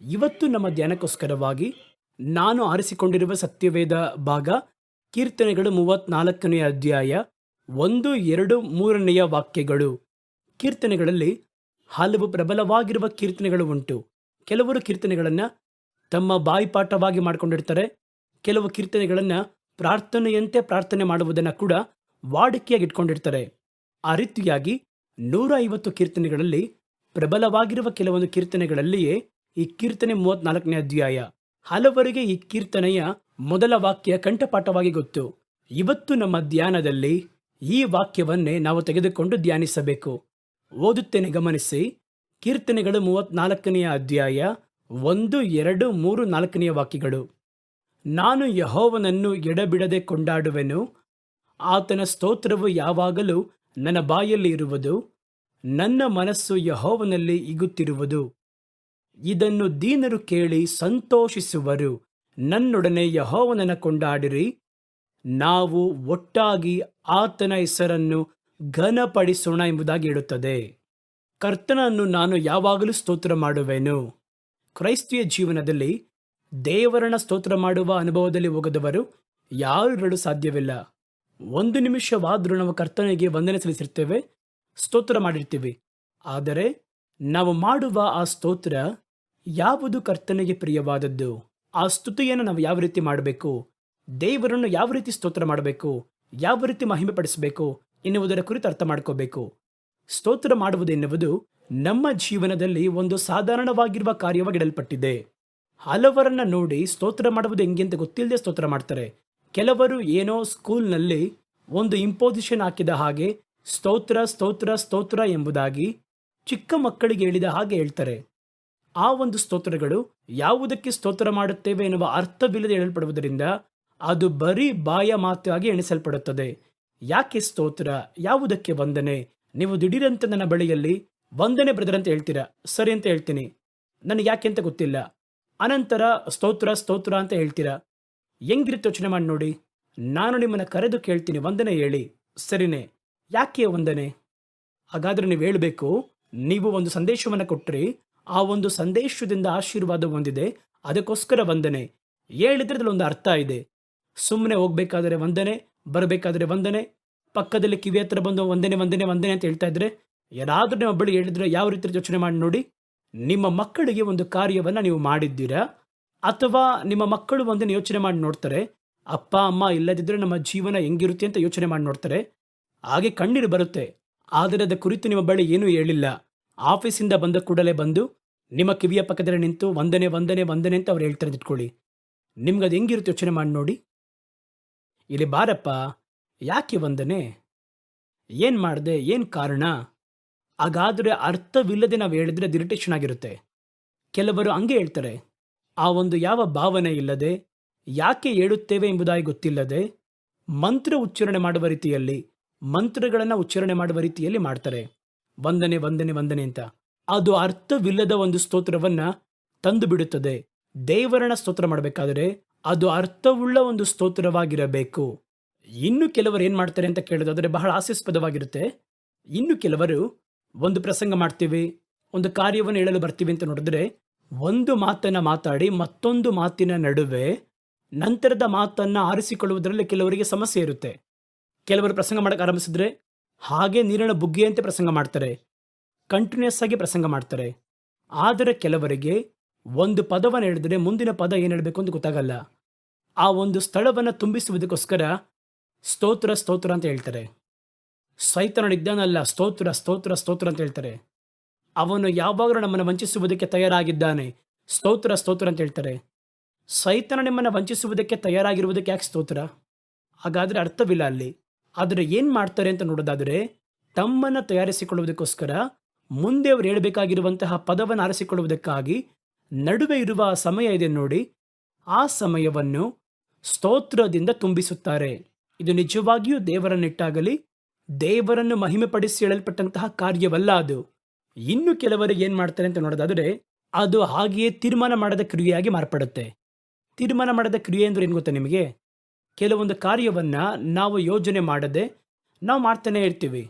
ಇವತ್ತು ನಮ್ಮ ಧ್ಯಾನಕ್ಕೋಸ್ಕರವಾಗಿ ನಾನು ಆರಿಸಿಕೊಂಡಿರುವ ಸತ್ಯವೇದ ಭಾಗ ಕೀರ್ತನೆಗಳು 34ನೇ ಅಧ್ಯಾಯ 1, 2, 3 ವಾಕ್ಯಗಳು. ಕೀರ್ತನೆಗಳಲ್ಲಿ ಹಲವು ಪ್ರಬಲವಾಗಿರುವ ಕೀರ್ತನೆಗಳು ಉಂಟು. ಕೆಲವರು ಕೀರ್ತನೆಗಳನ್ನು ತಮ್ಮ ಬಾಯಿಪಾಠವಾಗಿ ಮಾಡಿಕೊಂಡಿರ್ತಾರೆ. ಕೆಲವು ಕೀರ್ತನೆಗಳನ್ನು ಪ್ರಾರ್ಥನೆಯಂತೆ ಪ್ರಾರ್ಥನೆ ಮಾಡುವುದನ್ನು ಕೂಡ ವಾಡಿಕೆಯಾಗಿ ಇಟ್ಕೊಂಡಿರ್ತಾರೆ. ಆ ರೀತಿಯಾಗಿ 150 ಕೀರ್ತನೆಗಳಲ್ಲಿ ಪ್ರಬಲವಾಗಿರುವ ಕೆಲವೊಂದು ಕೀರ್ತನೆಗಳಲ್ಲಿಯೇ ಈ ಕೀರ್ತನೆ 34ನೇ ಅಧ್ಯಾಯ. ಹಲವರಿಗೆ ಈ ಕೀರ್ತನೆಯ ಮೊದಲ ವಾಕ್ಯ ಕಂಠಪಾಠವಾಗಿ ಗೊತ್ತು. ಇವತ್ತು ನಮ್ಮ ಧ್ಯಾನದಲ್ಲಿ ಈ ವಾಕ್ಯವನ್ನೇ ನಾವು ತೆಗೆದುಕೊಂಡು ಧ್ಯಾನಿಸಬೇಕು. ಓದುತ್ತೇನೆ, ಗಮನಿಸಿ. ಕೀರ್ತನೆಗಳು 34ನೇ ಅಧ್ಯಾಯ 1, 2, 3, 4 ವಾಕ್ಯಗಳು. ನಾನು ಯೆಹೋವನನ್ನು ಎಡಬಿಡದೆ ಕೊಂಡಾಡುವೆನು. ಆತನ ಸ್ತೋತ್ರವು ಯಾವಾಗಲೂ ನನ್ನ ಬಾಯಲ್ಲಿ ಇರುವುದು. ನನ್ನ ಮನಸ್ಸು ಯೆಹೋವನಲ್ಲಿ ಹಿಗ್ಗುತ್ತಿರುವುದು. ಇದನ್ನು ದೀನರು ಕೇಳಿ ಸಂತೋಷಿಸುವರು. ನನ್ನೊಡನೆ ಯೆಹೋವನನ್ನು ಕೊಂಡಾಡಿರಿ. ನಾವು ಒಟ್ಟಾಗಿ ಆತನ ಹೆಸರನ್ನು ಘನಪಡಿಸೋಣ ಎಂಬುದಾಗಿ ಹೇಳುತ್ತದೆ. ಕರ್ತನನ್ನು ನಾನು ಯಾವಾಗಲೂ ಸ್ತೋತ್ರ ಮಾಡುವೆನು. ಕ್ರೈಸ್ತಿಯ ಜೀವನದಲ್ಲಿ ದೇವರನ್ನ ಸ್ತೋತ್ರ ಮಾಡುವ ಅನುಭವದಲ್ಲಿ ಹೋಗದವರು ಯಾರು ಇರಲು ಸಾಧ್ಯವಿಲ್ಲ. ಒಂದು ನಿಮಿಷವಾದರೂ ನಾವು ಕರ್ತನಿಗೆ ವಂದನೆ ಸಲ್ಲಿಸಿರ್ತೇವೆ, ಸ್ತೋತ್ರ ಮಾಡಿರ್ತೀವಿ. ಆದರೆ ನಾವು ಮಾಡುವ ಆ ಸ್ತೋತ್ರ ಯಾವುದು ಕರ್ತನಿಗೆ ಪ್ರಿಯವಾದದ್ದು? ಆ ಸ್ತುತಿಯನ್ನು ನಾವು ಯಾವ ರೀತಿ ಮಾಡಬೇಕು? ದೇವರನ್ನು ಯಾವ ರೀತಿ ಸ್ತೋತ್ರ ಮಾಡಬೇಕು? ಯಾವ ರೀತಿ ಮಹಿಮೆ ಪಡಿಸಬೇಕು ಎನ್ನುವುದರ ಕುರಿತು ಅರ್ಥ ಮಾಡ್ಕೋಬೇಕು. ಸ್ತೋತ್ರ ಮಾಡುವುದೆನ್ನುವುದು ನಮ್ಮ ಜೀವನದಲ್ಲಿ ಒಂದು ಸಾಧಾರಣವಾಗಿರುವ ಕಾರ್ಯವಾಗಿ ಇಡಲ್ಪಟ್ಟಿದೆ. ಹಲವರನ್ನ ನೋಡಿ ಸ್ತೋತ್ರ ಮಾಡುವುದು ಹೆಂಗೆ ಅಂತ ಗೊತ್ತಿಲ್ಲದೆ ಸ್ತೋತ್ರ ಮಾಡ್ತಾರೆ. ಕೆಲವರು ಏನೋ ಸ್ಕೂಲ್ನಲ್ಲಿ ಒಂದು ಇಂಪೋಸಿಷನ್ ಹಾಕಿದ ಹಾಗೆ ಸ್ತೋತ್ರ ಸ್ತೋತ್ರ ಸ್ತೋತ್ರ ಎಂಬುದಾಗಿ ಚಿಕ್ಕ ಮಕ್ಕಳಿಗೆ ಹೇಳಿದ ಹಾಗೆ ಹೇಳ್ತಾರೆ. ಆ ಒಂದು ಸ್ತೋತ್ರಗಳು ಯಾವುದಕ್ಕೆ ಸ್ತೋತ್ರ ಮಾಡುತ್ತೇವೆ ಎನ್ನುವ ಅರ್ಥವಿಲ್ಲದೆ ಹೇಳಲ್ಪಡುವುದರಿಂದ ಅದು ಬರೀ ಬಾಯ ಮಾತಾಗಿ ಎಣಿಸಲ್ಪಡುತ್ತದೆ. ಯಾಕೆ ಸ್ತೋತ್ರ? ಯಾವುದಕ್ಕೆ ವಂದನೆ? ನೀವು ದಿಢೀರಂತ ನನ್ನ ಬಳಿಯಲ್ಲಿ ವಂದನೆ ಬ್ರದರ್ ಅಂತ ಹೇಳ್ತೀರಾ, ಸರಿ ಅಂತ ಹೇಳ್ತೀನಿ, ನನಗೆ ಯಾಕೆ ಅಂತ ಗೊತ್ತಿಲ್ಲ. ಅನಂತರ ಸ್ತೋತ್ರ ಸ್ತೋತ್ರ ಅಂತ ಹೇಳ್ತೀರಾ. ಹೆಂಗಿರುತ್ತೆ ಯೋಚನೆ ಮಾಡಿ ನೋಡಿ. ನಾನು ನಿಮ್ಮನ್ನು ಕರೆದು ಕೇಳ್ತೀನಿ, ವಂದನೆ ಹೇಳಿ, ಸರಿನೇ, ಯಾಕೆ ವಂದನೆ? ಹಾಗಾದ್ರೆ ನೀವು ಹೇಳಬೇಕು, ನೀವು ಒಂದು ಸಂದೇಶವನ್ನು ಕೊಟ್ಟರೆ ಆ ಒಂದು ಸಂದೇಶದಿಂದ ಆಶೀರ್ವಾದ ಹೊಂದಿದೆ, ಅದಕ್ಕೋಸ್ಕರ ವಂದನೆ. ಹೇಳಿದ್ರೆ ಅದ್ರಲ್ಲಿ ಒಂದು ಅರ್ಥ ಇದೆ. ಸುಮ್ಮನೆ ಹೋಗ್ಬೇಕಾದ್ರೆ ವಂದನೆ, ಬರಬೇಕಾದ್ರೆ ವಂದನೆ, ಪಕ್ಕದಲ್ಲಿ ಕಿವಿ ಹತ್ರ ಬಂದು ವಂದನೆ ವಂದನೆ ವಂದನೆ ಅಂತ ಹೇಳ್ತಾ ಇದ್ರೆ ಯಾರಾದ್ರೂ ನಿಮ್ಮ ಬಳಿ ಹೇಳಿದ್ರೆ ಯಾವ ರೀತಿ ಯೋಚನೆ ಮಾಡಿ ನೋಡಿ. ನಿಮ್ಮ ಮಕ್ಕಳಿಗೆ ಒಂದು ಕಾರ್ಯವನ್ನು ನೀವು ಮಾಡಿದ್ದೀರಾ, ಅಥವಾ ನಿಮ್ಮ ಮಕ್ಕಳು ಒಂದನ್ನು ಯೋಚನೆ ಮಾಡಿ ನೋಡ್ತಾರೆ, ಅಪ್ಪ ಅಮ್ಮ ಇಲ್ಲದಿದ್ದರೆ ನಮ್ಮ ಜೀವನ ಹೆಂಗಿರುತ್ತೆ ಅಂತ ಯೋಚನೆ ಮಾಡಿ ನೋಡ್ತಾರೆ. ಹಾಗೆ ಕಣ್ಣೀರು ಬರುತ್ತೆ. ಆದರೆ ಅದರ ಕುರಿತು ನಿಮ್ಮ ಬಳಿ ಏನೂ ಹೇಳಿಲ್ಲ. ಆಫೀಸಿಂದ ಬಂದ ಕೂಡಲೇ ಬಂದು ನಿಮ್ಮ ಕಿವಿಯ ಪಕ್ಕದಲ್ಲಿ ನಿಂತು ವಂದನೆ ವಂದನೆ ವಂದನೆ ಅಂತ ಅವ್ರು ಹೇಳ್ತಾರೆ ಇಟ್ಕೊಳ್ಳಿ. ನಿಮ್ಗೆ ಅದು ಹೆಂಗಿರುತ್ತೆ ಯೋಚನೆ ಮಾಡಿ ನೋಡಿ. ಇಲ್ಲಿ ಬಾರಪ್ಪ, ಯಾಕೆ ವಂದನೆ? ಏನು ಮಾಡಿದೆ? ಏನು ಕಾರಣ? ಹಾಗಾದರೆ ಅರ್ಥವಿಲ್ಲದೆ ನಾವು ಹೇಳಿದ್ರೆ ಅದು ಇರಿಟೇಷನ್ ಆಗಿರುತ್ತೆ. ಕೆಲವರು ಹಂಗೆ ಹೇಳ್ತಾರೆ. ಆ ಒಂದು ಯಾವ ಭಾವನೆ ಇಲ್ಲದೆ, ಯಾಕೆ ಹೇಳುತ್ತೇವೆ ಎಂಬುದಾಗಿ ಗೊತ್ತಿಲ್ಲದೆ, ಮಂತ್ರ ಉಚ್ಚಾರಣೆ ಮಾಡುವ ರೀತಿಯಲ್ಲಿ, ಮಂತ್ರಗಳನ್ನು ಉಚ್ಚಾರಣೆ ಮಾಡುವ ರೀತಿಯಲ್ಲಿ ಮಾಡ್ತಾರೆ. ವಂದನೆ ವಂದನೆ ವಂದನೆ ಅಂತ. ಅದು ಅರ್ಥವಿಲ್ಲದ ಒಂದು ಸ್ತೋತ್ರವನ್ನ ತಂದು ಬಿಡುತ್ತದೆ. ದೇವರನ್ನ ಸ್ತೋತ್ರ ಮಾಡಬೇಕಾದರೆ ಅದು ಅರ್ಥವುಳ್ಳ ಒಂದು ಸ್ತೋತ್ರವಾಗಿರಬೇಕು. ಇನ್ನು ಕೆಲವರು ಏನು ಮಾಡ್ತಾರೆ ಅಂತ ಕೇಳೋದಾದರೆ ಬಹಳ ಹಾಸ್ಯಾಸ್ಪದವಾಗಿರುತ್ತೆ. ಇನ್ನು ಕೆಲವರು ಒಂದು ಪ್ರಸಂಗ ಮಾಡ್ತೀವಿ, ಒಂದು ಕಾರ್ಯವನ್ನು ಹೇಳಲು ಬರ್ತೀವಿ ಅಂತ ನೋಡಿದ್ರೆ ಒಂದು ಮಾತನ್ನ ಮಾತಾಡಿ ಮತ್ತೊಂದು ಮಾತಿನ ನಡುವೆ ನಂತರದ ಮಾತನ್ನ ಆರಿಸಿಕೊಳ್ಳುವುದರಲ್ಲಿ ಕೆಲವರಿಗೆ ಸಮಸ್ಯೆ ಇರುತ್ತೆ. ಕೆಲವರು ಪ್ರಸಂಗ ಮಾಡಕ್ಕೆ ಆರಂಭಿಸಿದ್ರೆ ಹಾಗೆ ನೀರಿನ ಬುಗ್ಗೆಯಂತೆ ಪ್ರಸಂಗ ಮಾಡ್ತಾರೆ, ಕಂಟಿನ್ಯೂಸ್ ಆಗಿ ಪ್ರಸಂಗ ಮಾಡ್ತಾರೆ. ಆದರೆ ಕೆಲವರಿಗೆ ಒಂದು ಪದವನ್ನು ಹೇಳಿದ್ರೆ ಮುಂದಿನ ಪದ ಏನು ಹೇಳಬೇಕು ಅಂತ ಗೊತ್ತಾಗಲ್ಲ. ಆ ಒಂದು ಸ್ಥಳವನ್ನು ತುಂಬಿಸುವುದಕ್ಕೋಸ್ಕರ ಸ್ತೋತ್ರ ಸ್ತೋತ್ರ ಅಂತ ಹೇಳ್ತಾರೆ. ಸೈತಾನನಿದ್ದಾನಲ್ಲ, ಸ್ತೋತ್ರ ಸ್ತೋತ್ರ ಸ್ತೋತ್ರ ಅಂತ ಹೇಳ್ತಾರೆ. ಅವನು ಯಾವಾಗಲೂ ನಮ್ಮನ್ನು ವಂಚಿಸುವುದಕ್ಕೆ ತಯಾರಾಗಿದ್ದಾನೆ, ಸ್ತೋತ್ರ ಸ್ತೋತ್ರ ಅಂತ ಹೇಳ್ತಾರೆ. ಸೈತಾನ ನಿಮ್ಮನ್ನು ವಂಚಿಸುವುದಕ್ಕೆ ತಯಾರಾಗಿರುವುದಕ್ಕೆ ಯಾಕೆ ಸ್ತೋತ್ರ? ಹಾಗಾದರೆ ಅರ್ಥವಿಲ್ಲ ಅಲ್ಲಿ. ಆದರೆ ಏನು ಮಾಡ್ತಾರೆ ಅಂತ ನೋಡೋದಾದರೆ, ತಮ್ಮನ್ನು ತಯಾರಿಸಿಕೊಳ್ಳುವುದಕ್ಕೋಸ್ಕರ ಮುಂದೆ ಅವರು ಹೇಳಬೇಕಾಗಿರುವಂತಹ ಪದವನ್ನು ಆರಿಸಿಕೊಳ್ಳುವುದಕ್ಕಾಗಿ ನಡುವೆ ಇರುವ ಸಮಯ ಇದೆ ನೋಡಿ, ಆ ಸಮಯವನ್ನು ಸ್ತೋತ್ರದಿಂದ ತುಂಬಿಸುತ್ತಾರೆ. ಇದು ನಿಜವಾಗಿಯೂ ದೇವರನ್ನಿಟ್ಟಾಗಲಿ ದೇವರನ್ನು ಮಹಿಮೆ ಪಡಿಸಿ ಹೇಳಲ್ಪಟ್ಟಂತಹ ಕಾರ್ಯವಲ್ಲ ಅದು. ಇನ್ನು ಕೆಲವರಿಗೆ ಏನು ಮಾಡ್ತಾರೆ ಅಂತ ನೋಡೋದಾದರೆ, ಅದು ಹಾಗೆಯೇ ತೀರ್ಮಾನ ಮಾಡದ ಕ್ರಿಯೆಯಾಗಿ ಮಾರ್ಪಡುತ್ತೆ. ತೀರ್ಮಾನ ಮಾಡದ ಕ್ರಿಯೆ ಅಂದ್ರೆ ಏನು ಗೊತ್ತಾ ನಿಮಗೆ? ಕೆಲವೊಂದು ಕಾರ್ಯವನ್ನು ನಾವು ಯೋಜನೆ ಮಾಡದೆ ನಾವು ಮಾಡ್ತಾನೆ ಇರ್ತೀವಿ.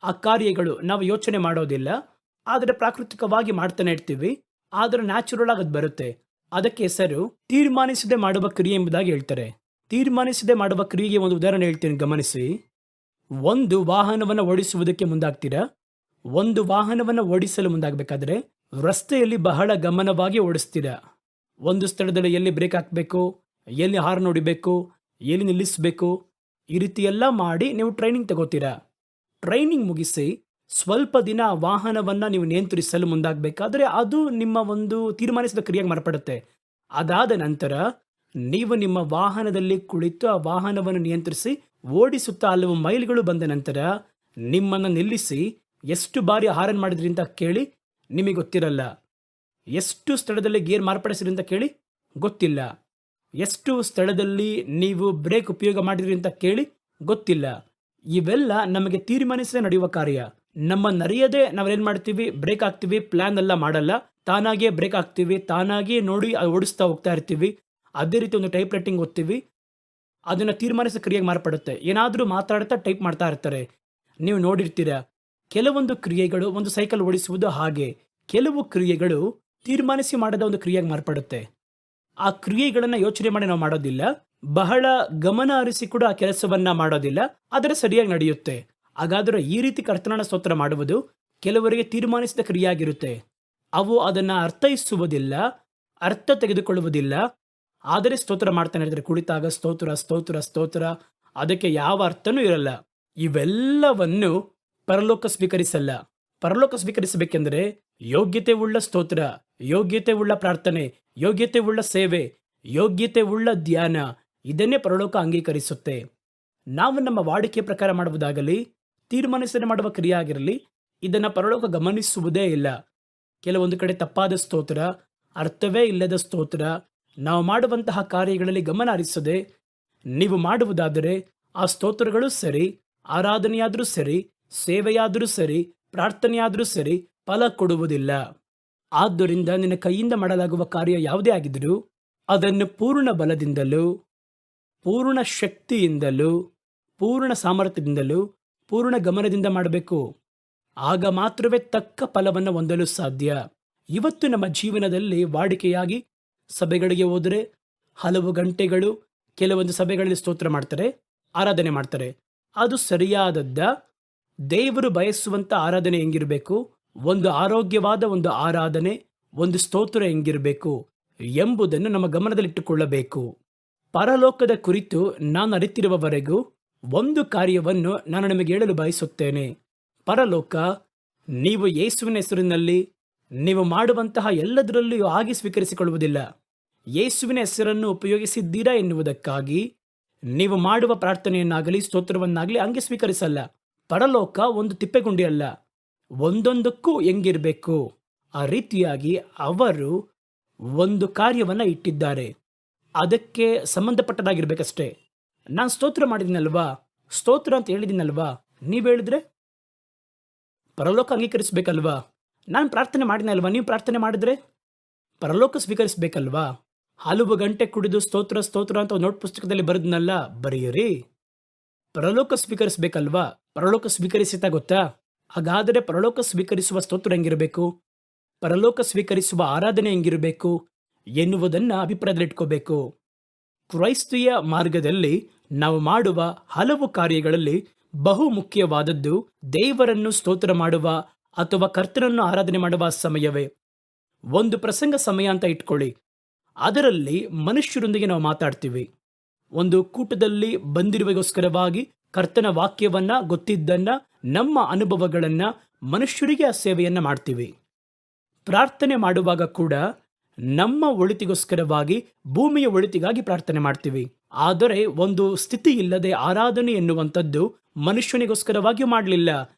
ಆ ಕಾರ್ಯಗಳು ನಾವು ಯೋಚನೆ ಮಾಡೋದಿಲ್ಲ, ಆದರೆ ಪ್ರಾಕೃತಿಕವಾಗಿ ಮಾಡ್ತಾನೆ ಇರ್ತೀವಿ. ಆದರೆ ನ್ಯಾಚುರಲ್ ಆಗಿ ಅದು ಬರುತ್ತೆ. ಅದಕ್ಕೆ ಹೆಸರು ತೀರ್ಮಾನಿಸದೆ ಮಾಡುವ ಕ್ರಿಯೆ ಎಂಬುದಾಗಿ ಹೇಳ್ತಾರೆ. ತೀರ್ಮಾನಿಸದೆ ಮಾಡುವ ಕ್ರಿಯೆಗೆ ಒಂದು ಉದಾಹರಣೆ ಹೇಳ್ತೀನಿ ಗಮನಿಸಿ. ಒಂದು ವಾಹನವನ್ನು ಓಡಿಸುವುದಕ್ಕೆ ಮುಂದಾಗ್ತೀರಾ? ಒಂದು ವಾಹನವನ್ನು ಓಡಿಸಲು ಮುಂದಾಗಬೇಕಾದ್ರೆ ರಸ್ತೆಯಲ್ಲಿ ಬಹಳ ಗಮನವಾಗಿ ಓಡಿಸ್ತೀರಾ. ಒಂದು ಸ್ಥಳದಲ್ಲಿ ಎಲ್ಲಿ ಬ್ರೇಕ್ ಹಾಕಬೇಕು, ಎಲ್ಲಿ ಹಾರ್ನ್ ಹೊಡಿಬೇಕು, ಎಲ್ಲಿ ನಿಲ್ಲಿಸಬೇಕು, ಈ ರೀತಿ ಎಲ್ಲ ಮಾಡಿ ನೀವು ಟ್ರೈನಿಂಗ್ ತಗೋತೀರಾ. ಟ್ರೈನಿಂಗ್ ಮುಗಿಸಿ ಸ್ವಲ್ಪ ದಿನ ಆ ವಾಹನವನ್ನು ನೀವು ನಿಯಂತ್ರಿಸಲು ಮುಂದಾಗಬೇಕಾದ್ರೆ ಅದು ನಿಮ್ಮ ಒಂದು ತೀರ್ಮಾನಿಸಿದ ಕ್ರಿಯೆಗೆ ಮಾರ್ಪಡುತ್ತೆ. ಅದಾದ ನಂತರ ನೀವು ನಿಮ್ಮ ವಾಹನದಲ್ಲಿ ಕುಳಿತು ಆ ವಾಹನವನ್ನು ನಿಯಂತ್ರಿಸಿ ಓಡಿಸುತ್ತಾ ಹಲವು ಮೈಲ್ಗಳು ಬಂದ ನಂತರ ನಿಮ್ಮನ್ನು ನಿಲ್ಲಿಸಿ ಎಷ್ಟು ಬಾರಿ ಹಾರನ್ ಮಾಡಿದ್ರಿ ಅಂತ ಕೇಳಿ ನಿಮಗೆ ಗೊತ್ತಿರಲ್ಲ. ಎಷ್ಟು ಸ್ಥಳದಲ್ಲಿ ಗೇರ್ ಮಾರ್ಪಡಿಸಿದ್ರಿ ಅಂತ ಕೇಳಿ ಗೊತ್ತಿಲ್ಲ. ಎಷ್ಟು ಸ್ಥಳದಲ್ಲಿ ನೀವು ಬ್ರೇಕ್ ಉಪಯೋಗ ಮಾಡಿದ್ರಿ ಅಂತ ಕೇಳಿ ಗೊತ್ತಿಲ್ಲ. ಇವೆಲ್ಲ ನಮಗೆ ತೀರ್ಮಾನಿಸದೆ ನಡೆಯುವ ಕಾರ್ಯ. ನಮ್ಮನ್ನರಿಯದೆ ನಾವೇನು ಮಾಡ್ತೀವಿ, ಬ್ರೇಕ್ ಹಾಕ್ತೀವಿ, ಪ್ಲಾನ್ ಎಲ್ಲ ಮಾಡಲ್ಲ, ತಾನಾಗಿಯೇ ಬ್ರೇಕ್ ಹಾಕ್ತೀವಿ, ತಾನಾಗಿಯೇ ನೋಡಿ ಓಡಿಸ್ತಾ ಹೋಗ್ತಾ ಇರ್ತೀವಿ. ಅದೇ ರೀತಿ ಒಂದು ಟೈಪ್ ರೈಟಿಂಗ್ ಓದ್ತೀವಿ, ಅದನ್ನು ತೀರ್ಮಾನಿಸೋ ಕ್ರಿಯೆಗೆ ಮಾರ್ಪಡುತ್ತೆ. ಏನಾದರೂ ಮಾತಾಡ್ತಾ ಟೈಪ್ ಮಾಡ್ತಾ ಇರ್ತಾರೆ, ನೀವು ನೋಡಿರ್ತೀರ. ಕೆಲವೊಂದು ಕ್ರಿಯೆಗಳು, ಒಂದು ಸೈಕಲ್ ಓಡಿಸುವುದು ಹಾಗೆ, ಕೆಲವು ಕ್ರಿಯೆಗಳು ತೀರ್ಮಾನಿಸಿ ಮಾಡದ ಒಂದು ಕ್ರಿಯೆಗೆ ಮಾರ್ಪಡುತ್ತೆ. ಆ ಕ್ರಿಯೆಗಳನ್ನು ಯೋಚನೆ ಮಾಡಿ ನಾವು ಮಾಡೋದಿಲ್ಲ, ಬಹಳ ಗಮನ ಹರಿಸಿ ಕೂಡ ಆ ಕೆಲಸವನ್ನ ಮಾಡೋದಿಲ್ಲ, ಆದರೆ ಸರಿಯಾಗಿ ನಡೆಯುತ್ತೆ. ಹಾಗಾದರೆ ಈ ರೀತಿ ಕರ್ತನನ್ನ ಸ್ತೋತ್ರ ಮಾಡುವುದು ಕೆಲವರಿಗೆ ತೀರ್ಮಾನಿಸಿದ ಕ್ರಿಯೆಯಾಗಿರುತ್ತೆ. ಅವು ಅದನ್ನು ಅರ್ಥೈಸುವುದಿಲ್ಲ, ಅರ್ಥ ತೆಗೆದುಕೊಳ್ಳುವುದಿಲ್ಲ, ಆದರೆ ಸ್ತೋತ್ರ ಮಾಡ್ತಾನೆ ಇರ್ತಾರೆ. ಕುಳಿತಾಗ ಸ್ತೋತ್ರ ಸ್ತೋತ್ರ ಸ್ತೋತ್ರ, ಅದಕ್ಕೆ ಯಾವ ಅರ್ಥನೂ ಇರಲ್ಲ. ಇವೆಲ್ಲವನ್ನು ಪರಲೋಕ ಸ್ವೀಕರಿಸಲ್ಲ. ಪರಲೋಕ ಸ್ವೀಕರಿಸಬೇಕೆಂದರೆ ಯೋಗ್ಯತೆ ಉಳ್ಳ ಸ್ತೋತ್ರ, ಯೋಗ್ಯತೆ ಉಳ್ಳ ಪ್ರಾರ್ಥನೆ, ಯೋಗ್ಯತೆ ಉಳ್ಳ ಸೇವೆ, ಯೋಗ್ಯತೆ ಉಳ್ಳ ಧ್ಯಾನ, ಇದನ್ನೇ ಪರಲೋಕ ಅಂಗೀಕರಿಸುತ್ತೆ. ನಾವು ನಮ್ಮ ವಾಡಿಕೆ ಪ್ರಕಾರ ಮಾಡುವುದಾಗಲಿ, ತೀರ್ಮಾನಿಸದೆ ಮಾಡುವ ಕ್ರಿಯೆ ಆಗಿರಲಿ, ಇದನ್ನು ಪರಲೋಕ ಗಮನಿಸುವುದೇ ಇಲ್ಲ. ಕೆಲವೊಂದು ಕಡೆ ತಪ್ಪಾದ ಸ್ತೋತ್ರ, ಅರ್ಥವೇ ಇಲ್ಲದ ಸ್ತೋತ್ರ, ನಾವು ಮಾಡುವಂತಹ ಕಾರ್ಯಗಳಲ್ಲಿ ಗಮನ ಹರಿಸದೆ ನೀವು ಮಾಡುವುದಾದರೆ ಆ ಸ್ತೋತ್ರಗಳು ಸರಿ, ಆರಾಧನೆಯಾದರೂ ಸರಿ, ಸೇವೆಯಾದರೂ ಸರಿ, ಪ್ರಾರ್ಥನೆಯಾದರೂ ಸರಿ, ಫಲ ಕೊಡುವುದಿಲ್ಲ. ಆದ್ದರಿಂದ ನಿನ್ನ ಕೈಯಿಂದ ಮಾಡಲಾಗುವ ಕಾರ್ಯ ಯಾವುದೇ ಆಗಿದ್ದರೂ ಅದನ್ನು ಪೂರ್ಣ ಬಲದಿಂದಲೂ, ಪೂರ್ಣ ಶಕ್ತಿಯಿಂದಲೂ, ಪೂರ್ಣ ಸಾಮರ್ಥ್ಯದಿಂದಲೂ, ಪೂರ್ಣ ಗಮನದಿಂದ ಮಾಡಬೇಕು. ಆಗ ಮಾತ್ರವೇ ತಕ್ಕ ಫಲವನ್ನು ಹೊಂದಲು ಸಾಧ್ಯ. ಇವತ್ತು ನಮ್ಮ ಜೀವನದಲ್ಲಿ ವಾಡಿಕೆಯಾಗಿ ಸಭೆಗಳಿಗೆ ಹೋದರೆ ಹಲವು ಗಂಟೆಗಳು ಕೆಲವೊಂದು ಸಭೆಗಳಲ್ಲಿ ಸ್ತೋತ್ರ ಮಾಡ್ತಾರೆ, ಆರಾಧನೆ ಮಾಡ್ತಾರೆ. ಅದು ಸರಿಯಾದದ್ದ? ದೇವರು ಬಯಸುವಂಥ ಆರಾಧನೆ ಹೆಂಗಿರಬೇಕು, ಒಂದು ಆರೋಗ್ಯವಾದ ಒಂದು ಆರಾಧನೆ, ಒಂದು ಸ್ತೋತ್ರ ಹೆಂಗಿರಬೇಕು ಎಂಬುದನ್ನು ನಮ್ಮ ಗಮನದಲ್ಲಿಟ್ಟುಕೊಳ್ಳಬೇಕು. ಪರಲೋಕದ ಕುರಿತು ನಾನು ಅರಿತಿರುವವರೆಗೂ ಒಂದು ಕಾರ್ಯವನ್ನು ನಾನು ನಿಮಗೆ ಹೇಳಲು ಬಯಸುತ್ತೇನೆ. ಪರಲೋಕ ನೀವು ಯೇಸುವಿನ ಹೆಸರಿನಲ್ಲಿ ನೀವು ಮಾಡುವಂತಹ ಎಲ್ಲದರಲ್ಲಿಯೂ ಆಗಿ ಸ್ವೀಕರಿಸಿಕೊಳ್ಳುವುದಿಲ್ಲ. ಯೇಸುವಿನ ಹೆಸರನ್ನು ಉಪಯೋಗಿಸಿದ್ದೀರಾ ಎನ್ನುವುದಕ್ಕಾಗಿ ನೀವು ಮಾಡುವ ಪ್ರಾರ್ಥನೆಯನ್ನಾಗಲಿ ಸ್ತೋತ್ರವನ್ನಾಗಲಿ ಹಂಗೆ ಸ್ವೀಕರಿಸಲ್ಲ. ಪರಲೋಕ ಒಂದು ತಿಪ್ಪೆಗುಂಡಿ ಅಲ್ಲ, ಒಂದೊಂದಕ್ಕೂ ಹೆಂಗಿರಬೇಕು ಆ ರೀತಿಯಾಗಿ ಅವರು ಒಂದು ಕಾರ್ಯವನ್ನು ಇಟ್ಟಿದ್ದಾರೆ. ಅದಕ್ಕೆ ಸಂಬಂಧಪಟ್ಟದಾಗಿರ್ಬೇಕಷ್ಟೇ. ನಾನು ಸ್ತೋತ್ರ ಮಾಡಿದ್ದೀನಲ್ವಾ, ಸ್ತೋತ್ರ ಅಂತ ಹೇಳಿದ್ದೀನಲ್ವಾ, ನೀವು ಹೇಳಿದ್ರೆ ಪರಲೋಕ ಅಂಗೀಕರಿಸಬೇಕಲ್ವಾ. ನಾನು ಪ್ರಾರ್ಥನೆ ಮಾಡಿನಲ್ವಾ, ನೀವು ಪ್ರಾರ್ಥನೆ ಮಾಡಿದ್ರೆ ಪರಲೋಕ ಸ್ವೀಕರಿಸಬೇಕಲ್ವಾ. ಹಲವು ಗಂಟೆ ಕುಡಿದು ಸ್ತೋತ್ರ ಸ್ತೋತ್ರ ಅಂತ ನೋಟ್ ಪುಸ್ತಕದಲ್ಲಿ ಬರೆದ್ನಲ್ಲ, ಬರೆಯಿರಿ. ಪರಲೋಕ ಸ್ವೀಕರಿಸಬೇಕಲ್ವಾ. ಪರಲೋಕ ಸ್ವೀಕರಿಸಿತ ಗೊತ್ತಾ? ಹಾಗಾದರೆ ಪರಲೋಕ ಸ್ವೀಕರಿಸುವ ಸ್ತೋತ್ರ ಹೆಂಗಿರಬೇಕು, ಪರಲೋಕ ಸ್ವೀಕರಿಸುವ ಆರಾಧನೆ ಹೆಂಗಿರಬೇಕು ಎನ್ನುವುದನ್ನು ಅಭಿಪ್ರಾಯದಲ್ಲಿಟ್ಕೋಬೇಕು. ಕ್ರೈಸ್ತಿಯ ಮಾರ್ಗದಲ್ಲಿ ನಾವು ಮಾಡುವ ಹಲವು ಕಾರ್ಯಗಳಲ್ಲಿ ಬಹು ಮುಖ್ಯವಾದದ್ದು ದೇವರನ್ನು ಸ್ತೋತ್ರ ಮಾಡುವ ಅಥವಾ ಕರ್ತನನ್ನು ಆರಾಧನೆ ಮಾಡುವ ಸಮಯವೇ. ಒಂದು ಪ್ರಸಂಗ ಸಮಯ ಅಂತ ಇಟ್ಕೊಳ್ಳಿ. ಅದರಲ್ಲಿ ಮನುಷ್ಯರೊಂದಿಗೆ ನಾವು ಮಾತಾಡ್ತೀವಿ. ಒಂದು ಕೂಟದಲ್ಲಿ ಬಂದಿರುವಗೋಸ್ಕರವಾಗಿ ಕರ್ತನ ವಾಕ್ಯವನ್ನ, ಗೊತ್ತಿದ್ದನ್ನ, ನಮ್ಮ ಅನುಭವಗಳನ್ನ ಮನುಷ್ಯರಿಗೆ ಆ ಸೇವೆಯನ್ನ ಮಾಡ್ತೀವಿ. ಪ್ರಾರ್ಥನೆ ಮಾಡುವಾಗ ಕೂಡ ನಮ್ಮ ಒಳಿತಿಗೋಸ್ಕರವಾಗಿ, ಭೂಮಿಯ ಒಳಿತಿಗಾಗಿ ಪ್ರಾರ್ಥನೆ ಮಾಡ್ತೀವಿ. ಆದರೆ ಒಂದು ಸ್ಥಿತಿ ಇಲ್ಲದೆ ಆರಾಧನೆ ಎನ್ನುವಂಥದ್ದು ಮನುಷ್ಯನಿಗೋಸ್ಕರವಾಗಿಯೂ ಮಾಡಲಿಲ್ಲ,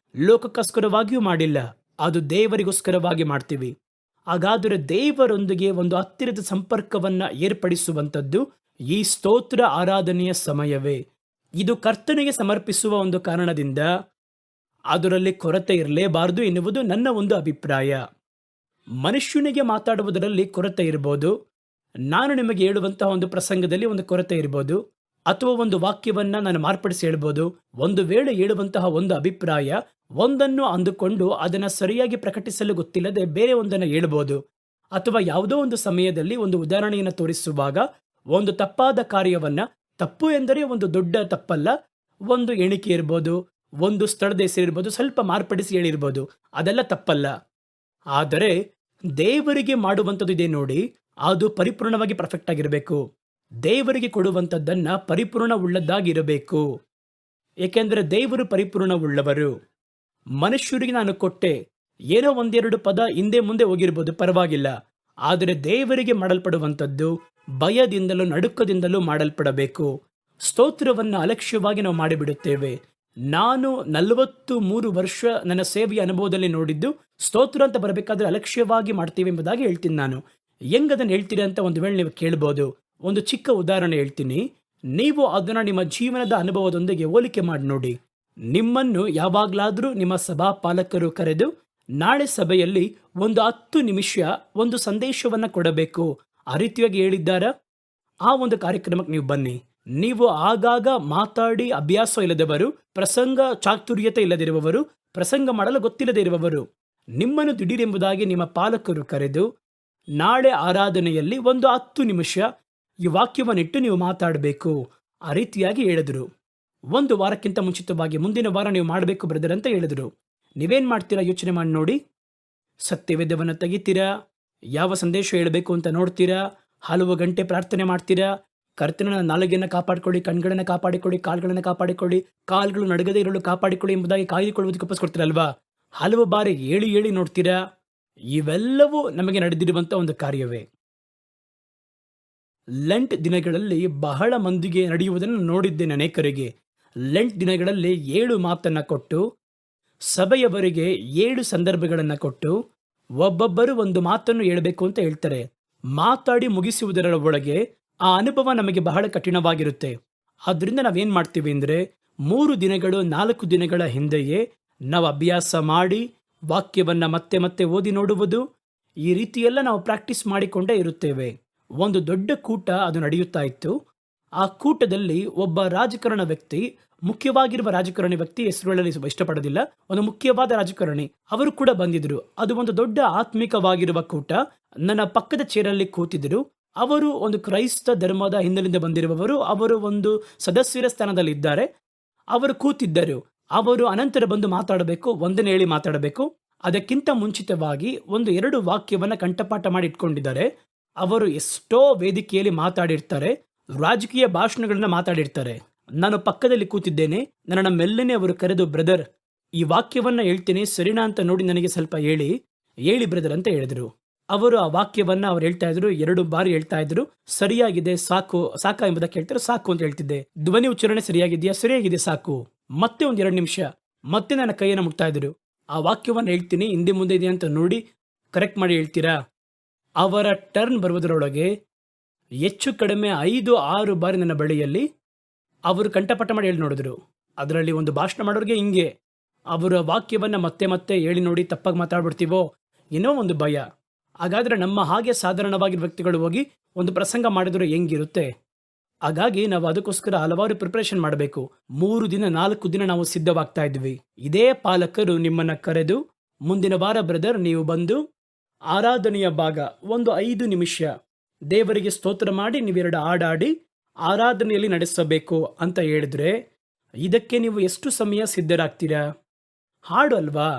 ಲೋಕಕ್ಕೋಸ್ಕರವಾಗಿಯೂ ಮಾಡಿಲ್ಲ, ಅದು ದೇವರಿಗೋಸ್ಕರವಾಗಿ ಮಾಡ್ತೀವಿ. ಹಾಗಾದರೆ ದೇವರೊಂದಿಗೆ ಒಂದು ಹತ್ತಿರದ ಸಂಪರ್ಕವನ್ನು ಏರ್ಪಡಿಸುವಂಥದ್ದು ಈ ಸ್ತೋತ್ರ ಆರಾಧನೆಯ ಸಮಯವೇ. ಇದು ಕರ್ತನಿಗೆ ಸಮರ್ಪಿಸುವ ಒಂದು ಕಾರಣದಿಂದ ಅದರಲ್ಲಿ ಕೊರತೆ ಇರಲೇಬಾರದು ಎನ್ನುವುದು ನನ್ನ ಒಂದು ಅಭಿಪ್ರಾಯ. ಮನುಷ್ಯನಿಗೆ ಮಾತಾಡುವುದರಲ್ಲಿ ಕೊರತೆ ಇರ್ಬೋದು, ನಾನು ನಿಮಗೆ ಹೇಳುವಂತಹ ಒಂದು ಪ್ರಸಂಗದಲ್ಲಿ ಒಂದು ಕೊರತೆ ಇರ್ಬೋದು, ಅಥವಾ ಒಂದು ವಾಕ್ಯವನ್ನು ನಾನು ಮಾರ್ಪಡಿಸಿ ಹೇಳ್ಬೋದು. ಒಂದು ವೇಳೆ ಹೇಳುವಂತಹ ಒಂದು ಅಭಿಪ್ರಾಯ ಒಂದನ್ನು ಅಂದುಕೊಂಡು ಅದನ್ನು ಸರಿಯಾಗಿ ಪ್ರಕಟಿಸಲು ಗೊತ್ತಿಲ್ಲದೆ ಬೇರೆ ಒಂದನ್ನು ಹೇಳ್ಬೋದು. ಅಥವಾ ಯಾವುದೋ ಒಂದು ಸಮಯದಲ್ಲಿ ಒಂದು ಉದಾಹರಣೆಯನ್ನು ತೋರಿಸುವಾಗ ಒಂದು ತಪ್ಪಾದ ಕಾರ್ಯವನ್ನ, ತಪ್ಪು ಎಂದರೆ ಒಂದು ದೊಡ್ಡ ತಪ್ಪಲ್ಲ, ಒಂದು ಎಣಿಕೆ ಇರ್ಬೋದು, ಒಂದು ಸ್ಥಳದ ಹೆಸರಿರ್ಬೋದು, ಸ್ವಲ್ಪ ಮಾರ್ಪಡಿಸಿ ಹೇಳಿರ್ಬೋದು, ಅದೆಲ್ಲ ತಪ್ಪಲ್ಲ. ಆದರೆ ದೇವರಿಗೆ ಮಾಡುವಂಥದ್ದು ಇದೆ ನೋಡಿ, ಅದು ಪರಿಪೂರ್ಣವಾಗಿ ಪರ್ಫೆಕ್ಟ್ ಆಗಿರಬೇಕು. ದೇವರಿಗೆ ಕೊಡುವಂಥದ್ದನ್ನ ಪರಿಪೂರ್ಣವುಳ್ಳದ್ದಾಗಿರಬೇಕು. ಏಕೆಂದರೆ ದೇವರು ಪರಿಪೂರ್ಣವುಳ್ಳವರು. ಮನುಷ್ಯರಿಗೆ ನಾನು ಕೊಟ್ಟೆ, ಏನೋ ಒಂದೆರಡು ಪದ ಹಿಂದೆ ಮುಂದೆ ಹೋಗಿರ್ಬೋದು, ಪರವಾಗಿಲ್ಲ. ಆದರೆ ದೇವರಿಗೆ ಮಾಡಲ್ಪಡುವಂಥದ್ದು ಭಯದಿಂದಲೂ ನಡುಕದಿಂದಲೂ ಮಾಡಲ್ಪಡಬೇಕು. ಸ್ತೋತ್ರವನ್ನು ಅಲಕ್ಷ್ಯವಾಗಿ ನಾವು ಮಾಡಿಬಿಡುತ್ತೇವೆ. ನಾನು 43 ವರ್ಷ ನನ್ನ ಸೇವೆಯ ಅನುಭವದಲ್ಲಿ ನೋಡಿದ್ದು, ಸ್ತೋತ್ರ ಅಂತ ಬರಬೇಕಾದ್ರೆ ಅಲಕ್ಷ್ಯವಾಗಿ ಮಾಡ್ತೀವಿ ಎಂಬುದಾಗಿ ಹೇಳ್ತೀನಿ ನಾನು. ಹೆಂಗದನ್ನು ಹೇಳ್ತೀರಿ ಅಂತ ಒಂದು ವೇಳೆ ನೀವು ಕೇಳ್ಬೋದು. ಒಂದು ಚಿಕ್ಕ ಉದಾಹರಣೆ ಹೇಳ್ತೀನಿ. ನೀವು ಅದನ್ನು ನಿಮ್ಮ ಜೀವನದ ಅನುಭವದೊಂದಿಗೆ ಹೋಲಿಕೆ ಮಾಡಿ ನೋಡಿ. ನಿಮ್ಮನ್ನು ಯಾವಾಗಲಾದರೂ ನಿಮ್ಮ ಸಭಾ ಪಾಲಕರು ಕರೆದು, ನಾಳೆ ಸಭೆಯಲ್ಲಿ ಒಂದು 10 ನಿಮಿಷ ಒಂದು ಸಂದೇಶವನ್ನು ಕೊಡಬೇಕು, ಆ ರೀತಿಯಾಗಿ ಹೇಳಿದ್ದಾರಾ? ಆ ಒಂದು ಕಾರ್ಯಕ್ರಮಕ್ಕೆ ನೀವು ಬನ್ನಿ. ನೀವು ಆಗಾಗ ಮಾತಾಡಿ ಅಭ್ಯಾಸ ಇಲ್ಲದವರು, ಪ್ರಸಂಗ ಚಾತುರ್ಯತೆ ಇಲ್ಲದಿರುವವರು, ಪ್ರಸಂಗ ಮಾಡಲು ಗೊತ್ತಿಲ್ಲದೆ ಇರುವವರು, ನಿಮ್ಮನ್ನು ದಿಢೀರೆಂಬುದಾಗಿ ನಿಮ್ಮ ಪಾಲಕರು ಕರೆದು, ನಾಳೆ ಆರಾಧನೆಯಲ್ಲಿ ಒಂದು 10 ನಿಮಿಷ ಈ ವಾಕ್ಯವನ್ನಿಟ್ಟು ನೀವು ಮಾತಾಡಬೇಕು, ಆ ರೀತಿಯಾಗಿ ಹೇಳಿದ್ರು. ಒಂದು ವಾರಕ್ಕಿಂತ ಮುಂಚಿತವಾಗಿ ಮುಂದಿನ ವಾರ ನೀವು ಮಾಡಬೇಕು ಬ್ರದರ್ ಅಂತ ಹೇಳಿದ್ರು. ನೀವೇನು ಮಾಡ್ತೀರಾ ಯೋಚನೆ ಮಾಡಿ ನೋಡಿ. ಸತ್ಯವೇದವನ್ನು ತೆಗಿತೀರಾ, ಯಾವ ಸಂದೇಶ ಹೇಳಬೇಕು ಅಂತ ನೋಡ್ತೀರಾ, ಹಲವು ಗಂಟೆ ಪ್ರಾರ್ಥನೆ ಮಾಡ್ತೀರಾ, ಕರ್ತನ ನಾಲಿಗೆಯನ್ನು ಕಾಪಾಡಿಕೊಳ್ಳಿ, ಕಣ್ಗಳನ್ನು ಕಾಪಾಡಿಕೊಳ್ಳಿ, ಕಾಲುಗಳನ್ನು ಕಾಪಾಡಿಕೊಳ್ಳಿ, ಕಾಲುಗಳು ನಡಗದೇ ಇರಲು ಕಾಪಾಡಿಕೊಳ್ಳಿ ಎಂಬುದಾಗಿ ಕಾಯ್ದುಕೊಳ್ಳುವುದಕ್ಕೆ ಒಪ್ಪಿಸ್ಕೊಡ್ತೀರಲ್ವಾ. ಹಲವು ಬಾರಿ ಹೇಳಿ ಹೇಳಿ ನೋಡ್ತೀರಾ. ಇವೆಲ್ಲವೂ ನಮಗೆ ನಡೆದಿರುವಂಥ ಒಂದು ಕಾರ್ಯವೇ. ಲೆಂಟ್ ದಿನಗಳಲ್ಲಿ ಬಹಳ ಮಂದಿಗೆ ನಡೆಯುವುದನ್ನು ನೋಡಿದ್ದೇನೆ ಅನೇಕರಿಗೆ. ಲೆಂಟ್ ದಿನಗಳಲ್ಲಿ 7 ಮಾತನ್ನು ಕೊಟ್ಟು, ಸಭೆಯವರಿಗೆ 7 ಸಂದರ್ಭಗಳನ್ನು ಕೊಟ್ಟು, ಒಬ್ಬೊಬ್ಬರು ಒಂದು ಮಾತನ್ನು ಹೇಳಬೇಕು ಅಂತ ಹೇಳ್ತಾರೆ. ಮಾತಾಡಿ ಮುಗಿಸುವುದರ ಒಳಗೆ ಆ ಅನುಭವ ನಮಗೆ ಬಹಳ ಕಠಿಣವಾಗಿರುತ್ತೆ. ಆದ್ದರಿಂದ ನಾವೇನು ಮಾಡ್ತೀವಿ ಅಂದರೆ, 3 ದಿನಗಳು 4 ದಿನಗಳ ಹಿಂದೆಯೇ ನಾವು ಅಭ್ಯಾಸ ಮಾಡಿ ವಾಕ್ಯವನ್ನು ಮತ್ತೆ ಮತ್ತೆ ಓದಿ ನೋಡುವುದು, ಈ ರೀತಿಯೆಲ್ಲ ನಾವು ಪ್ರಾಕ್ಟೀಸ್ ಮಾಡಿಕೊಂಡೇ ಇರುತ್ತೇವೆ. ಒಂದು ದೊಡ್ಡ ಕೂಟ ಅದು ನಡೆಯುತ್ತಾ ಇತ್ತು. ಆ ಕೂಟದಲ್ಲಿ ಒಬ್ಬ ರಾಜಕಾರಣ ವ್ಯಕ್ತಿ, ಮುಖ್ಯವಾಗಿರುವ ರಾಜಕಾರಣಿ ವ್ಯಕ್ತಿ, ಹೆಸರು ಹೇಳಲು ಇಷ್ಟಪಡೋದಿಲ್ಲ, ಒಂದು ಮುಖ್ಯವಾದ ರಾಜಕಾರಣಿ, ಅವರು ಕೂಡ ಬಂದಿದ್ರು. ಅದು ಒಂದು ದೊಡ್ಡ ಆತ್ಮಿಕವಾಗಿರುವ ಕೂಟ. ನನ್ನ ಪಕ್ಕದ ಚೇರಲ್ಲಿ ಕೂತಿದ್ರು. ಅವರು ಒಂದು ಕ್ರೈಸ್ತ ಧರ್ಮದ ಹಿನ್ನೆಲೆಯಿಂದ ಬಂದಿರುವವರು. ಅವರು ಒಂದು ಸದಸ್ಯರ ಸ್ಥಾನದಲ್ಲಿದ್ದಾರೆ. ಅವರು ಕೂತಿದ್ದರು. ಅವರು ಅನಂತರ ಬಂದು ಮಾತಾಡಬೇಕು, ಒಂದನೇ ಹೇಳಿ ಮಾತಾಡಬೇಕು. ಅದಕ್ಕಿಂತ ಮುಂಚಿತವಾಗಿ 1-2 ವಾಕ್ಯವನ್ನು ಕಂಠಪಾಠ ಮಾಡಿ ಇಟ್ಕೊಂಡಿದ್ದಾರೆ. ಅವರು ಎಷ್ಟೋ ವೇದಿಕೆಯಲ್ಲಿ ಮಾತಾಡಿರ್ತಾರೆ, ರಾಜಕೀಯ ಭಾಷಣಗಳನ್ನ ಮಾತಾಡಿರ್ತಾರೆ. ನಾನು ಪಕ್ಕದಲ್ಲಿ ಕೂತಿದ್ದೇನೆ. ನನ್ನನ್ನು ಮೆಲ್ಲನೆ ಅವರು ಕರೆದು, ಬ್ರದರ್ ಈ ವಾಕ್ಯವನ್ನ ಹೇಳ್ತೀನಿ ಸರಿನಾ ಅಂತ ನೋಡಿ ನನಗೆ ಸ್ವಲ್ಪ ಹೇಳಿ ಬ್ರದರ್ ಅಂತ ಹೇಳಿದ್ರು. ಅವರು ಆ ವಾಕ್ಯವನ್ನ ಅವ್ರು ಹೇಳ್ತಾ ಇದ್ರು, 2 ಬಾರಿ ಹೇಳ್ತಾ ಇದ್ರು. ಸರಿಯಾಗಿದೆ, ಸಾಕಾ ಎಂಬುದಕ್ಕೆ ಹೇಳ್ತಾರೆ. ಸಾಕು ಅಂತ ಹೇಳ್ತಿದ್ದೆ. ಧ್ವನಿ ಉಚ್ಚಾರಣೆ ಸರಿಯಾಗಿದೆಯಾ? ಸರಿಯಾಗಿದೆ, ಸಾಕು. ಮತ್ತೆ 1-2 ನಿಮಿಷ ಮತ್ತೆ ನನ್ನ ಕೈಯನ್ನು ಮುಟ್ತಾ ಇದ್ರು. ಆ ವಾಕ್ಯವನ್ನು ಹೇಳ್ತೀನಿ, ಹಿಂದೆ ಮುಂದೆ ಇದೆಯಾ ಅಂತ ನೋಡಿ ಕರೆಕ್ಟ್ ಮಾಡಿ ಹೇಳ್ತೀರಾ? ಅವರ ಟರ್ನ್ ಬರುವುದರೊಳಗೆ ಹೆಚ್ಚು ಕಡಿಮೆ 5-6 ಬಾರಿ ನನ್ನ ಬಳಿಯಲ್ಲಿ ಅವರು ಕಂಠಪಾಠ ಮಾಡಿ ಹೇಳಿ ನೋಡಿದ್ರು. ಅದರಲ್ಲಿ ಒಂದು ಭಾಷಣ ಮಾಡೋರಿಗೆ ಹಿಂಗೆ ಅವರ ವಾಕ್ಯವನ್ನು ಮತ್ತೆ ಮತ್ತೆ ಹೇಳಿ ನೋಡಿ ತಪ್ಪಾಗಿ ಮಾತಾಡ್ಬಿಡ್ತೀವೋ ಏನೋ ಒಂದು ಭಯ. ಹಾಗಾದರೆ ನಮ್ಮ ಹಾಗೆ ಸಾಧಾರಣವಾಗಿರೋ ವ್ಯಕ್ತಿಗಳು ಹೋಗಿ ಒಂದು ಪ್ರಸಂಗ ಮಾಡಿದ್ರೆ ಹೆಂಗಿರುತ್ತೆ? ಹಾಗಾಗಿ ನಾವು ಅದಕ್ಕೋಸ್ಕರ ಹಲವಾರು ಪ್ರಿಪರೇಷನ್ ಮಾಡಬೇಕು. 3 ದಿನ 4 ದಿನ ನಾವು ಸಿದ್ಧವಾಗ್ತಾ ಇದ್ವಿ. ಇದೇ ಪಾಲಕರು ನಿಮ್ಮನ್ನ ಕರೆದು, ಮುಂದಿನ ವಾರ ಬ್ರದರ್ ನೀವು ಬಂದು ಆರಾಧನೆಯ ಭಾಗ ಒಂದು 5 ನಿಮಿಷ ದೇವರಿಗೆ ಸ್ತೋತ್ರ ಮಾಡಿ ನೀವು 2 ಹಾಡಾಡಿ ಆರಾಧನೆಯಲ್ಲಿ ನಡೆಸಬೇಕು ಅಂತ ಹೇಳಿದ್ರೆ, ಇದಕ್ಕೆ ನೀವು ಎಷ್ಟು ಸಮಯ ಸಿದ್ಧರಾಗ್ತೀರಾ? ಹಾಡು ಅಲ್ವಾ?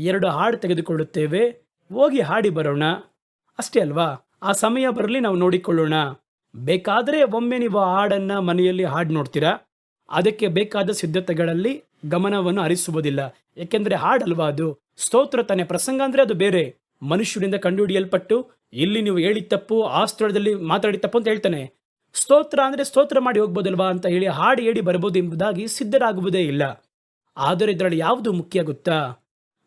2 ಹಾಡು ತೆಗೆದುಕೊಳ್ಳುತ್ತೇವೆ, ಹೋಗಿ ಹಾಡಿ ಬರೋಣ, ಅಷ್ಟೇ ಅಲ್ವಾ? ಆ ಸಮಯ ಬರಲಿ, ನಾವು ನೋಡಿಕೊಳ್ಳೋಣ. ಬೇಕಾದರೆ ಒಮ್ಮೆ ನೀವು ಹಾಡನ್ನು ಮನೆಯಲ್ಲಿ ಹಾಡು ನೋಡ್ತೀರಾ, ಅದಕ್ಕೆ ಬೇಕಾದ ಸಿದ್ಧತೆಗಳಲ್ಲಿ ಗಮನವನ್ನು ಹರಿಸುವುದಿಲ್ಲ. ಏಕೆಂದರೆ ಹಾಡಲ್ವಾ ಅದು? ಸ್ತೋತ್ರ ತಾನೆ. ಪ್ರಸಂಗ ಅಂದರೆ ಅದು ಬೇರೆ, ಮನುಷ್ಯರಿಂದ ಕಂಡುಹಿಡಿಯಲ್ಪಟ್ಟು ಇಲ್ಲಿ ನೀವು ಹೇಳಿದ ತಪ್ಪು, ಆ ಸ್ಥಳದಲ್ಲಿ ಮಾತಾಡಿದ ತಪ್ಪು ಅಂತ ಹೇಳ್ತಾನೆ. ಸ್ತೋತ್ರ ಅಂದರೆ ಸ್ತೋತ್ರ ಮಾಡಿ ಹೋಗ್ಬೋದಲ್ವಾ ಅಂತ ಹೇಳಿ ಹಾಡು ಹೇಳಿ ಬರ್ಬೋದು ಎಂಬುದಾಗಿ ಸಿದ್ಧರಾಗುವುದೇ ಇಲ್ಲ. ಆದರೆ ಇದರಲ್ಲಿ ಯಾವುದು ಮುಖ್ಯ ಗೊತ್ತಾ?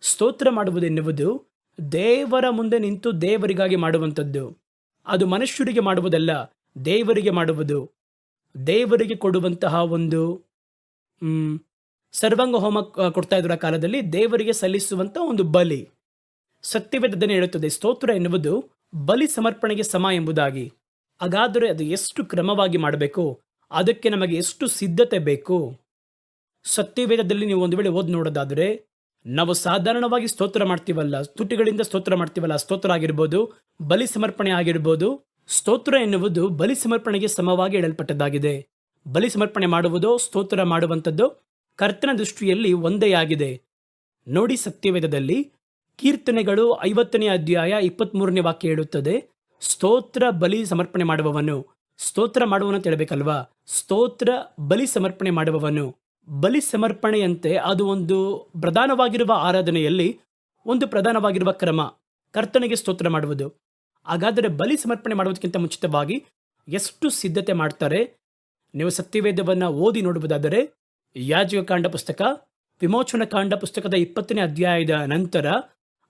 ಸ್ತೋತ್ರ ಮಾಡುವುದೆನ್ನುವುದು ದೇವರ ಮುಂದೆ ನಿಂತು ದೇವರಿಗಾಗಿ ಮಾಡುವಂಥದ್ದು. ಅದು ಮನುಷ್ಯರಿಗೆ ಮಾಡುವುದಲ್ಲ, ದೇವರಿಗೆ ಮಾಡುವುದು. ದೇವರಿಗೆ ಕೊಡುವಂತಹ ಒಂದು ಸರ್ವಾಂಗ ಹೋಮ ಕೊಡ್ತಾ ಇದ್ರ ಕಾಲದಲ್ಲಿ ದೇವರಿಗೆ ಸಲ್ಲಿಸುವಂಥ ಒಂದು ಬಲಿ. ಸತ್ಯವೇದನೆ ಹೇಳುತ್ತದೆ, ಸ್ತೋತ್ರ ಎನ್ನುವುದು ಬಲಿ ಸಮರ್ಪಣೆಗೆ ಸಮ ಎಂಬುದಾಗಿ. ಹಾಗಾದರೆ ಅದು ಎಷ್ಟು ಕ್ರಮವಾಗಿ ಮಾಡಬೇಕು, ಅದಕ್ಕೆ ನಮಗೆ ಎಷ್ಟು ಸಿದ್ಧತೆ ಬೇಕು? ಸತ್ಯವೇದದಲ್ಲಿ ನೀವು ಒಂದು ವೇಳೆ ಓದಿ ನೋಡೋದಾದರೆ, ನಾವು ಸಾಧಾರಣವಾಗಿ ಸ್ತೋತ್ರ ಮಾಡ್ತೀವಲ್ಲ, ತುಟಿಗಳಿಂದ ಸ್ತೋತ್ರ ಮಾಡ್ತೀವಲ್ಲ, ಸ್ತೋತ್ರ ಆಗಿರ್ಬೋದು, ಬಲಿ ಸಮರ್ಪಣೆ ಆಗಿರ್ಬೋದು. ಸ್ತೋತ್ರ ಎನ್ನುವುದು ಬಲಿ ಸಮರ್ಪಣೆಗೆ ಸಮವಾಗಿ ಹೇಳಲ್ಪಟ್ಟದ್ದಾಗಿದೆ. ಬಲಿ ಸಮರ್ಪಣೆ ಮಾಡುವುದು, ಸ್ತೋತ್ರ ಮಾಡುವಂಥದ್ದು ಕರ್ತನ ದೃಷ್ಟಿಯಲ್ಲಿ ಒಂದೇ ಆಗಿದೆ. ನೋಡಿ, ಸತ್ಯವೇದದಲ್ಲಿ ಕೀರ್ತನೆಗಳು 50ನೇ ಅಧ್ಯಾಯ 23ನೇ ವಾಕ್ಯ ಹೇಳುತ್ತದೆ, ಸ್ತೋತ್ರ ಬಲಿ ಸಮರ್ಪಣೆ ಮಾಡುವವನು. ಸ್ತೋತ್ರ ಮಾಡುವವನು ಅಂತ ಹೇಳಬೇಕಲ್ವಾ? ಸ್ತೋತ್ರ ಬಲಿ ಸಮರ್ಪಣೆ ಮಾಡುವವನು. ಬಲಿ ಸಮರ್ಪಣೆಯಂತೆ ಅದು ಒಂದು ಪ್ರಧಾನವಾಗಿರುವ ಆರಾಧನೆಯಲ್ಲಿ ಒಂದು ಪ್ರಧಾನವಾಗಿರುವ ಕ್ರಮ, ಕರ್ತನಿಗೆ ಸ್ತೋತ್ರ ಮಾಡುವುದು. ಹಾಗಾದರೆ ಬಲಿ ಸಮರ್ಪಣೆ ಮಾಡುವುದಕ್ಕಿಂತ ಮುಂಚಿತವಾಗಿ ಎಷ್ಟು ಸಿದ್ಧತೆ ಮಾಡ್ತಾರೆ? ನೀವು ಸತ್ಯವೇದವನ್ನು ಓದಿ ನೋಡುವುದಾದರೆ ಯಾಜಕಕಾಂಡ ಪುಸ್ತಕ, ವಿಮೋಚನ ಕಾಂಡ ಪುಸ್ತಕದ 20ನೇ ಅಧ್ಯಾಯದ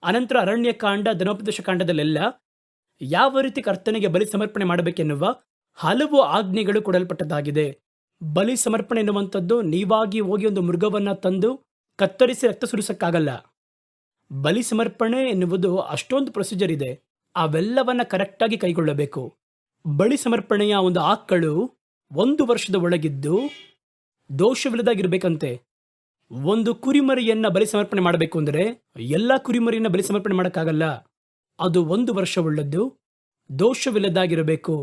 ಅನಂತರ ಅರಣ್ಯಕಾಂಡ, ಧರ್ಮೋಪದೇಶ ಕಾಂಡದಲ್ಲೆಲ್ಲ ಯಾವ ರೀತಿ ಕರ್ತನಿಗೆ ಬಲಿ ಸಮರ್ಪಣೆ ಮಾಡಬೇಕೆನ್ನುವ ಹಲವು ಆಜ್ಞೆಗಳು ಕೊಡಲ್ಪಟ್ಟದ್ದಾಗಿದೆ. ಬಲಿ ಸಮರ್ಪಣೆ ಎನ್ನುವಂಥದ್ದು ನೀವಾಗಿ ಹೋಗಿ ಒಂದು ಮೃಗವನ್ನು ತಂದು ಕತ್ತರಿಸಿ ರಕ್ತ ಸುರಿಸಕ್ಕಾಗಲ್ಲ. ಬಲಿ ಸಮರ್ಪಣೆ ಎನ್ನುವುದು ಅಷ್ಟೊಂದು ಪ್ರೊಸೀಜರ್ ಇದೆ. ಅವೆಲ್ಲವನ್ನ ಕರೆಕ್ಟಾಗಿ ಕೈಗೊಳ್ಳಬೇಕು. ಬಲಿ ಸಮರ್ಪಣೆಯ ಒಂದು ಆಕಳು 1 ವರ್ಷದ ಒಳಗಿದ್ದು ದೋಷವಿಲ್ಲದಾಗಿರ್ಬೇಕಂತೆ. ಒಂದು ಕುರಿಮರಿಯನ್ನ ಬಲಿ ಸಮರ್ಪಣೆ ಮಾಡಬೇಕು ಅಂದರೆ ಎಲ್ಲ ಕುರಿಮರಿಯನ್ನ ಬಲಿ ಸಮರ್ಪಣೆ ಮಾಡೋಕ್ಕಾಗಲ್ಲ. ಅದು 1 ವರ್ಷವುಳ್ಳದ್ದು, ದೋಷವಿಲ್ಲದಾಗಿರಬೇಕು.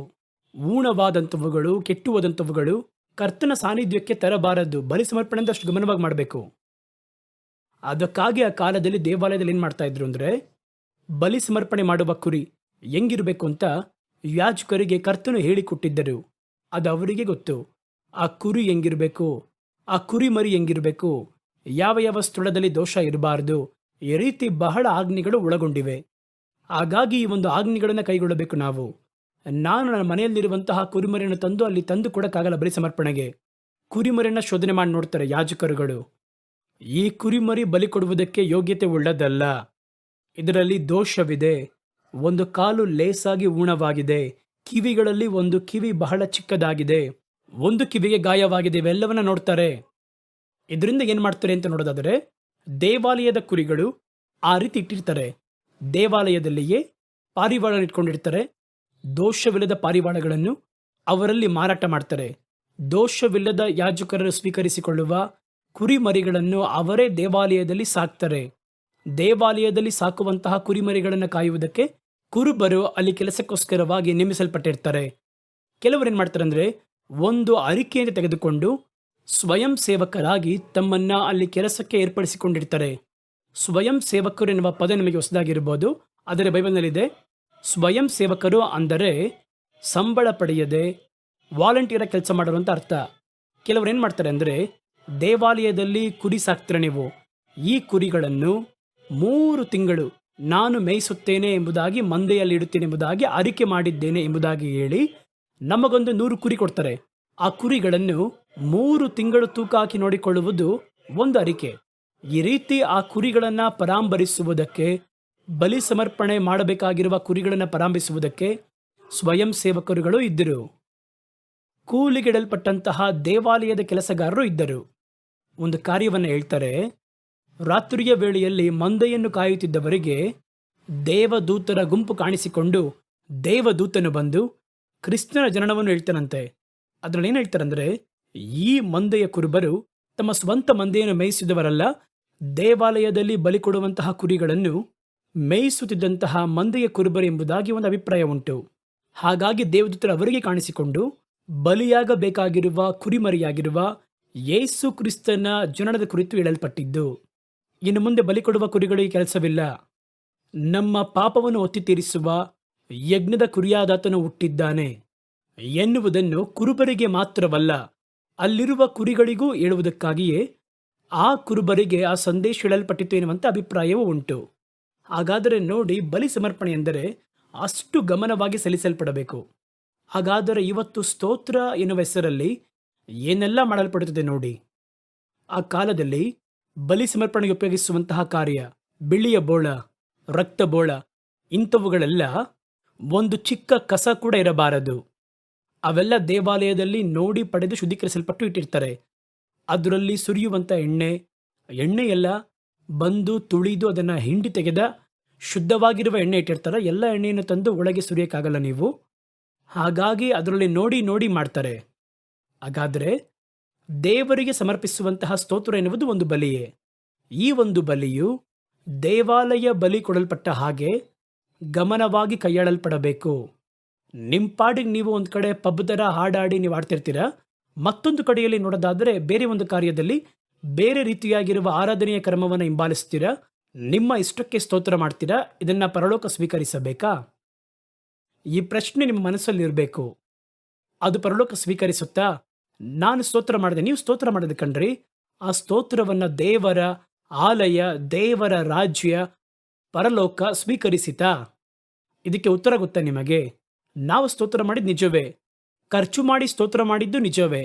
ಊಣವಾದಂಥವುಗಳು, ಕೆಟ್ಟುವುದಂಥವುಗಳು ಕರ್ತನ ಸಾನ್ನಿಧ್ಯಕ್ಕೆ ತರಬಾರದು. ಬಲಿ ಸಮರ್ಪಣೆ ಅಂತ ಅಷ್ಟು ಗಮನವಾಗಿ ಮಾಡಬೇಕು. ಅದಕ್ಕಾಗಿ ಆ ಕಾಲದಲ್ಲಿ ದೇವಾಲಯದಲ್ಲಿ ಏನು ಮಾಡ್ತಾ ಇದ್ರು ಅಂದರೆ, ಬಲಿ ಸಮರ್ಪಣೆ ಮಾಡುವ ಕುರಿ ಹೆಂಗಿರಬೇಕು ಅಂತ ಯಾಜಕರಿಗೆ ಕರ್ತನು ಹೇಳಿಕೊಟ್ಟಿದ್ದರು. ಅದು ಅವರಿಗೆ ಗೊತ್ತು. ಆ ಕುರಿ ಹೆಂಗಿರಬೇಕು, ಆ ಕುರಿ ಮರಿ ಹೆಂಗಿರಬೇಕು, ಯಾವ ಯಾವ ಸ್ಥಳದಲ್ಲಿ ದೋಷ ಇರಬಾರದು, ಈ ರೀತಿ ಬಹಳ ಆಜ್ಞೆಗಳು ಒಳಗೊಂಡಿವೆ. ಹಾಗಾಗಿ ಈ ಒಂದು ಆಜ್ಞೆಗಳನ್ನು ಕೈಗೊಳ್ಳಬೇಕು ನಾವು. ನಾನು ನನ್ನ ಮನೆಯಲ್ಲಿರುವಂತಹ ಕುರಿಮರಿಯನ್ನು ತಂದು ಕೊಡೋಕ್ಕಾಗಲ್ಲ ಬಲಿ ಸಮರ್ಪಣೆಗೆ. ಕುರಿಮರಿಯನ್ನು ಶೋಧನೆ ಮಾಡಿ ನೋಡ್ತಾರೆ ಯಾಜಕರುಗಳು. ಈ ಕುರಿಮರಿ ಬಲಿ ಕೊಡುವುದಕ್ಕೆ ಯೋಗ್ಯತೆ ಉಳ್ಳದಲ್ಲ, ಇದರಲ್ಲಿ ದೋಷವಿದೆ, ಒಂದು ಕಾಲು ಲೇಸಾಗಿ ಊಣವಾಗಿದೆ, ಕಿವಿಗಳಲ್ಲಿ ಒಂದು ಕಿವಿ ಬಹಳ ಚಿಕ್ಕದಾಗಿದೆ, ಒಂದು ಕಿವಿಗೆ ಗಾಯವಾಗಿದೆ, ಇವೆಲ್ಲವನ್ನ ನೋಡ್ತಾರೆ. ಇದರಿಂದ ಏನು ಮಾಡ್ತಾರೆ ಅಂತ ನೋಡೋದಾದರೆ, ದೇವಾಲಯದ ಕುರಿಗಳು ಆ ರೀತಿ ಇಟ್ಟಿರ್ತಾರೆ. ದೇವಾಲಯದಲ್ಲಿಯೇ ಪಾರಿವಾಳ ಇಟ್ಕೊಂಡಿರ್ತಾರೆ. ದೋಷವಿಲ್ಲದ ಪಾರಿವಾಳಗಳನ್ನು ಅವರಲ್ಲಿ ಮಾರಾಟ ಮಾಡ್ತಾರೆ. ದೋಷವಿಲ್ಲದ ಯಾಜಕರನ್ನು ಸ್ವೀಕರಿಸಿಕೊಳ್ಳುವ ಕುರಿಮರಿಗಳನ್ನು ಅವರೇ ದೇವಾಲಯದಲ್ಲಿ ಸಾಕ್ತಾರೆ. ದೇವಾಲಯದಲ್ಲಿ ಸಾಕುವಂತಹ ಕುರಿಮರಿಗಳನ್ನು ಕಾಯುವುದಕ್ಕೆ ಕುರುಬರು ಅಲ್ಲಿ ಕೆಲಸಕ್ಕೋಸ್ಕರವಾಗಿ ನೇಮಿಸಲ್ಪಟ್ಟಿರ್ತಾರೆ. ಕೆಲವರು ಏನು ಮಾಡ್ತಾರೆ ಅಂದರೆ, ಒಂದು ಅರಿಕೆಯನ್ನು ತೆಗೆದುಕೊಂಡು ಸ್ವಯಂ ಸೇವಕರಾಗಿ ತಮ್ಮನ್ನ ಅಲ್ಲಿ ಕೆಲಸಕ್ಕೆ ಏರ್ಪಡಿಸಿಕೊಂಡಿರ್ತಾರೆ. ಸ್ವಯಂ ಸೇವಕರು ಎನ್ನುವ ಪದ ನಿಮಗೆ ಹೊಸದಾಗಿರ್ಬೋದು, ಆದರೆ ಬೈಬಲ್ನಲ್ಲಿದೆ. ಸ್ವಯಂ ಸೇವಕರು ಅಂದರೆ ಸಂಬಳ ಪಡೆಯದೆ ವಾಲಂಟಿಯರ್ ಕೆಲಸ ಮಾಡುವಂಥ ಅರ್ಥ. ಕೆಲವರು ಏನು ಮಾಡ್ತಾರೆ ಅಂದರೆ, ದೇವಾಲಯದಲ್ಲಿ ಕುರಿ ಸಾಕ್ತೀರ ನೀವು, ಈ ಕುರಿಗಳನ್ನು 3 ತಿಂಗಳು ನಾನು ಮೇಯಿಸುತ್ತೇನೆ ಎಂಬುದಾಗಿ, ಮಂದೆಯಲ್ಲಿ ಇಡುತ್ತೇನೆ ಎಂಬುದಾಗಿ, ಅರಿಕೆ ಮಾಡಿದ್ದೇನೆ ಎಂಬುದಾಗಿ ಹೇಳಿ ನಮಗೊಂದು 100 ಕುರಿ ಕೊಡ್ತಾರೆ. ಆ ಕುರಿಗಳನ್ನು 3 ತಿಂಗಳು ತೂಕ ಹಾಕಿ ನೋಡಿಕೊಳ್ಳುವುದು ಒಂದು ಅರಿಕೆ. ಈ ರೀತಿ ಆ ಕುರಿಗಳನ್ನು ಪರಾಂಬರಿಸುವುದಕ್ಕೆ, ಬಲಿ ಸಮರ್ಪಣೆ ಮಾಡಬೇಕಾಗಿರುವ ಕುರಿಗಳನ್ನು ಪರಾಂಬಿಸುವುದಕ್ಕೆ ಸ್ವಯಂ ಸೇವಕರುಗಳು ಇದ್ದರು. ಕೂಲಿಗಿಡಲ್ಪಟ್ಟಂತಹ ದೇವಾಲಯದ ಕೆಲಸಗಾರರು ಇದ್ದರು. ಒಂದು ಕಾರ್ಯವನ್ನು ಹೇಳ್ತಾರೆ. ರಾತ್ರಿಯ ವೇಳೆಯಲ್ಲಿ ಮಂದೆಯನ್ನು ಕಾಯುತ್ತಿದ್ದವರಿಗೆ ದೇವದೂತರ ಗುಂಪು ಕಾಣಿಸಿಕೊಂಡು ದೇವದೂತನು ಬಂದು ಕ್ರಿಸ್ತನ ಜನನವನ್ನು ಹೇಳ್ತಾನಂತೆ. ಅದರಲ್ಲಿ ಏನು ಹೇಳ್ತಾರಂದ್ರೆ, ಈ ಮಂದೆಯ ಕುರುಬರು ತಮ್ಮ ಸ್ವಂತ ಮಂದೆಯನ್ನು ಮೇಯಿಸಿದವರಲ್ಲ, ದೇವಾಲಯದಲ್ಲಿ ಬಲಿ ಕೊಡುವಂತಹ ಕುರಿಗಳನ್ನು ಮೇಯಿಸುತ್ತಿದ್ದಂತಹ ಮಂದೆಯ ಕುರುಬರು ಎಂಬುದಾಗಿ ಒಂದು ಅಭಿಪ್ರಾಯ ಉಂಟು. ಹಾಗಾಗಿ ದೇವದೂತರು ಅವರಿಗೆ ಕಾಣಿಸಿಕೊಂಡು ಬಲಿಯಾಗಬೇಕಾಗಿರುವ ಕುರಿಮರಿಯಾಗಿರುವ ಯೇಸು ಕ್ರಿಸ್ತನ ಜನನದ ಕುರಿತು ಹೇಳಲ್ಪಟ್ಟಿದ್ದು. ಇನ್ನು ಮುಂದೆ ಬಲಿ ಕೊಡುವ ಕುರಿಗಳಿಗೆ ಕೆಲಸವಿಲ್ಲ. ನಮ್ಮ ಪಾಪವನ್ನು ಒತ್ತಿ ತೀರಿಸುವ ಯಜ್ಞದ ಕುರಿಯಾದಾತನು ಹುಟ್ಟಿದ್ದಾನೆ ಎನ್ನುವುದನ್ನು ಕುರುಬರಿಗೆ ಮಾತ್ರವಲ್ಲ, ಅಲ್ಲಿರುವ ಕುರಿಗಳಿಗೂ ಹೇಳುವುದಕ್ಕಾಗಿಯೇ ಆ ಕುರುಬರಿಗೆ ಆ ಸಂದೇಶ ಹೇಳಲ್ಪಟ್ಟಿತು ಎನ್ನುವಂಥ ಅಭಿಪ್ರಾಯವೂ ಉಂಟು. ಹಾಗಾದರೆ ನೋಡಿ, ಬಲಿ ಸಮರ್ಪಣೆ ಎಂದರೆ ಅಷ್ಟು ಗಮನವಾಗಿ ಸಲ್ಲಿಸಲ್ಪಡಬೇಕು. ಹಾಗಾದರೆ ಇವತ್ತು ಸ್ತೋತ್ರ ಎನ್ನುವ ಹೆಸರಲ್ಲಿ ಏನೆಲ್ಲ ಮಾಡಲ್ಪಡುತ್ತದೆ ನೋಡಿ. ಆ ಕಾಲದಲ್ಲಿ ಬಲಿ ಸಮರ್ಪಣೆಗೆ ಉಪಯೋಗಿಸುವಂತಹ ಕಾರ್ಯ, ಬಿಳಿಯ ಬೋಳ, ರಕ್ತ ಬೋಳ, ಇಂಥವುಗಳೆಲ್ಲ ಒಂದು ಚಿಕ್ಕ ಕಸ ಕೂಡ ಇರಬಾರದು. ಅವೆಲ್ಲ ದೇವಾಲಯದಲ್ಲಿ ನೋಡಿ ಪಡೆದು ಶುದ್ಧೀಕರಿಸಲ್ಪಟ್ಟು ಇಟ್ಟಿರ್ತಾರೆ. ಅದರಲ್ಲಿ ಸುರಿಯುವಂಥ ಎಣ್ಣೆಯೆಲ್ಲ ಬಂದು ತುಳಿದು ಅದನ್ನು ಹಿಂಡಿ ತೆಗೆದ ಶುದ್ಧವಾಗಿರುವ ಎಣ್ಣೆ ಇಟ್ಟಿರ್ತಾರೆ. ಎಲ್ಲ ಎಣ್ಣೆಯನ್ನು ತಂದು ಒಳಗೆ ಸುರಿಯೋಕ್ಕಾಗಲ್ಲ ನೀವು. ಹಾಗಾಗಿ ಅದರಲ್ಲಿ ನೋಡಿ ನೋಡಿ ಮಾಡ್ತಾರೆ. ಹಾಗಾದರೆ ದೇವರಿಗೆ ಸಮರ್ಪಿಸುವಂತಹ ಸ್ತೋತ್ರ ಎನ್ನುವುದು ಒಂದು ಬಲಿಯೇ. ಈ ಒಂದು ಬಲಿಯು ದೇವಾಲಯ ಬಲಿ ಕೊಡಲ್ಪಟ್ಟ ಹಾಗೆ ಗಮನವಾಗಿ ಕೈಯಾಳಲ್ಪಡಬೇಕು. ನಿಮ್ಮ ಪಾಡಿಗೆ ನೀವು ಒಂದು ಕಡೆ ಪಬ್ ಥರ ಹಾಡಾಡಿ ನೀವು ಆಡ್ತಿರ್ತೀರ. ಮತ್ತೊಂದು ಕಡೆಯಲ್ಲಿ ನೋಡೋದಾದರೆ ಬೇರೆ ಒಂದು ಕಾರ್ಯದಲ್ಲಿ ಬೇರೆ ರೀತಿಯಾಗಿರುವ ಆರಾಧನೆಯ ಕ್ರಮವನ್ನು ಹಿಂಬಾಲಿಸ್ತೀರಾ. ನಿಮ್ಮ ಇಷ್ಟಕ್ಕೆ ಸ್ತೋತ್ರ ಮಾಡ್ತೀರಾ. ಇದನ್ನು ಪರಲೋಕ ಸ್ವೀಕರಿಸಬೇಕಾ? ಈ ಪ್ರಶ್ನೆ ನಿಮ್ಮ ಮನಸ್ಸಲ್ಲಿರಬೇಕು. ಅದು ಪರಲೋಕ ಸ್ವೀಕರಿಸುತ್ತಾ? ನಾನು ಸ್ತೋತ್ರ ಮಾಡಿದೆ, ನೀವು ಸ್ತೋತ್ರ ಮಾಡಿದೆ ಕಣ್ರಿ. ಆ ಸ್ತೋತ್ರವನ್ನು ದೇವರ ಆಲಯ, ದೇವರ ರಾಜ್ಯ, ಪರಲೋಕ ಸ್ವೀಕರಿಸಿತಾ? ಇದಕ್ಕೆ ಉತ್ತರ ಗೊತ್ತಾ ನಿಮಗೆ? ನಾವು ಸ್ತೋತ್ರ ಮಾಡಿದ್ದು ನಿಜವೇ, ಖರ್ಚು ಮಾಡಿ ಸ್ತೋತ್ರ ಮಾಡಿದ್ದು ನಿಜವೇ,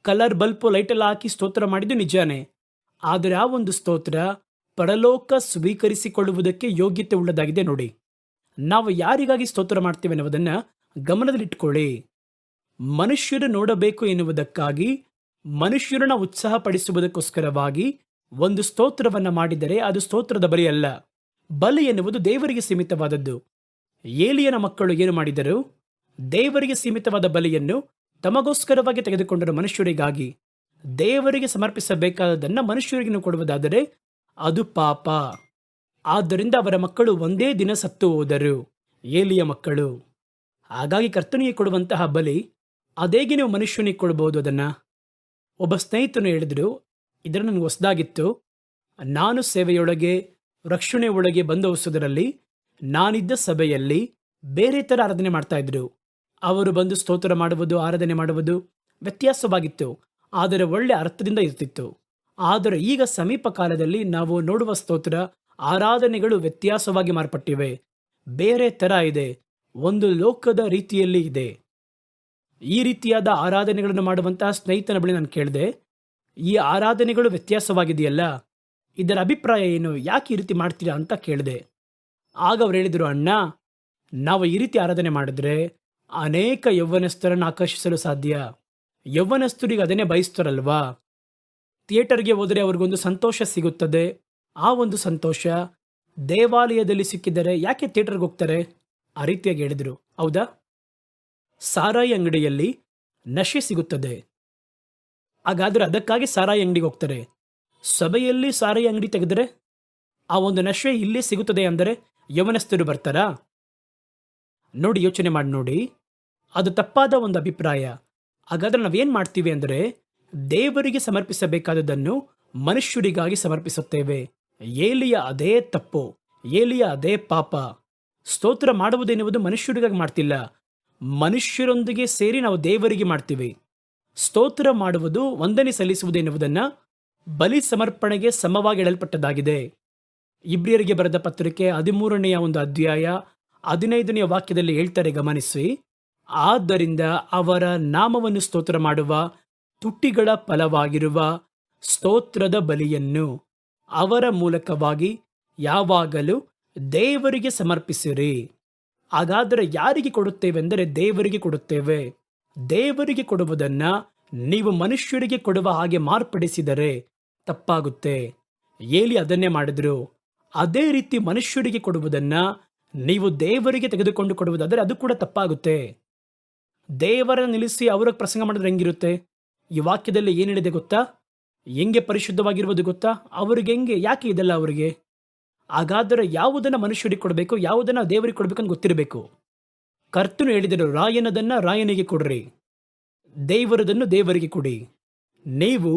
ಕಲರ್ ಬಲ್ಪು ಲೈಟೆಲ್ಲ ಹಾಕಿ ಸ್ತೋತ್ರ ಮಾಡಿದ್ದು ನಿಜಾನೇ. ಆದರೆ ಆ ಒಂದು ಸ್ತೋತ್ರ ಪರಲೋಕ ಸ್ವೀಕರಿಸಿಕೊಳ್ಳುವುದಕ್ಕೆ ಯೋಗ್ಯತೆ ಉಳ್ಳದಾಗಿದೆ ನೋಡಿ. ನಾವು ಯಾರಿಗಾಗಿ ಸ್ತೋತ್ರ ಮಾಡ್ತೇವೆ ಅನ್ನೋದನ್ನು ಗಮನದಲ್ಲಿಟ್ಕೊಳ್ಳಿ. ಮನುಷ್ಯರು ನೋಡಬೇಕು ಎನ್ನುವುದಕ್ಕಾಗಿ, ಮನುಷ್ಯರನ್ನ ಉತ್ಸಾಹಪಡಿಸುವುದಕ್ಕೋಸ್ಕರವಾಗಿ ಒಂದು ಸ್ತೋತ್ರವನ್ನು ಮಾಡಿದರೆ ಅದು ಸ್ತೋತ್ರದ ಬಲಿ ಅಲ್ಲ. ಬಲಿ ಎನ್ನುವುದು ದೇವರಿಗೆ ಸೀಮಿತವಾದದ್ದು. ಏಲಿಯನ ಮಕ್ಕಳು ಏನು ಮಾಡಿದರು? ದೇವರಿಗೆ ಸೀಮಿತವಾದ ಬಲಿಯನ್ನು ತಮಗೋಸ್ಕರವಾಗಿ ತೆಗೆದುಕೊಂಡರು. ಮನುಷ್ಯರಿಗಾಗಿ ದೇವರಿಗೆ ಸಮರ್ಪಿಸಬೇಕಾದದನ್ನು ಮನುಷ್ಯರಿಗೆ ಕೊಡುವುದಾದರೆ ಅದು ಪಾಪ. ಆದ್ದರಿಂದ ಅವರ ಮಕ್ಕಳು ಒಂದೇ ದಿನ ಸತ್ತು ಹೋದರು, ಏಲಿಯ ಮಕ್ಕಳು. ಹಾಗಾಗಿ ಕರ್ತನಿಗೆ ಕೊಡುವಂತಹ ಬಲಿ ಅದೇಗೆ ನೀವು ಮನುಷ್ಯನಿಗೆ ಕೊಡಬಹುದು ಅದನ್ನು? ಒಬ್ಬ ಸ್ನೇಹಿತನು ಹೇಳಿದ್ರು, ಇದರ ನನಗೆ ಹೊಸದಾಗಿತ್ತು. ನಾನು ಸೇವೆಯೊಳಗೆ, ರಕ್ಷಣೆ ಒಳಗೆ ಬಂದ ಹೊಸದರಲ್ಲಿ ನಾನಿದ್ದ ಸಭೆಯಲ್ಲಿ ಬೇರೆ ಥರ ಆರಾಧನೆ ಮಾಡ್ತಾ ಇದ್ರು. ಅವರು ಬಂದು ಸ್ತೋತ್ರ ಮಾಡುವುದು, ಆರಾಧನೆ ಮಾಡುವುದು ವ್ಯತ್ಯಾಸವಾಗಿತ್ತು, ಆದರೆ ಒಳ್ಳೆ ಅರ್ಥದಿಂದ ಇರ್ತಿತ್ತು. ಆದರೆ ಈಗ ಸಮೀಪ ಕಾಲದಲ್ಲಿ ನಾವು ನೋಡುವ ಸ್ತೋತ್ರ, ಆರಾಧನೆಗಳು ವ್ಯತ್ಯಾಸವಾಗಿ ಮಾರ್ಪಟ್ಟಿವೆ. ಬೇರೆ ಥರ ಇದೆ, ಒಂದು ಲೋಕದ ರೀತಿಯಲ್ಲಿ ಇದೆ. ಈ ರೀತಿಯಾದ ಆರಾಧನೆಗಳನ್ನು ಮಾಡುವಂತಹ ಸ್ನೇಹಿತನ ಬಳಿ ನಾನು ಕೇಳಿದೆ, ಈ ಆರಾಧನೆಗಳು ವ್ಯತ್ಯಾಸವಾಗಿದೆಯಲ್ಲ, ಇದರ ಅಭಿಪ್ರಾಯ ಏನು, ಯಾಕೆ ಈ ರೀತಿ ಮಾಡ್ತೀರಾ ಅಂತ ಕೇಳಿದೆ. ಆಗ ಅವ್ರು ಹೇಳಿದರು, ಅಣ್ಣ, ನಾವು ಈ ರೀತಿ ಆರಾಧನೆ ಮಾಡಿದ್ರೆ ಅನೇಕ ಯೌವನಸ್ಥರನ್ನು ಆಕರ್ಷಿಸಲು ಸಾಧ್ಯ. ಯೌವನಸ್ಥರಿಗೆ ಅದನ್ನೇ ಬಯಸ್ತಾರಲ್ವಾ. ಥಿಯೇಟರ್ಗೆ ಹೋದರೆ ಅವ್ರಿಗೊಂದು ಸಂತೋಷ ಸಿಗುತ್ತದೆ. ಆ ಒಂದು ಸಂತೋಷ ದೇವಾಲಯದಲ್ಲಿ ಸಿಕ್ಕಿದರೆ ಯಾಕೆ ಥಿಯೇಟರ್ಗೆ ಹೋಗ್ತಾರೆ? ಆ ರೀತಿಯಾಗಿ ಹೇಳಿದರು. ಹೌದಾ? ಸಾರಾಯಿ ಅಂಗಡಿಯಲ್ಲಿ ನಶೆ ಸಿಗುತ್ತದೆ, ಹಾಗಾದರೆ ಅದಕ್ಕಾಗಿ ಸಾರಾಯಿ ಅಂಗಡಿಗೆ ಹೋಗ್ತಾರೆ. ಸಭೆಯಲ್ಲಿ ಸಾರಾಯಿ ಅಂಗಡಿ ತೆಗೆದರೆ ಆ ಒಂದು ನಶೆ ಇಲ್ಲೇ ಸಿಗುತ್ತದೆ ಅಂದರೆ ಯೌವನಸ್ಥರು ಬರ್ತಾರಾ? ನೋಡಿ, ಯೋಚನೆ ಮಾಡಿ ನೋಡಿ. ಅದು ತಪ್ಪಾದ ಒಂದು ಅಭಿಪ್ರಾಯ. ಹಾಗಾದರೆ ನಾವೇನು ಮಾಡ್ತೀವಿ ಅಂದರೆ ದೇವರಿಗೆ ಸಮರ್ಪಿಸಬೇಕಾದದನ್ನು ಮನುಷ್ಯರಿಗಾಗಿ ಸಮರ್ಪಿಸುತ್ತೇವೆ. ಏಲಿಯ ಅದೇ ತಪ್ಪು, ಏಲಿಯ ಅದೇ ಪಾಪ. ಸ್ತೋತ್ರ ಮಾಡುವುದೆನ್ನುವುದು ಮನುಷ್ಯರಿಗಾಗಿ ಮಾಡ್ತಿಲ್ಲ, ಮನುಷ್ಯರೊಂದಿಗೆ ಸೇರಿ ನಾವು ದೇವರಿಗೆ ಮಾಡ್ತೀವಿ. ಸ್ತೋತ್ರ ಮಾಡುವುದು, ವಂದನೆ ಸಲ್ಲಿಸುವುದೆನ್ನುವುದನ್ನು ಬಲಿ ಸಮರ್ಪಣೆಗೆ ಸಮವಾಗಿ ಹೇಳಲ್ಪಟ್ಟದ್ದಾಗಿದೆ. ಇಬ್ರಿಯರಿಗೆ ಬರೆದ ಪತ್ರಿಕೆ 13ನೇ ಒಂದು ಅಧ್ಯಾಯ 15ನೇ ವಾಕ್ಯದಲ್ಲಿ ಹೇಳ್ತಾರೆ, ಗಮನಿಸಿ. ಆದ್ದರಿಂದ ಅವರ ನಾಮವನ್ನು ಸ್ತೋತ್ರ ಮಾಡುವ ತುಟಿಗಳ ಫಲವಾಗಿರುವ ಸ್ತೋತ್ರದ ಬಲಿಯನ್ನು ಅವರ ಮೂಲಕವಾಗಿ ಯಾವಾಗಲೂ ದೇವರಿಗೆ ಸಮರ್ಪಿಸಿರಿ. ಹಾಗಾದರೆ ಯಾರಿಗೆ ಕೊಡುತ್ತೇವೆಂದರೆ ದೇವರಿಗೆ ಕೊಡುತ್ತೇವೆ. ದೇವರಿಗೆ ಕೊಡುವುದನ್ನು ನೀವು ಮನುಷ್ಯರಿಗೆ ಕೊಡುವ ಹಾಗೆ ಮಾರ್ಪಡಿಸಿದರೆ ತಪ್ಪಾಗುತ್ತೆ. ಏಲಿ ಅದನ್ನೇ ಮಾಡಿದ್ರು. ಅದೇ ರೀತಿ ಮನುಷ್ಯರಿಗೆ ಕೊಡುವುದನ್ನು ನೀವು ದೇವರಿಗೆ ತೆಗೆದುಕೊಂಡು ಕೊಡುವುದಾದರೆ ಅದು ಕೂಡ ತಪ್ಪಾಗುತ್ತೆ. ದೇವರನ್ನು ನಿಲ್ಲಿಸಿ ಅವ್ರಿಗೆ ಪ್ರಸಂಗ ಮಾಡಿದ್ರೆ ಹೆಂಗಿರುತ್ತೆ? ಈ ವಾಕ್ಯದಲ್ಲಿ ಏನು ಹೇಳಿದೆ ಗೊತ್ತಾ? ಹೆಂಗೆ ಪರಿಶುದ್ಧವಾಗಿರುವುದು ಗೊತ್ತಾ? ಅವ್ರಿಗೆ ಹೆಂಗೆ, ಯಾಕೆ ಇದೆಲ್ಲ ಅವರಿಗೆ? ಹಾಗಾದರೆ ಯಾವುದನ್ನು ಮನುಷ್ಯರಿಗೆ ಕೊಡಬೇಕು, ಯಾವುದನ್ನು ದೇವರಿಗೆ ಕೊಡಬೇಕಂತ ಗೊತ್ತಿರಬೇಕು. ಕರ್ತನು ಹೇಳಿದರು, ರಾಯನದನ್ನು ರಾಯನಿಗೆ ಕೊಡ್ರಿ, ದೇವರದನ್ನು ದೇವರಿಗೆ ಕೊಡಿ. ನೀವು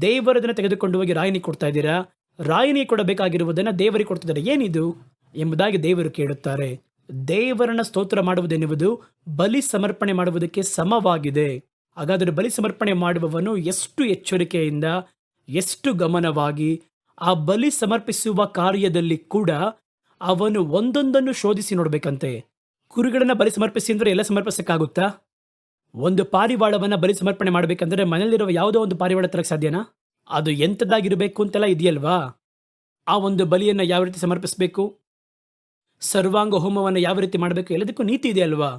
ದೇವರದನ್ನು ತೆಗೆದುಕೊಂಡು ಹೋಗಿ ರಾಯನಿಗೆ ಕೊಡ್ತಾ ಇದ್ದೀರಾ, ರಾಯನಿಗೆ ಕೊಡಬೇಕಾಗಿರುವುದನ್ನು ದೇವರಿಗೆ ಕೊಡ್ತಿದ್ದಾರೆ. ಏನಿದು ಎಂಬುದಾಗಿ ದೇವರು ಕೇಳುತ್ತಾರೆ. ದೇವರನ್ನ ಸ್ತೋತ್ರ ಮಾಡುವುದೆನ್ನುವುದು ಬಲಿ ಸಮರ್ಪಣೆ ಮಾಡುವುದಕ್ಕೆ ಸಮವಾಗಿದೆ. ಹಾಗಾದರೆ ಬಲಿ ಸಮರ್ಪಣೆ ಮಾಡುವವನು ಎಷ್ಟು ಎಚ್ಚರಿಕೆಯಿಂದ, ಎಷ್ಟು ಗಮನವಾಗಿ ಆ ಬಲಿ ಸಮರ್ಪಿಸುವ ಕಾರ್ಯದಲ್ಲಿ ಕೂಡ ಅವನು ಒಂದೊಂದನ್ನು ಶೋಧಿಸಿ ನೋಡಬೇಕಂತೆ. ಕುರಿಗಳನ್ನು ಬಲಿ ಸಮರ್ಪಿಸಿ ಅಂದರೆ ಎಲ್ಲ ಸಮರ್ಪಿಸಕ್ಕಾಗುತ್ತಾ? ಒಂದು ಪಾರಿವಾಳವನ್ನು ಬಲಿ ಸಮರ್ಪಣೆ ಮಾಡಬೇಕಂದ್ರೆ ಮನೆಯಲ್ಲಿರುವ ಯಾವುದೋ ಒಂದು ಪಾರಿವಾಳ ತರಕ್ಕೆ ಸಾಧ್ಯನಾ? ಅದು ಎಂಥದ್ದಾಗಿರಬೇಕು ಅಂತೆಲ್ಲ ಇದೆಯಲ್ವಾ? ಆ ಒಂದು ಬಲಿಯನ್ನು ಯಾವ ರೀತಿ ಸಮರ್ಪಿಸಬೇಕು, ಸರ್ವಾಂಗ ಹೋಮವನ್ನು ಯಾವ ರೀತಿ ಮಾಡಬೇಕು, ಎಲ್ಲದಕ್ಕೂ ನೀತಿ ಇದೆ ಅಲ್ವಾ?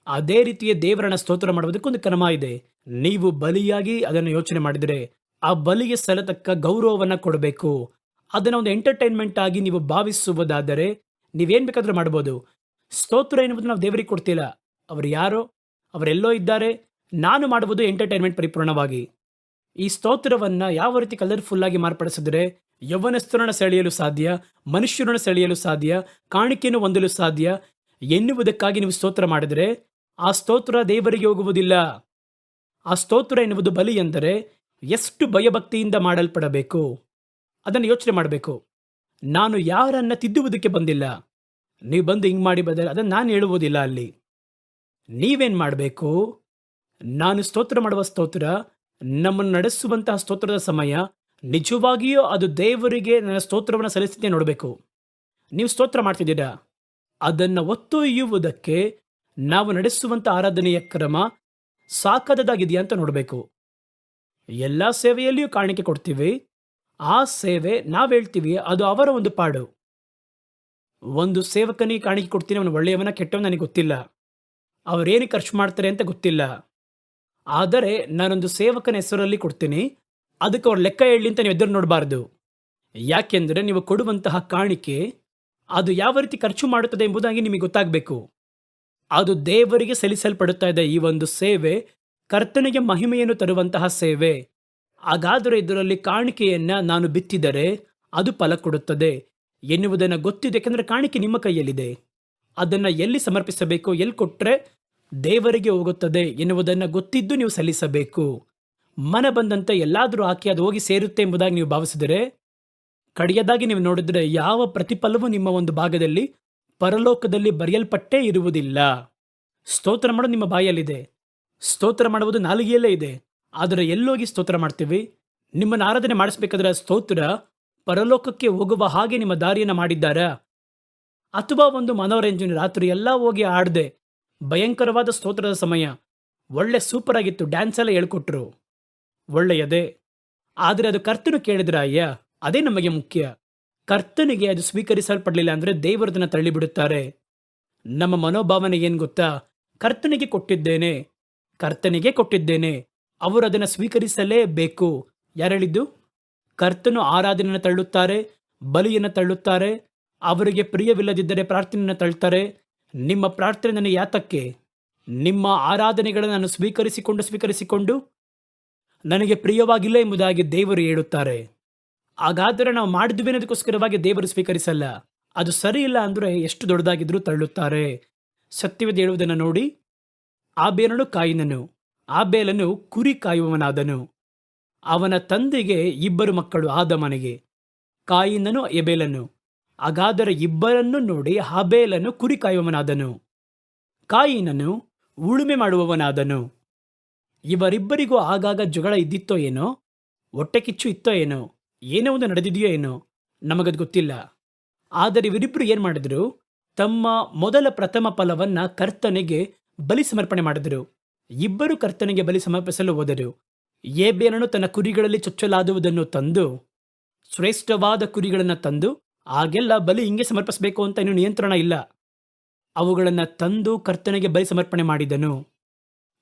ಅದೇ ರೀತಿಯ ದೇವರನ್ನ ಸ್ತೋತ್ರ ಮಾಡುವುದಕ್ಕೊಂದು ಕ್ರಮ ಇದೆ. ನೀವು ಬಲಿಯಾಗಿ ಅದನ್ನು ಯೋಚನೆ ಮಾಡಿದರೆ ಆ ಬಲಿಗೆ ಸಲ್ಲತಕ್ಕ ಗೌರವವನ್ನು ಕೊಡಬೇಕು. ಅದನ್ನು ಒಂದು ಎಂಟರ್ಟೈನ್ಮೆಂಟ್ ಆಗಿ ನೀವು ಭಾವಿಸುವುದಾದರೆ ನೀವೇನು ಬೇಕಾದರೂ ಮಾಡ್ಬೋದು. ಸ್ತೋತ್ರ ಎನ್ನುವುದು ನಾವು ದೇವರಿಗೆ ಕೊಡ್ತಿಲ್ಲ. ಅವರು ಯಾರೋ, ಅವರೆಲ್ಲೋ ಇದ್ದಾರೆ. ನಾನು ಮಾಡುವುದು ಎಂಟರ್ಟೈನ್ಮೆಂಟ್ ಪರಿಪೂರ್ಣವಾಗಿ. ಈ ಸ್ತೋತ್ರವನ್ನು ಯಾವ ರೀತಿ ಕಲರ್ಫುಲ್ಲಾಗಿ ಮಾರ್ಪಡಿಸಿದ್ರೆ ಯೌವನಸ್ಥರನ್ನು ಸೆಳೆಯಲು ಸಾಧ್ಯ, ಮನುಷ್ಯರನ್ನು ಸೆಳೆಯಲು ಸಾಧ್ಯ, ಕಾಣಿಕೆಯನ್ನು ಹೊಂದಲು ಸಾಧ್ಯ ಎನ್ನುವುದಕ್ಕಾಗಿ ನೀವು ಸ್ತೋತ್ರ ಮಾಡಿದರೆ ಆ ಸ್ತೋತ್ರ ದೇವರಿಗೆ ಹೋಗುವುದಿಲ್ಲ. ಆ ಸ್ತೋತ್ರ ಎನ್ನುವುದು ಬಲಿ ಎಂದರೆ ಎಷ್ಟು ಭಯಭಕ್ತಿಯಿಂದ ಮಾಡಲ್ಪಡಬೇಕು ಅದನ್ನು ಯೋಚನೆ ಮಾಡಬೇಕು. ನಾನು ಯಾರನ್ನ ತಿದ್ದುವುದಕ್ಕೆ ಬಂದಿಲ್ಲ. ನೀವು ಬಂದು ಹಿಂಗೆ ಮಾಡಿ ಬದಲು ಅದನ್ನು ನಾನು ಹೇಳುವುದಿಲ್ಲ. ಅಲ್ಲಿ ನೀವೇನು ಮಾಡಬೇಕು? ನಾನು ಸ್ತೋತ್ರ ಮಾಡುವ ಸ್ತೋತ್ರ, ನಮ್ಮನ್ನು ನಡೆಸುವಂತಹ ಸ್ತೋತ್ರದ ಸಮಯ ನಿಜವಾಗಿಯೂ ಅದು ದೇವರಿಗೆ ನನ್ನ ಸ್ತೋತ್ರವನ್ನು ಸಲ್ಲಿಸುತ್ತೆ ನೋಡಬೇಕು. ನೀವು ಸ್ತೋತ್ರ ಮಾಡ್ತಿದ್ದೀರಾ, ಅದನ್ನು ಒತ್ತೊಯ್ಯುವುದಕ್ಕೆ ನಾವು ನಡೆಸುವಂಥ ಆರಾಧನೆಯ ಕ್ರಮ ಸಾಕಾದದಾಗಿದೆಯಾ ಅಂತ ನೋಡಬೇಕು. ಎಲ್ಲ ಸೇವೆಯಲ್ಲಿಯೂ ಕಾಣಿಕೆ ಕೊಡ್ತೀವಿ. ಆ ಸೇವೆ ನಾವು ಹೇಳ್ತೀವಿ ಅದು ಅವರ ಒಂದು ಪಾಡು. ಒಂದು ಸೇವಕನಿಗೆ ಕಾಣಿಕೆ ಕೊಡ್ತೀನಿ, ಅವನು ಒಳ್ಳೆಯವನ ಕೆಟ್ಟವನ ನನಗೆ ಗೊತ್ತಿಲ್ಲ, ಅವರೇನು ಖರ್ಚು ಮಾಡ್ತಾರೆ ಅಂತ ಗೊತ್ತಿಲ್ಲ. ಆದರೆ ನಾನೊಂದು ಸೇವಕನ ಹೆಸರಲ್ಲಿ ಕೊಡ್ತೀನಿ, ಅದಕ್ಕೆ ಅವ್ರು ಲೆಕ್ಕ ಹೇಳಿ ಅಂತ ನೀವು ಎದುರು ನೋಡಬಾರ್ದು. ಯಾಕೆಂದರೆ ನೀವು ಕೊಡುವಂತಹ ಕಾಣಿಕೆ ಅದು ಯಾವ ರೀತಿ ಖರ್ಚು ಮಾಡುತ್ತದೆ ಎಂಬುದಾಗಿ ನಿಮಗೆ ಗೊತ್ತಾಗಬೇಕು. ಅದು ದೇವರಿಗೆ ಸಲ್ಲಿಸಲ್ಪಡುತ್ತಾ ಇದೆ. ಈ ಒಂದು ಸೇವೆ ಕರ್ತನಿಗೆ ಮಹಿಮೆಯನ್ನು ತರುವಂತಹ ಸೇವೆ. ಹಾಗಾದರೆ ಇದರಲ್ಲಿ ಕಾಣಿಕೆಯನ್ನು ನಾನು ಬಿತ್ತಿದರೆ ಅದು ಫಲ ಕೊಡುತ್ತದೆ ಎನ್ನುವುದನ್ನು ಗೊತ್ತಿದೆ. ಯಾಕೆಂದರೆ ಕಾಣಿಕೆ ನಿಮ್ಮ ಕೈಯಲ್ಲಿದೆ. ಅದನ್ನು ಎಲ್ಲಿ ಸಮರ್ಪಿಸಬೇಕು, ಎಲ್ಲಿ ಕೊಟ್ಟರೆ ದೇವರಿಗೆ ಹೋಗುತ್ತದೆ ಎನ್ನುವುದನ್ನು ಗೊತ್ತಿದ್ದು ನೀವು ಸಲ್ಲಿಸಬೇಕು. ಮನ ಬಂದಂತೆ ಎಲ್ಲಾದರೂ ಹಾಕಿ ಅದು ಹೋಗಿ ಸೇರುತ್ತೆ ಎಂಬುದಾಗಿ ನೀವು ಭಾವಿಸಿದರೆ ಕಡೆಯದಾಗಿ ನೀವು ನೋಡಿದರೆ ಯಾವ ಪ್ರತಿಫಲವೂ ನಿಮ್ಮ ಒಂದು ಭಾಗದಲ್ಲಿ ಪರಲೋಕದಲ್ಲಿ ಬರೆಯಲ್ಪಟ್ಟೇ ಇರುವುದಿಲ್ಲ. ಸ್ತೋತ್ರ ಮಾಡೋದು ನಿಮ್ಮ ಬಾಯಲ್ಲಿದೆ, ಸ್ತೋತ್ರ ಮಾಡುವುದು ನಾಲಿಗೆಯಲ್ಲೇ ಇದೆ. ಆದರೆ ಎಲ್ಲೋಗಿ ಸ್ತೋತ್ರ ಮಾಡ್ತೀವಿ? ನಿಮ್ಮನ್ನು ಆರಾಧನೆ ಮಾಡಿಸ್ಬೇಕಾದ್ರೆ ಸ್ತೋತ್ರ ಪರಲೋಕಕ್ಕೆ ಹೋಗುವ ಹಾಗೆ ನಿಮ್ಮ ದಾರಿಯನ್ನು ಮಾಡಿದ್ದಾರಾ? ಅಥವಾ ಒಂದು ಮನೋರಂಜನೆ ರಾತ್ರಿ ಎಲ್ಲ ಹೋಗಿ ಆಡದೆ ಭಯಂಕರವಾದ ಸ್ತೋತ್ರದ ಸಮಯ ಒಳ್ಳೆ ಸೂಪರ್ ಆಗಿತ್ತು, ಡ್ಯಾನ್ಸ್ ಎಲ್ಲ ಹೇಳ್ಕೊಟ್ರು, ಒಳ್ಳೆಯದೇ. ಆದರೆ ಅದು ಕರ್ತನು ಕೇಳಿದ್ರ ಅಯ್ಯ, ಅದೇ ನಮಗೆ ಮುಖ್ಯ. ಕರ್ತನಿಗೆ ಅದು ಸ್ವೀಕರಿಸಲ್ಪಡಲಿಲ್ಲ ಅಂದರೆ ದೇವರದನ್ನು ತಳ್ಳಿಬಿಡುತ್ತಾರೆ. ನಮ್ಮ ಮನೋಭಾವನೆ ಏನು ಗೊತ್ತಾ? ಕರ್ತನಿಗೆ ಕೊಟ್ಟಿದ್ದೇನೆ, ಕರ್ತನಿಗೆ ಕೊಟ್ಟಿದ್ದೇನೆ, ಅವರು ಅದನ್ನು ಸ್ವೀಕರಿಸಲೇಬೇಕು. ಯಾರು ಹೇಳಿದ್ದು? ಕರ್ತನು ಆರಾಧನೆಯನ್ನು ತಳ್ಳುತ್ತಾರೆ, ಬಲಿಯನ್ನು ತಳ್ಳುತ್ತಾರೆ. ಅವರಿಗೆ ಪ್ರಿಯವಿಲ್ಲದಿದ್ದರೆ ಪ್ರಾರ್ಥನೆಯನ್ನು ತಳ್ಳುತ್ತಾರೆ. ನಿಮ್ಮ ಪ್ರಾರ್ಥನೆ ನನಗೆ ಯಾತಕ್ಕೆ? ನಿಮ್ಮ ಆರಾಧನೆಗಳನ್ನು ನಾನು ಸ್ವೀಕರಿಸಿಕೊಂಡು ನನಗೆ ಪ್ರಿಯವಾಗಿಲ್ಲ ಎಂಬುದಾಗಿ ದೇವರು ಹೇಳುತ್ತಾರೆ. ಹಾಗಾದರೆ ನಾವು ಮಾಡಿದ್ವಿ ಅನ್ನೋದಕ್ಕೋಸ್ಕರವಾಗಿ ದೇವರು ಸ್ವೀಕರಿಸಲ್ಲ. ಅದು ಸರಿ ಇಲ್ಲ ಅಂದರೆ ಎಷ್ಟು ದೊಡ್ಡದಾಗಿದ್ರೂ ತಳ್ಳುತ್ತಾರೆ. ಸತ್ಯವೇದ ಹೇಳುವುದನ್ನು ನೋಡಿ, ಆಬೇಲನು ಕಾಯಿನನು, ಆಬೇಲನು ಕುರಿ ಕಾಯುವವನಾದನು. ಅವನ ತಂದೆಗೆ 2 ಮಕ್ಕಳು ಆದಮನಿಗೆ, ಕಾಯಿನನು ಎಬೇಲನು. ಹಾಗಾದರೆ ಇಬ್ಬರನ್ನು ನೋಡಿ ಹಾಬೇಲನು ಕುರಿ ಕಾಯುವವನಾದನು, ಕಾಯಿನನು ಉಳುಮೆ ಮಾಡುವವನಾದನು. ಇವರಿಬ್ಬರಿಗೂ ಆಗಾಗ ಜಗಳ ಇದ್ದಿತ್ತೋ ಏನೋ, ಹೊಟ್ಟೆ ಕಿಚ್ಚು ಇತ್ತೋ ಏನೋ, ಏನೋ ಒಂದು ನಡೆದಿದೆಯೋ ಏನೋ, ನಮಗದು ಗೊತ್ತಿಲ್ಲ. ಆದರೆ ಇವರಿಬ್ಬರು ಏನು ಮಾಡಿದ್ರು? ತಮ್ಮ ಮೊದಲ ಪ್ರಥಮ ಫಲವನ್ನು ಕರ್ತನಿಗೆ ಬಲಿ ಸಮರ್ಪಣೆ ಮಾಡಿದರು. ಇಬ್ಬರು ಕರ್ತನಿಗೆ ಬಲಿ ಸಮರ್ಪಿಸಲು ಹೋದರು. ಏಬೇಲನು ತನ್ನ ಕುರಿಗಳಲ್ಲಿ ಚೊಚ್ಚಲಾದುವುದನ್ನು ತಂದು, ಶ್ರೇಷ್ಠವಾದ ಕುರಿಗಳನ್ನು ತಂದು, ಆಗೆಲ್ಲ ಬಲಿ ಹಿಂಗೆ ಸಮರ್ಪಿಸಬೇಕು ಅಂತ ಇನ್ನೂ ನಿಯಂತ್ರಣ ಇಲ್ಲ, ಅವುಗಳನ್ನು ತಂದು ಕರ್ತನಿಗೆ ಬಲಿ ಸಮರ್ಪಣೆ ಮಾಡಿದನು.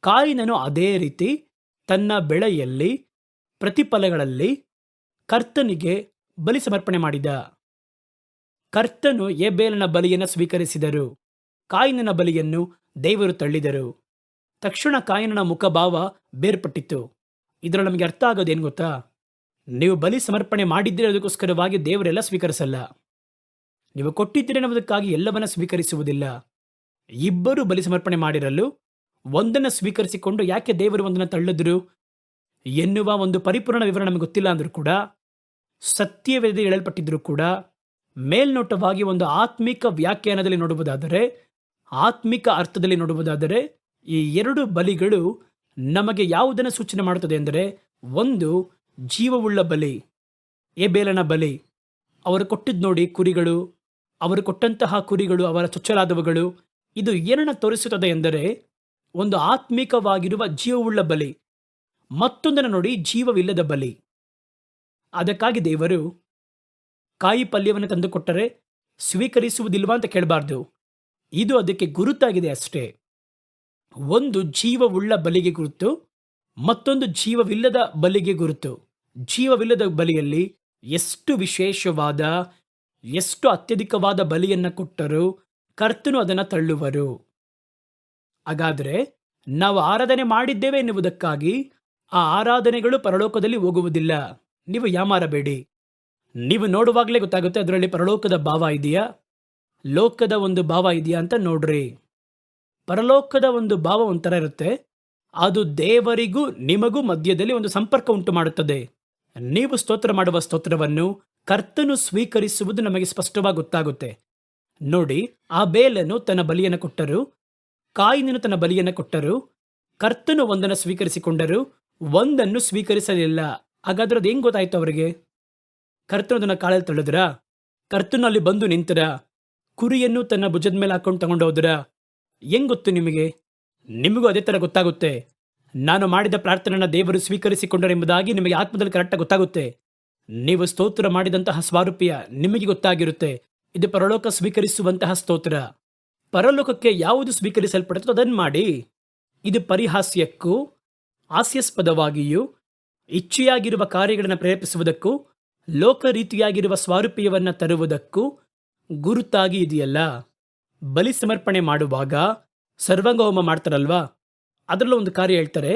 ಕಾಯಿನನು ಅದೇ ರೀತಿ ತನ್ನ ಬೆಳೆಯಲ್ಲಿ ಪ್ರತಿಫಲಗಳಲ್ಲಿ ಕರ್ತನಿಗೆ ಬಲಿ ಸಮರ್ಪಣೆ ಮಾಡಿದ. ಕರ್ತನು ಏಬೇಲನ ಬಲಿಯನ್ನು ಸ್ವೀಕರಿಸಿದರು, ಕಾಯಿನನ ಬಲಿಯನ್ನು ದೇವರು ತಳ್ಳಿದರು. ತಕ್ಷಣ ಕಾಯಿನನ ಮುಖಭಾವ ಬೇರ್ಪಟ್ಟಿತು. ಇದರಲ್ಲಿ ನಮಗೆ ಅರ್ಥ ಆಗೋದೇನು ಗೊತ್ತಾ? ನೀವು ಬಲಿ ಸಮರ್ಪಣೆ ಮಾಡಿದ್ದೀರಿ ಅದಕ್ಕೋಸ್ಕರವಾಗಿ ದೇವರೆಲ್ಲ ಸ್ವೀಕರಿಸಲ್ಲ. ನೀವು ಕೊಟ್ಟಿದ್ದೀರಿ ಅನ್ನೋದಕ್ಕಾಗಿ ಎಲ್ಲವನ್ನ ಸ್ವೀಕರಿಸುವುದಿಲ್ಲ. ಇಬ್ಬರು ಬಲಿ ಸಮರ್ಪಣೆ ಮಾಡಿರಲು ಒಂದನ್ನು ಸ್ವೀಕರಿಸಿಕೊಂಡು ಯಾಕೆ ದೇವರು ಒಂದನ್ನು ತಳ್ಳಿದ್ರು ಎನ್ನುವ ಒಂದು ಪರಿಪೂರ್ಣ ವಿವರ ನಮಗೆ ಗೊತ್ತಿಲ್ಲ ಅಂದರೂ ಕೂಡ, ಸತ್ಯವೇದ ಹೇಳಲ್ಪಟ್ಟಿದ್ರೂ ಕೂಡ, ಮೇಲ್ನೋಟವಾಗಿ ಒಂದು ಆತ್ಮಿಕ ವ್ಯಾಖ್ಯಾನದಲ್ಲಿ ನೋಡುವುದಾದರೆ, ಆತ್ಮಿಕ ಅರ್ಥದಲ್ಲಿ ನೋಡುವುದಾದರೆ, ಈ 2 ಬಲಿಗಳು ನಮಗೆ ಯಾವುದನ್ನು ಸೂಚನೆ ಮಾಡುತ್ತದೆ ಎಂದರೆ, ಒಂದು ಜೀವವುಳ್ಳ ಬಲಿ, ಏಬೇಲನ ಬಲಿ. ಅವರು ಕೊಟ್ಟಿದ್ದು ನೋಡಿ ಕುರಿಗಳು, ಅವರು ಕೊಟ್ಟಂತಹ ಕುರಿಗಳು, ಅವರ ಚೊಚ್ಚಲಾದವುಗಳು. ಇದು ಏನನ್ನು ತೋರಿಸುತ್ತದೆ ಎಂದರೆ ಒಂದು ಆತ್ಮಿಕವಾಗಿರುವ ಜೀವವುಳ್ಳ ಬಲಿ. ಮತ್ತೊಂದನ್ನು ನೋಡಿ ಜೀವವಿಲ್ಲದ ಬಲಿ. ಅದಕ್ಕಾಗಿ ದೇವರು ಕಾಯಿ ಪಲ್ಯವನ್ನು ತಂದುಕೊಟ್ಟರೆ ಸ್ವೀಕರಿಸುವುದಿಲ್ವಾ ಅಂತ ಕೇಳಬಾರ್ದು. ಇದು ಅದಕ್ಕೆ ಗುರುತಾಗಿದೆ ಅಷ್ಟೇ. ಒಂದು ಜೀವವುಳ್ಳ ಬಲಿಗೆ ಗುರುತು, ಮತ್ತೊಂದು ಜೀವವಿಲ್ಲದ ಬಲಿಗೆ ಗುರುತು. ಜೀವವಿಲ್ಲದ ಬಲಿಯಲ್ಲಿ ಎಷ್ಟು ವಿಶೇಷವಾದ, ಎಷ್ಟು ಅತ್ಯಧಿಕವಾದ ಬಲಿಯನ್ನು ಕೊಟ್ಟರೂ ಕರ್ತನು ಅದನ್ನು ತಳ್ಳುವರು. ಹಾಗಾದರೆ ನಾವು ಆರಾಧನೆ ಮಾಡಿದ್ದೇವೆ ಎನ್ನುವುದಕ್ಕಾಗಿ ಆ ಆರಾಧನೆಗಳು ಪರಲೋಕದಲ್ಲಿ ಹೋಗುವುದಿಲ್ಲ. ನೀವು ಯಾಮಾರಬೇಡಿ. ನೀವು ನೋಡುವಾಗಲೇ ಗೊತ್ತಾಗುತ್ತೆ ಅದರಲ್ಲಿ ಪರಲೋಕದ ಭಾವ ಇದೆಯಾ, ಲೋಕದ ಒಂದು ಭಾವ ಇದೆಯಾ ಅಂತ ನೋಡ್ರಿ. ಪರಲೋಕದ ಒಂದು ಭಾವ ಒಂಥರ ಇರುತ್ತೆ. ಅದು ದೇವರಿಗೂ ನಿಮಗೂ ಮಧ್ಯದಲ್ಲಿ ಒಂದು ಸಂಪರ್ಕ ಉಂಟು ಮಾಡುತ್ತದೆ. ನೀವು ಸ್ತೋತ್ರ ಮಾಡುವ ಸ್ತೋತ್ರವನ್ನು ಕರ್ತನು ಸ್ವೀಕರಿಸುವುದು ನಮಗೆ ಸ್ಪಷ್ಟವಾಗಿ ಗೊತ್ತಾಗುತ್ತೆ. ನೋಡಿ, ಆ ಬೇಲನು ತನ್ನ ಬಲಿಯನ್ನು ಕೊಟ್ಟರು, ಕಾಯಿನನು ತನ್ನ ಬಲಿಯನ್ನು ಕೊಟ್ಟರು, ಕರ್ತನು ಒಂದನ್ನು ಸ್ವೀಕರಿಸಿಕೊಂಡರು, ಒಂದನ್ನು ಸ್ವೀಕರಿಸಲಿಲ್ಲ. ಹಾಗಾದ್ರೆ ಅದು ಹೆಂಗ್ ಗೊತ್ತಾಯ್ತು ಅವರಿಗೆ? ಕರ್ತನು ಅದನ್ನ ಕಾಳಲ್ಲಿ ತಳ್ಳಿದ್ರ? ಕರ್ತನು ಅಲ್ಲಿ ಬಂದು ನಿಂತರ? ಕುರಿಯನ್ನು ತನ್ನ ಭುಜದ ಮೇಲೆ ಹಾಕೊಂಡು ತಗೊಂಡು ಹೋದ್ರ? ಹೆಂಗ್ ಗೊತ್ತು ನಿಮಗೆ? ನಿಮಗೂ ಅದೇ ತರ ಗೊತ್ತಾಗುತ್ತೆ. ನಾನು ಮಾಡಿದ ಪ್ರಾರ್ಥನೆಯನ್ನು ದೇವರು ಸ್ವೀಕರಿಸಿಕೊಂಡರೆಂಬುದಾಗಿ ನಿಮಗೆ ಆತ್ಮದಲ್ಲಿ ಕರೆಕ್ಟಾಗಿ ಗೊತ್ತಾಗುತ್ತೆ. ನೀವು ಸ್ತೋತ್ರ ಮಾಡಿದಂತಹ ಸ್ವಾರೂಪ್ಯ ನಿಮಗೆ ಗೊತ್ತಾಗಿರುತ್ತೆ. ಇದು ಪರಲೋಕ ಸ್ವೀಕರಿಸುವಂತಹ ಸ್ತೋತ್ರ. ಪರಲೋಕಕ್ಕೆ ಯಾವುದು ಸ್ವೀಕರಿಸಲ್ಪಡುತ್ತೋ ಅದನ್ನು ಮಾಡಿ. ಇದು ಪರಿಹಾಸ್ಯಕ್ಕೂ ಹಾಸ್ಯಾಸ್ಪದವಾಗಿಯೂ ಇಚ್ಛೆಯಾಗಿರುವ ಕಾರ್ಯಗಳನ್ನು ಪ್ರೇರೇಪಿಸುವುದಕ್ಕೂ ಲೋಕ ರೀತಿಯಾಗಿರುವ ಸ್ವಾರೂಪ್ಯವನ್ನು ತರುವುದಕ್ಕೂ ಗುರುತಾಗಿ ಇದೆಯಲ್ಲ. ಬಲಿ ಸಮರ್ಪಣೆ ಮಾಡುವಾಗ ಸರ್ವಾಂಗ ಹೋಮ ಮಾಡ್ತಾರಲ್ವಾ, ಅದರಲ್ಲೂ ಒಂದು ಕಾರ್ಯ ಹೇಳ್ತಾರೆ,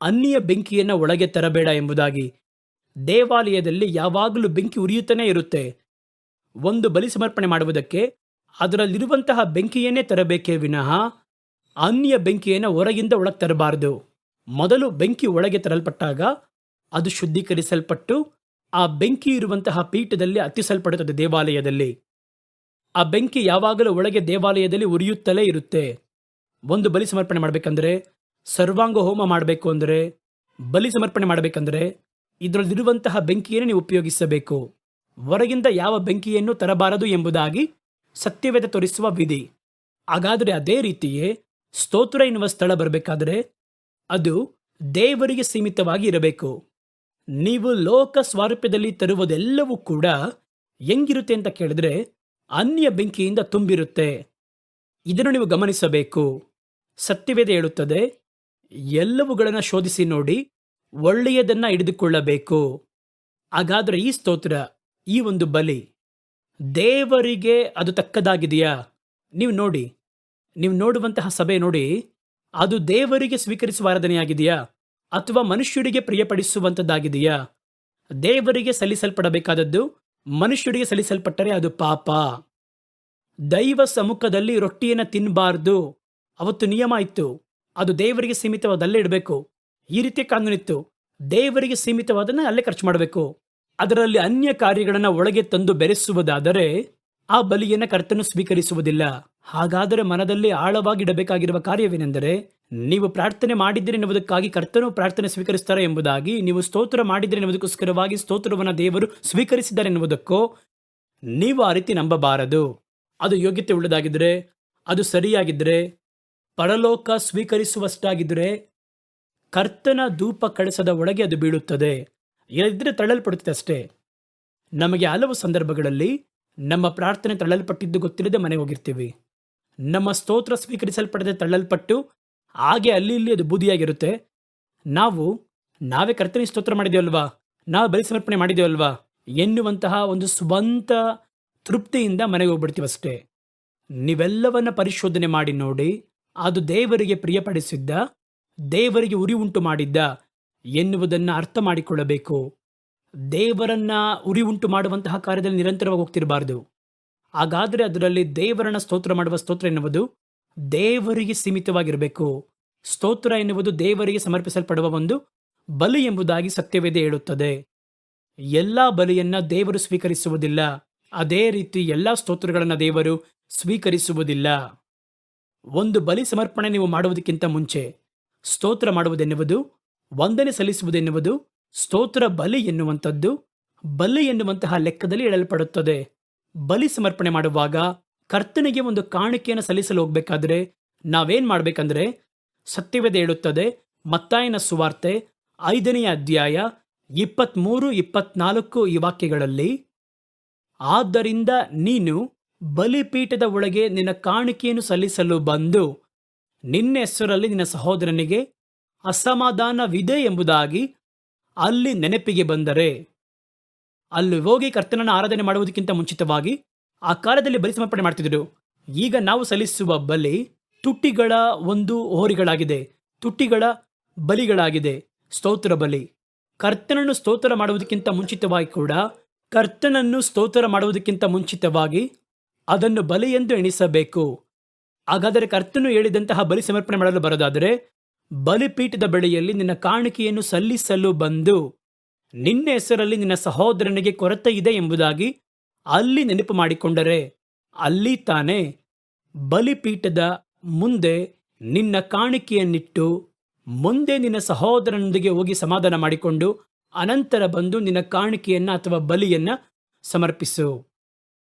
ಅನ್ಯ ಬೆಂಕಿಯನ್ನು ಒಳಗೆ ತರಬೇಡ ಎಂಬುದಾಗಿ. ದೇವಾಲಯದಲ್ಲಿ ಯಾವಾಗಲೂ ಬೆಂಕಿ ಉರಿಯುತ್ತಾನೇ ಇರುತ್ತೆ. ಒಂದು ಬಲಿ ಸಮರ್ಪಣೆ ಮಾಡುವುದಕ್ಕೆ ಅದರಲ್ಲಿರುವಂತಹ ಬೆಂಕಿಯನ್ನೇ ತರಬೇಕೇ ವಿನಃ ಅನ್ಯ ಬೆಂಕಿಯನ್ನು ಹೊರಗಿಂದ ಒಳಗೆ ತರಬಾರದು. ಮೊದಲು ಬೆಂಕಿ ಒಳಗೆ ತರಲ್ಪಟ್ಟಾಗ ಅದು ಶುದ್ಧೀಕರಿಸಲ್ಪಟ್ಟು ಆ ಬೆಂಕಿ ಇರುವಂತಹ ಪೀಠದಲ್ಲಿ ಹತ್ತಿಸಲ್ಪಡುತ್ತದೆ ದೇವಾಲಯದಲ್ಲಿ. ಆ ಬೆಂಕಿ ಯಾವಾಗಲೂ ಒಳಗೆ ದೇವಾಲಯದಲ್ಲಿ ಉರಿಯುತ್ತಲೇ ಇರುತ್ತೆ. ಒಂದು ಬಲಿ ಸಮರ್ಪಣೆ ಮಾಡಬೇಕಂದ್ರೆ, ಸರ್ವಾಂಗ ಹೋಮ ಮಾಡಬೇಕು ಅಂದರೆ, ಬಲಿ ಸಮರ್ಪಣೆ ಮಾಡಬೇಕಂದ್ರೆ ಇದರಲ್ಲಿರುವಂತಹ ಬೆಂಕಿಯನ್ನು ನೀವು ಉಪಯೋಗಿಸಬೇಕು. ಹೊರಗಿಂದ ಯಾವ ಬೆಂಕಿಯನ್ನು ತರಬಾರದು ಎಂಬುದಾಗಿ ಸತ್ಯವೇದ ತೋರಿಸುವ ವಿಧಿ. ಹಾಗಾದರೆ ಅದೇ ರೀತಿಯೇ ಸ್ತೋತ್ರ ಎನ್ನುವ ಸ್ಥಳ ಬರಬೇಕಾದ್ರೆ ಅದು ದೇವರಿಗೆ ಸೀಮಿತವಾಗಿ ಇರಬೇಕು. ನೀವು ಲೋಕ ಸ್ವಾರೂಪ್ಯದಲ್ಲಿ ತರುವುದೆಲ್ಲವೂ ಕೂಡ ಹೆಂಗಿರುತ್ತೆ ಅಂತ ಕೇಳಿದ್ರೆ ಅನ್ಯ ಬೆಂಕಿಯಿಂದ ತುಂಬಿರುತ್ತೆ. ಇದನ್ನು ನೀವು ಗಮನಿಸಬೇಕು. ಸತ್ಯವೇದ ಹೇಳುತ್ತದೆ, ಎಲ್ಲವುಗಳನ್ನು ಶೋಧಿಸಿ ನೋಡಿ, ಒಳ್ಳೆಯದನ್ನ ಹಿಡಿದುಕೊಳ್ಳಬೇಕು. ಹಾಗಾದರೆ ಈ ಸ್ತೋತ್ರ, ಈ ಒಂದು ಬಲಿ ದೇವರಿಗೆ ಅದು ತಕ್ಕದಾಗಿದೆಯಾ? ನೀವು ನೋಡಿ, ನೀವು ನೋಡುವಂತಹ ಸಭೆ ನೋಡಿ, ಅದು ದೇವರಿಗೆ ಸ್ವೀಕರಿಸುವ ಆರಾಧನೆಯಾಗಿದೆಯಾ ಅಥವಾ ಮನುಷ್ಯರಿಗೆ ಪ್ರಿಯಪಡಿಸುವಂಥದ್ದಾಗಿದೆಯಾ? ದೇವರಿಗೆ ಸಲ್ಲಿಸಲ್ಪಡಬೇಕಾದದ್ದು ಮನುಷ್ಯರಿಗೆ ಸಲ್ಲಿಸಲ್ಪಟ್ಟರೆ ಅದು ಪಾಪ. ದೈವ ಸಮ್ಮುಖದಲ್ಲಿ ರೊಟ್ಟಿಯನ್ನು ತಿನ್ನಬಾರ್ದು, ಅವತ್ತು ನಿಯಮ ಇತ್ತು. ಅದು ದೇವರಿಗೆ ಸೀಮಿತವಾದಲ್ಲೇ ಇಡಬೇಕು. ಈ ರೀತಿ ಕಾನೂನಿತ್ತು. ದೇವರಿಗೆ ಸೀಮಿತವಾದನ್ನ ಅಲ್ಲೇ ಖರ್ಚು ಮಾಡಬೇಕು. ಅದರಲ್ಲಿ ಅನ್ಯ ಕಾರ್ಯಗಳನ್ನು ಒಳಗೆ ತಂದು ಬೆರೆಸುವುದಾದರೆ ಆ ಬಲಿಯನ್ನು ಕರ್ತನು ಸ್ವೀಕರಿಸುವುದಿಲ್ಲ. ಹಾಗಾದರೆ ಮನದಲ್ಲಿ ಆಳವಾಗಿ ಇಡಬೇಕಾಗಿರುವ ಕಾರ್ಯವೇನೆಂದರೆ, ನೀವು ಪ್ರಾರ್ಥನೆ ಮಾಡಿದ್ದೀರಿ ಎನ್ನುವುದಕ್ಕಾಗಿ ಕರ್ತನು ಪ್ರಾರ್ಥನೆ ಸ್ವೀಕರಿಸ್ತಾರೆ ಎಂಬುದಾಗಿ, ನೀವು ಸ್ತೋತ್ರ ಮಾಡಿದ್ದೀರಿ ಎನ್ನುವುದಕ್ಕೋಸ್ಕರವಾಗಿ ಸ್ತೋತ್ರವನ್ನು ದೇವರು ಸ್ವೀಕರಿಸಿದ್ದಾರೆ ಎನ್ನುವುದಕ್ಕೋ ನೀವು ಆ ರೀತಿ ನಂಬಬಾರದು. ಅದು ಯೋಗ್ಯತೆ ಉಳ್ಳದಾಗಿದ್ದರೆ, ಅದು ಸರಿಯಾಗಿದ್ದರೆ, ಪರಲೋಕ ಸ್ವೀಕರಿಸುವಷ್ಟಾಗಿದ್ದರೆ ಕರ್ತನ ಧೂಪ ಕಳಸದ ಒಳಗೆ ಅದು ಬೀಳುತ್ತದೆ. ಇಲ್ಲದಿದ್ದರೆ ತಳ್ಳಲ್ಪಡುತ್ತದೆ ಅಷ್ಟೇ. ನಮಗೆ ಹಲವು ಸಂದರ್ಭಗಳಲ್ಲಿ ನಮ್ಮ ಪ್ರಾರ್ಥನೆ ತಳ್ಳಲ್ಪಟ್ಟಿದ್ದು ಗೊತ್ತಿಲ್ಲದೆ ಮನೆಗೆ ಹೋಗಿರ್ತೀವಿ. ನಮ್ಮ ಸ್ತೋತ್ರ ಸ್ವೀಕರಿಸಲ್ಪಡದೆ ತಳ್ಳಲ್ಪಟ್ಟು ಹಾಗೆ ಅಲ್ಲಿ ಇಲ್ಲಿ ಅದು ಬೂದಿಯಾಗಿರುತ್ತೆ. ನಾವೇ ಕರ್ತನಿಗೆ ಸ್ತೋತ್ರ ಮಾಡಿದೇವಲ್ವಾ, ನಾವು ಬಲಿ ಸಮರ್ಪಣೆ ಮಾಡಿದೇವಲ್ವಾ ಎನ್ನುವಂತಹ ಒಂದು ಸ್ವಂತ ತೃಪ್ತಿಯಿಂದ ಮನೆಗೆ ಹೋಗ್ಬಿಡ್ತೀವಷ್ಟೇ. ನೀವೆಲ್ಲವನ್ನ ಪರಿಶೋಧನೆ ಮಾಡಿ ನೋಡಿ, ಅದು ದೇವರಿಗೆ ಪ್ರಿಯಪಡಿಸಿದ್ದ, ದೇವರಿಗೆ ಉರಿ ಉಂಟು ಮಾಡಿದ್ದ ಎನ್ನುವುದನ್ನು ಅರ್ಥ ಮಾಡಿಕೊಳ್ಳಬೇಕು. ದೇವರನ್ನ ಉರಿ ಉಂಟು ಮಾಡುವಂತಹ ಕಾರ್ಯದಲ್ಲಿ ನಿರಂತರವಾಗಿ ಹೋಗ್ತಿರಬಾರ್ದು. ಹಾಗಾದರೆ ಅದರಲ್ಲಿ ದೇವರನ್ನ ಸ್ತೋತ್ರ ಮಾಡುವ ಸ್ತೋತ್ರ ಎನ್ನುವುದು ದೇವರಿಗೆ ಸೀಮಿತವಾಗಿರಬೇಕು. ಸ್ತೋತ್ರ ಎನ್ನುವುದು ದೇವರಿಗೆ ಸಮರ್ಪಿಸಲ್ಪಡುವ ಒಂದು ಬಲಿ ಎಂಬುದಾಗಿ ಸತ್ಯವೇದ ಹೇಳುತ್ತದೆ. ಎಲ್ಲಾ ಬಲಿಯನ್ನ ದೇವರು ಸ್ವೀಕರಿಸುವುದಿಲ್ಲ. ಅದೇ ರೀತಿ ಎಲ್ಲಾ ಸ್ತೋತ್ರಗಳನ್ನು ದೇವರು ಸ್ವೀಕರಿಸುವುದಿಲ್ಲ. ಒಂದು ಬಲಿ ಸಮರ್ಪಣೆ ನೀವು ಮಾಡುವುದಕ್ಕಿಂತ ಮುಂಚೆ ಸ್ತೋತ್ರ ಮಾಡುವುದೆನ್ನುವುದು, ವಂದನೆ ಸಲ್ಲಿಸುವುದೆನ್ನುವುದು, ಸ್ತೋತ್ರ ಬಲಿ ಎನ್ನುವಂಥದ್ದು ಬಲಿ ಎನ್ನುವಂತಹ ಲೆಕ್ಕದಲ್ಲಿ ಇಡಲ್ಪಡುತ್ತದೆ. ಬಲಿ ಸಮರ್ಪಣೆ ಮಾಡುವಾಗ ಕರ್ತನಿಗೆ ಒಂದು ಕಾಣಿಕೆಯನ್ನು ಸಲ್ಲಿಸಲು ಹೋಗಬೇಕಾದ್ರೆ ನಾವೇನ್ ಮಾಡಬೇಕಂದ್ರೆ, ಸತ್ಯವೇದ ಹೇಳುತ್ತದೆ, ಮತ್ತಾಯನ ಸುವಾರ್ತೆ 5ನೇ ಅಧ್ಯಾಯ 23-24 ಈ ವಾಕ್ಯಗಳಲ್ಲಿ, ಆದ್ದರಿಂದ ನೀನು ಬಲಿಪೀಠದ ಒಳಗೆ ನಿನ್ನ ಕಾಣಿಕೆಯನ್ನು ಸಲ್ಲಿಸಲು ಬಂದು ನಿನ್ನ ಹೆಸರಲ್ಲಿ ನಿನ್ನ ಸಹೋದರನಿಗೆ ಅಸಮಾಧಾನವಿದೆ ಎಂಬುದಾಗಿ ಅಲ್ಲಿ ನೆನಪಿಗೆ ಬಂದರೆ, ಅಲ್ಲಿ ಹೋಗಿ ಕರ್ತನನ್ನು ಆರಾಧನೆ ಮಾಡುವುದಕ್ಕಿಂತ ಮುಂಚಿತವಾಗಿ ಆ ಕಾಲದಲ್ಲಿ ಬಲಿ ಸಮರ್ಪಣೆ ಮಾಡ್ತಿದ್ರು. ಈಗ ನಾವು ಸಲ್ಲಿಸುವ ಬಲಿ ತುಟ್ಟಿಗಳ ಒಂದು ಹೋರಿಗಳಾಗಿದೆ, ತುಟ್ಟಿಗಳ ಬಲಿಗಳಾಗಿದೆ. ಸ್ತೋತ್ರ ಬಲಿ ಕರ್ತನನ್ನು ಸ್ತೋತ್ರ ಮಾಡುವುದಕ್ಕಿಂತ ಮುಂಚಿತವಾಗಿ ಕೂಡ ಕರ್ತನನ್ನು ಸ್ತೋತ್ರ ಮಾಡುವುದಕ್ಕಿಂತ ಮುಂಚಿತವಾಗಿ ಅದನ್ನು ಬಲಿಯೆಂದು ಎಣಿಸಬೇಕು. ಹಾಗಾದರೆ ಕರ್ತನು ಹೇಳಿದಂತಹ ಬಲಿ ಸಮರ್ಪಣೆ ಮಾಡಲು ಬರೋದಾದರೆ ಬಲಿಪೀಠದ ಬಳಿಯಲ್ಲಿ ನಿನ್ನ ಕಾಣಿಕೆಯನ್ನು ಸಲ್ಲಿಸಲು ಬಂದು ನಿನ್ನ ಹೆಸರಲ್ಲಿ ನಿನ್ನ ಸಹೋದರನಿಗೆ ಕೊರತೆ ಇದೆ ಎಂಬುದಾಗಿ ಅಲ್ಲಿ ನೆನಪು ಮಾಡಿಕೊಂಡರೆ ಅಲ್ಲಿ ತಾನೇ ಬಲಿಪೀಠದ ಮುಂದೆ ನಿನ್ನ ಕಾಣಿಕೆಯನ್ನಿಟ್ಟು ಮುಂದೆ ನಿನ್ನ ಸಹೋದರನೊಂದಿಗೆ ಹೋಗಿ ಸಮಾಧಾನ ಮಾಡಿಕೊಂಡು ಅನಂತರ ಬಂದು ನಿನ್ನ ಕಾಣಿಕೆಯನ್ನ ಅಥವಾ ಬಲಿಯನ್ನ ಸಮರ್ಪಿಸು.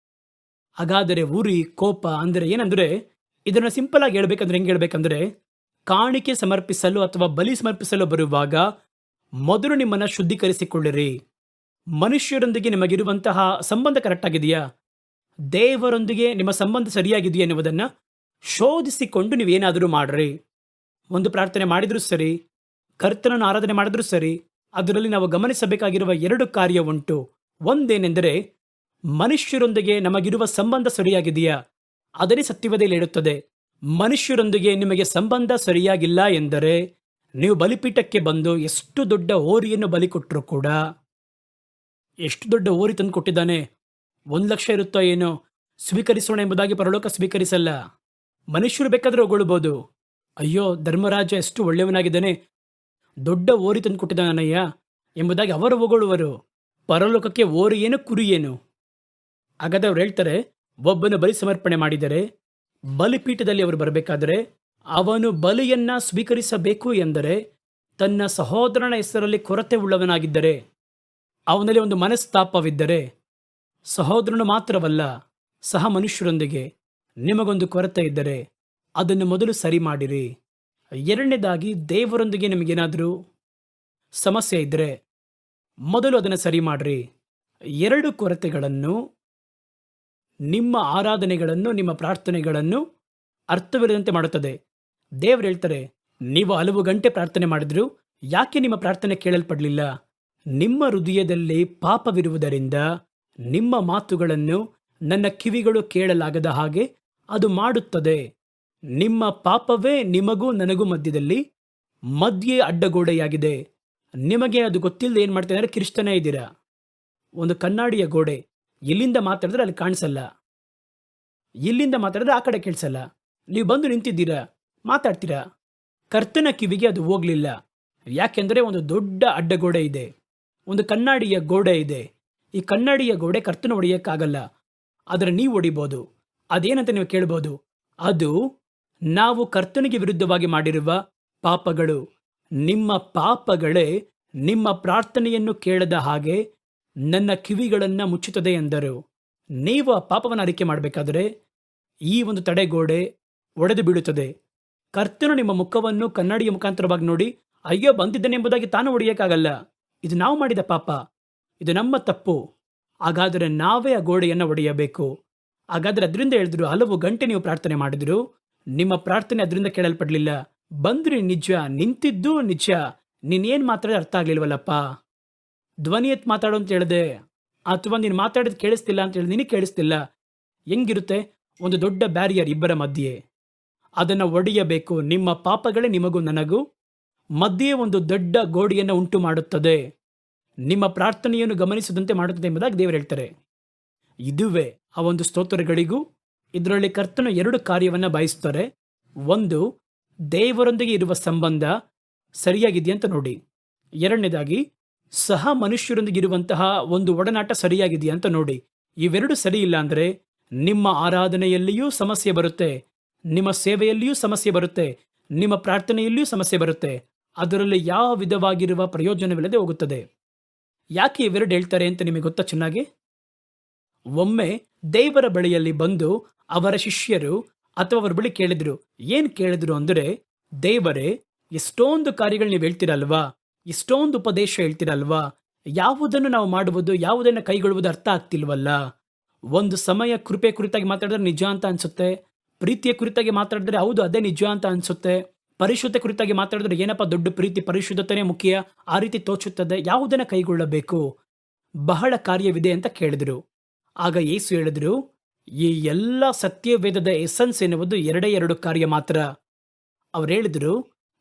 ಹಾಗಾದರೆ ಉರಿ ಕೋಪ ಅಂದರೆ ಏನಂದ್ರೆ, ಇದನ್ನು ಸಿಂಪಲ್ ಆಗಿ ಹೇಳ್ಬೇಕಂದ್ರೆ ಹೆಂಗೆ ಹೇಳ್ಬೇಕಂದ್ರೆ, ಕಾಣಿಕೆ ಸಮರ್ಪಿಸಲು ಅಥವಾ ಬಲಿ ಸಮರ್ಪಿಸಲು ಬರುವಾಗ ಮೊದಲು ನಿಮ್ಮನ್ನು ಶುದ್ಧೀಕರಿಸಿಕೊಳ್ಳಿರಿ. ಮನುಷ್ಯರೊಂದಿಗೆ ನಿಮಗಿರುವಂತಹ ಸಂಬಂಧ ಕರೆಕ್ಟ್ ಆಗಿದೆಯಾ, ದೇವರೊಂದಿಗೆ ನಿಮ್ಮ ಸಂಬಂಧ ಸರಿಯಾಗಿದೆಯಾ ಎನ್ನುವುದನ್ನು ಶೋಧಿಸಿಕೊಂಡು ನೀವೇನಾದರೂ ಮಾಡ್ರಿ. ಒಂದು ಪ್ರಾರ್ಥನೆ ಮಾಡಿದ್ರೂ ಸರಿ, ಕರ್ತನನ್ನು ಆರಾಧನೆ ಮಾಡಿದ್ರೂ ಸರಿ, ಅದರಲ್ಲಿ ನಾವು ಗಮನಿಸಬೇಕಾಗಿರುವ 2 ಕಾರ್ಯ ಉಂಟು. ಒಂದೇನೆಂದರೆ, ಮನುಷ್ಯರೊಂದಿಗೆ ನಮಗಿರುವ ಸಂಬಂಧ ಸರಿಯಾಗಿದೆಯಾ, ಅದನ್ನೇ ಸತ್ಯವೇದದಲ್ಲಿ ಹೇಳುತ್ತದೆ. ಮನುಷ್ಯರೊಂದಿಗೆ ನಿಮಗೆ ಸಂಬಂಧ ಸರಿಯಾಗಿಲ್ಲ ಎಂದರೆ ನೀವು ಬಲಿಪೀಠಕ್ಕೆ ಬಂದು ಎಷ್ಟು ದೊಡ್ಡ ಹೋರಿಯನ್ನು ಬಲಿ ಕೊಟ್ಟರು ಕೂಡ, ಎಷ್ಟು ದೊಡ್ಡ ಹೋರಿ ತಂದು ಕೊಟ್ಟಿದ್ದಾನೆ, 1,00,000 ಇರುತ್ತೋ ಏನೋ, ಸ್ವೀಕರಿಸೋಣ ಎಂಬುದಾಗಿ ಪರಲೋಕ ಸ್ವೀಕರಿಸಲ್ಲ. ಮನುಷ್ಯರು ಬೇಕಾದ್ರೆ ಹೊಗಳ್ಬೋದು, ಅಯ್ಯೋ ಧರ್ಮರಾಜ ಎಷ್ಟು ಒಳ್ಳೆಯವನಾಗಿದ್ದಾನೆ, ದೊಡ್ಡ ಹೋರಿ ತಂದು ಕೊಟ್ಟಿದ್ದಾನಯ್ಯ ಎಂಬುದಾಗಿ ಅವರು ಹೊಗಳುವರು. ಪರಲೋಕಕ್ಕೆ ಹೋರಿ ಏನು ಕುರಿ ಏನು? ಹಾಗಾದ್ರೆ ಅವ್ರು ಹೇಳ್ತಾರೆ, ಒಬ್ಬನು ಬಲಿ ಸಮರ್ಪಣೆ ಮಾಡಿದರೆ ಬಲಿಪೀಠದಲ್ಲಿ ಅವರು ಬರಬೇಕಾದರೆ ಅವನು ಬಲಿಯನ್ನ ಸ್ವೀಕರಿಸಬೇಕು ಎಂದರೆ ತನ್ನ ಸಹೋದರನ ಹೆಸರಲ್ಲಿ ಕೊರತೆ ಉಳ್ಳವನಾಗಿದ್ದರೆ, ಅವನಲ್ಲಿ ಒಂದು ಮನಸ್ತಾಪವಿದ್ದರೆ, ಸಹೋದರನು ಮಾತ್ರವಲ್ಲ ಸಹ ಮನುಷ್ಯರೊಂದಿಗೆ ನಿಮಗೊಂದು ಕೊರತೆ ಇದ್ದರೆ ಅದನ್ನು ಮೊದಲು ಸರಿ ಮಾಡಿರಿ. ಎರಡನೇದಾಗಿ, ದೇವರೊಂದಿಗೆ ನಿಮಗೇನಾದರೂ ಸಮಸ್ಯೆ ಇದ್ದರೆ ಮೊದಲು ಅದನ್ನು ಸರಿ ಮಾಡಿರಿ. 2 ಕೊರತೆಗಳನ್ನು, ನಿಮ್ಮ ಆರಾಧನೆಗಳನ್ನು, ನಿಮ್ಮ ಪ್ರಾರ್ಥನೆಗಳನ್ನು ಅರ್ಥವಿಲ್ಲದಂತೆ ಮಾಡುತ್ತದೆ. ದೇವರು ಹೇಳ್ತಾರೆ, ನೀವು ಹಲವು ಗಂಟೆ ಪ್ರಾರ್ಥನೆ ಮಾಡಿದ್ರು ಯಾಕೆ ನಿಮ್ಮ ಪ್ರಾರ್ಥನೆ ಕೇಳಲ್ಪಡಲಿಲ್ಲ? ನಿಮ್ಮ ಹೃದಯದಲ್ಲಿ ಪಾಪವಿರುವುದರಿಂದ ನಿಮ್ಮ ಮಾತುಗಳನ್ನು ನನ್ನ ಕಿವಿಗಳು ಕೇಳಲಾಗದ ಹಾಗೆ ಅದು ಮಾಡುತ್ತದೆ. ನಿಮ್ಮ ಪಾಪವೇ ನಿಮಗೂ ನನಗೂ ಮಧ್ಯೆ ಅಡ್ಡಗೋಡೆಯಾಗಿದೆ. ನಿಮಗೆ ಅದು ಗೊತ್ತಿಲ್ಲದೆ ಏನು ಮಾಡ್ತಾ ಇದ್ದಾರೆ, ಕಿರಿಸ್ತಾನೇ ಇದ್ದೀರಾ. ಒಂದು ಕನ್ನಡಿಯ ಗೋಡೆ, ಇಲ್ಲಿಂದ ಮಾತಾಡಿದ್ರೆ ಅಲ್ಲಿ ಕಾಣಿಸಲ್ಲ, ಇಲ್ಲಿಂದ ಮಾತಾಡಿದ್ರೆ ಆ ಕಡೆ ಕೇಳಿಸಲ್ಲ. ನೀವು ಬಂದು ನಿಂತಿದ್ದೀರಾ, ಮಾತಾಡ್ತೀರಾ, ಕರ್ತನ ಕಿವಿಗೆ ಅದು ಹೋಗ್ಲಿಲ್ಲ. ಯಾಕೆಂದರೆ ಒಂದು ದೊಡ್ಡ ಅಡ್ಡಗೋಡೆ ಇದೆ, ಒಂದು ಕನ್ನಡಿಯ ಗೋಡೆ ಇದೆ. ಈ ಕನ್ನಡಿಯ ಗೋಡೆ ಕರ್ತನ ಹೊಡೆಯೋಕ್ಕಾಗಲ್ಲ, ಆದರೆ ನೀವು ಹೊಡಿಬೋದು. ಅದೇನಂತ ನೀವು ಕೇಳ್ಬೋದು, ಅದು ನಾವು ಕರ್ತನಿಗೆ ವಿರುದ್ಧವಾಗಿ ಮಾಡಿರುವ ಪಾಪಗಳು. ನಿಮ್ಮ ಪಾಪಗಳೇ ನಿಮ್ಮ ಪ್ರಾರ್ಥನೆಯನ್ನು ಕೇಳದ ಹಾಗೆ ನನ್ನ ಕಿವಿಗಳನ್ನು ಮುಚ್ಚುತ್ತದೆ ಎಂದರು. ನೀವು ಆ ಪಾಪವನ್ನು ಅರಿಕೆ ಮಾಡಬೇಕಾದರೆ ಈ ಒಂದು ತಡೆಗೋಡೆ ಒಡೆದು ಬೀಳುತ್ತದೆ. ಕರ್ತನು ನಿಮ್ಮ ಮುಖವನ್ನು ಕನ್ನಡಿಯ ಮುಖಾಂತರವಾಗಿ ನೋಡಿ ಅಯ್ಯೋ ಬಂದಿದ್ದೇನೆ ಎಂಬುದಾಗಿ ತಾನು ಹೊಡೆಯೋಕ್ಕಾಗಲ್ಲ. ಇದು ನಾವು ಮಾಡಿದ ಪಾಪ, ಇದು ನಮ್ಮ ತಪ್ಪು. ಹಾಗಾದರೆ ನಾವೇ ಆ ಗೋಡೆಯನ್ನು ಒಡೆಯಬೇಕು. ಹಾಗಾದರೆ ಅದರಿಂದ ಹೇಳಿದ್ರು, ಹಲವು ಗಂಟೆ ನೀವು ಪ್ರಾರ್ಥನೆ ಮಾಡಿದ್ರು, ನಿಮ್ಮ ಪ್ರಾರ್ಥನೆ ಅದರಿಂದ ಕೇಳಲ್ಪಡಲಿಲ್ಲ. ಬಂದ್ರಿ ನಿಜ, ನಿಂತಿದ್ದು ನಿಜ, ನೀನೇನು ಮಾತಾಡಿದ್ರೆ ಅರ್ಥ ಆಗ್ಲಿಲ್ವಲ್ಲಪ್ಪ, ಧ್ವನಿ ಎತ್ತು ಮಾತಾಡು ಅಂತ ಹೇಳಿದೆ, ಅಥವಾ ನೀನು ಮಾತಾಡಿದ್ ಕೇಳಿಸ್ತಿಲ್ಲ ಅಂತ ಹೇಳಿ ನಿನಗೆ ಕೇಳಿಸ್ತಿಲ್ಲ. ಹೆಂಗಿರುತ್ತೆ? ಒಂದು ದೊಡ್ಡ ಬ್ಯಾರಿಯರ್ ಇಬ್ಬರ ಮಧ್ಯೆ, ಅದನ್ನು ಒಡೆಯಬೇಕು. ನಿಮ್ಮ ಪಾಪಗಳೇ ನಿಮಗೂ ನನಗೂ ಮಧ್ಯೆ ಒಂದು ದೊಡ್ಡ ಗೋಡೆಯನ್ನು ಉಂಟು ಮಾಡುತ್ತದೆ, ನಿಮ್ಮ ಪ್ರಾರ್ಥನೆಯನ್ನು ಗಮನಿಸದಂತೆ ಮಾಡುತ್ತದೆ ಎಂಬುದಾಗಿ ದೇವರು ಹೇಳ್ತಾರೆ. ಇದುವೇ ಆ ಒಂದು ಸ್ತೋತ್ರಗಳಿಗೂ ಇದರಲ್ಲಿ ಕರ್ತನು 2 ಕಾರ್ಯವನ್ನು ಬಯಸ್ತಾರೆ. ಒಂದು, ದೇವರೊಂದಿಗೆ ಇರುವ ಸಂಬಂಧ ಸರಿಯಾಗಿದೆಯಂತ ನೋಡಿ. ಎರಡನೇದಾಗಿ, ಸಹ ಮನುಷ್ಯರೊಂದಿಗೆ ಇರುವಂತಹ ಒಂದು ಒಡನಾಟ ಸರಿಯಾಗಿದೆಯಾ ಅಂತ ನೋಡಿ. ಇವೆರಡು ಸರಿ ಇಲ್ಲ ಅಂದರೆ ನಿಮ್ಮ ಆರಾಧನೆಯಲ್ಲಿಯೂ ಸಮಸ್ಯೆ ಬರುತ್ತೆ, ನಿಮ್ಮ ಸೇವೆಯಲ್ಲಿಯೂ ಸಮಸ್ಯೆ ಬರುತ್ತೆ, ನಿಮ್ಮ ಪ್ರಾರ್ಥನೆಯಲ್ಲಿಯೂ ಸಮಸ್ಯೆ ಬರುತ್ತೆ. ಅದರಲ್ಲಿ ಯಾವ ವಿಧವಾಗಿರುವ ಪ್ರಯೋಜನವಿಲ್ಲದೆ ಹೋಗುತ್ತದೆ. ಯಾಕೆ ಇವೆರಡು ಹೇಳ್ತಾರೆ ಅಂತ ನಿಮಗೆ ಗೊತ್ತಾ ಚೆನ್ನಾಗಿ? ಒಮ್ಮೆ ದೇವರ ಬಳಿಯಲ್ಲಿ ಬಂದು ಅವರ ಶಿಷ್ಯರು ಅಥವಾ ಅವರ ಬಳಿ ಕೇಳಿದ್ರು. ಏನು ಕೇಳಿದ್ರು ಅಂದರೆ, ದೇವರೇ, ಎಷ್ಟೊಂದು ಕಾರ್ಯಗಳು ನೀವು ಹೇಳ್ತೀರಲ್ವಾ, ಇಷ್ಟೊಂದು ಉಪದೇಶ ಹೇಳ್ತೀರಲ್ವಾ, ಯಾವುದನ್ನು ನಾವು ಮಾಡುವುದು, ಯಾವುದನ್ನು ಕೈಗೊಳ್ಳುವುದು ಅರ್ಥ ಆಗ್ತಿಲ್ವಲ್ಲ. ಒಂದು ಸಮಯ ಕೃಪೆ ಕುರಿತಾಗಿ ಮಾತಾಡಿದ್ರೆ ನಿಜ ಅಂತ ಅನ್ಸುತ್ತೆ, ಪ್ರೀತಿಯ ಕುರಿತಾಗಿ ಮಾತಾಡಿದ್ರೆ ಹೌದು ಅದೇ ನಿಜ ಅಂತ ಅನ್ಸುತ್ತೆ, ಪರಿಶುದ್ಧ ಕುರಿತಾಗಿ ಮಾತಾಡಿದ್ರೆ ಏನಪ್ಪ ದೊಡ್ಡ ಪ್ರೀತಿ, ಪರಿಶುದ್ಧತೆನೇ ಮುಖ್ಯ, ಆ ರೀತಿ ತೋಚುತ್ತದೆ. ಯಾವುದನ್ನು ಕೈಗೊಳ್ಳಬೇಕು? ಬಹಳ ಕಾರ್ಯವಿದೆ ಅಂತ ಕೇಳಿದ್ರು. ಆಗ ಯೇಸು ಹೇಳಿದ್ರು, ಈ ಎಲ್ಲ ಸತ್ಯವೇದದ ಎಸೆನ್ಸ್ ಎನ್ನುವುದು 2 ಕಾರ್ಯ ಮಾತ್ರ. ಅವ್ರು ಹೇಳಿದ್ರು,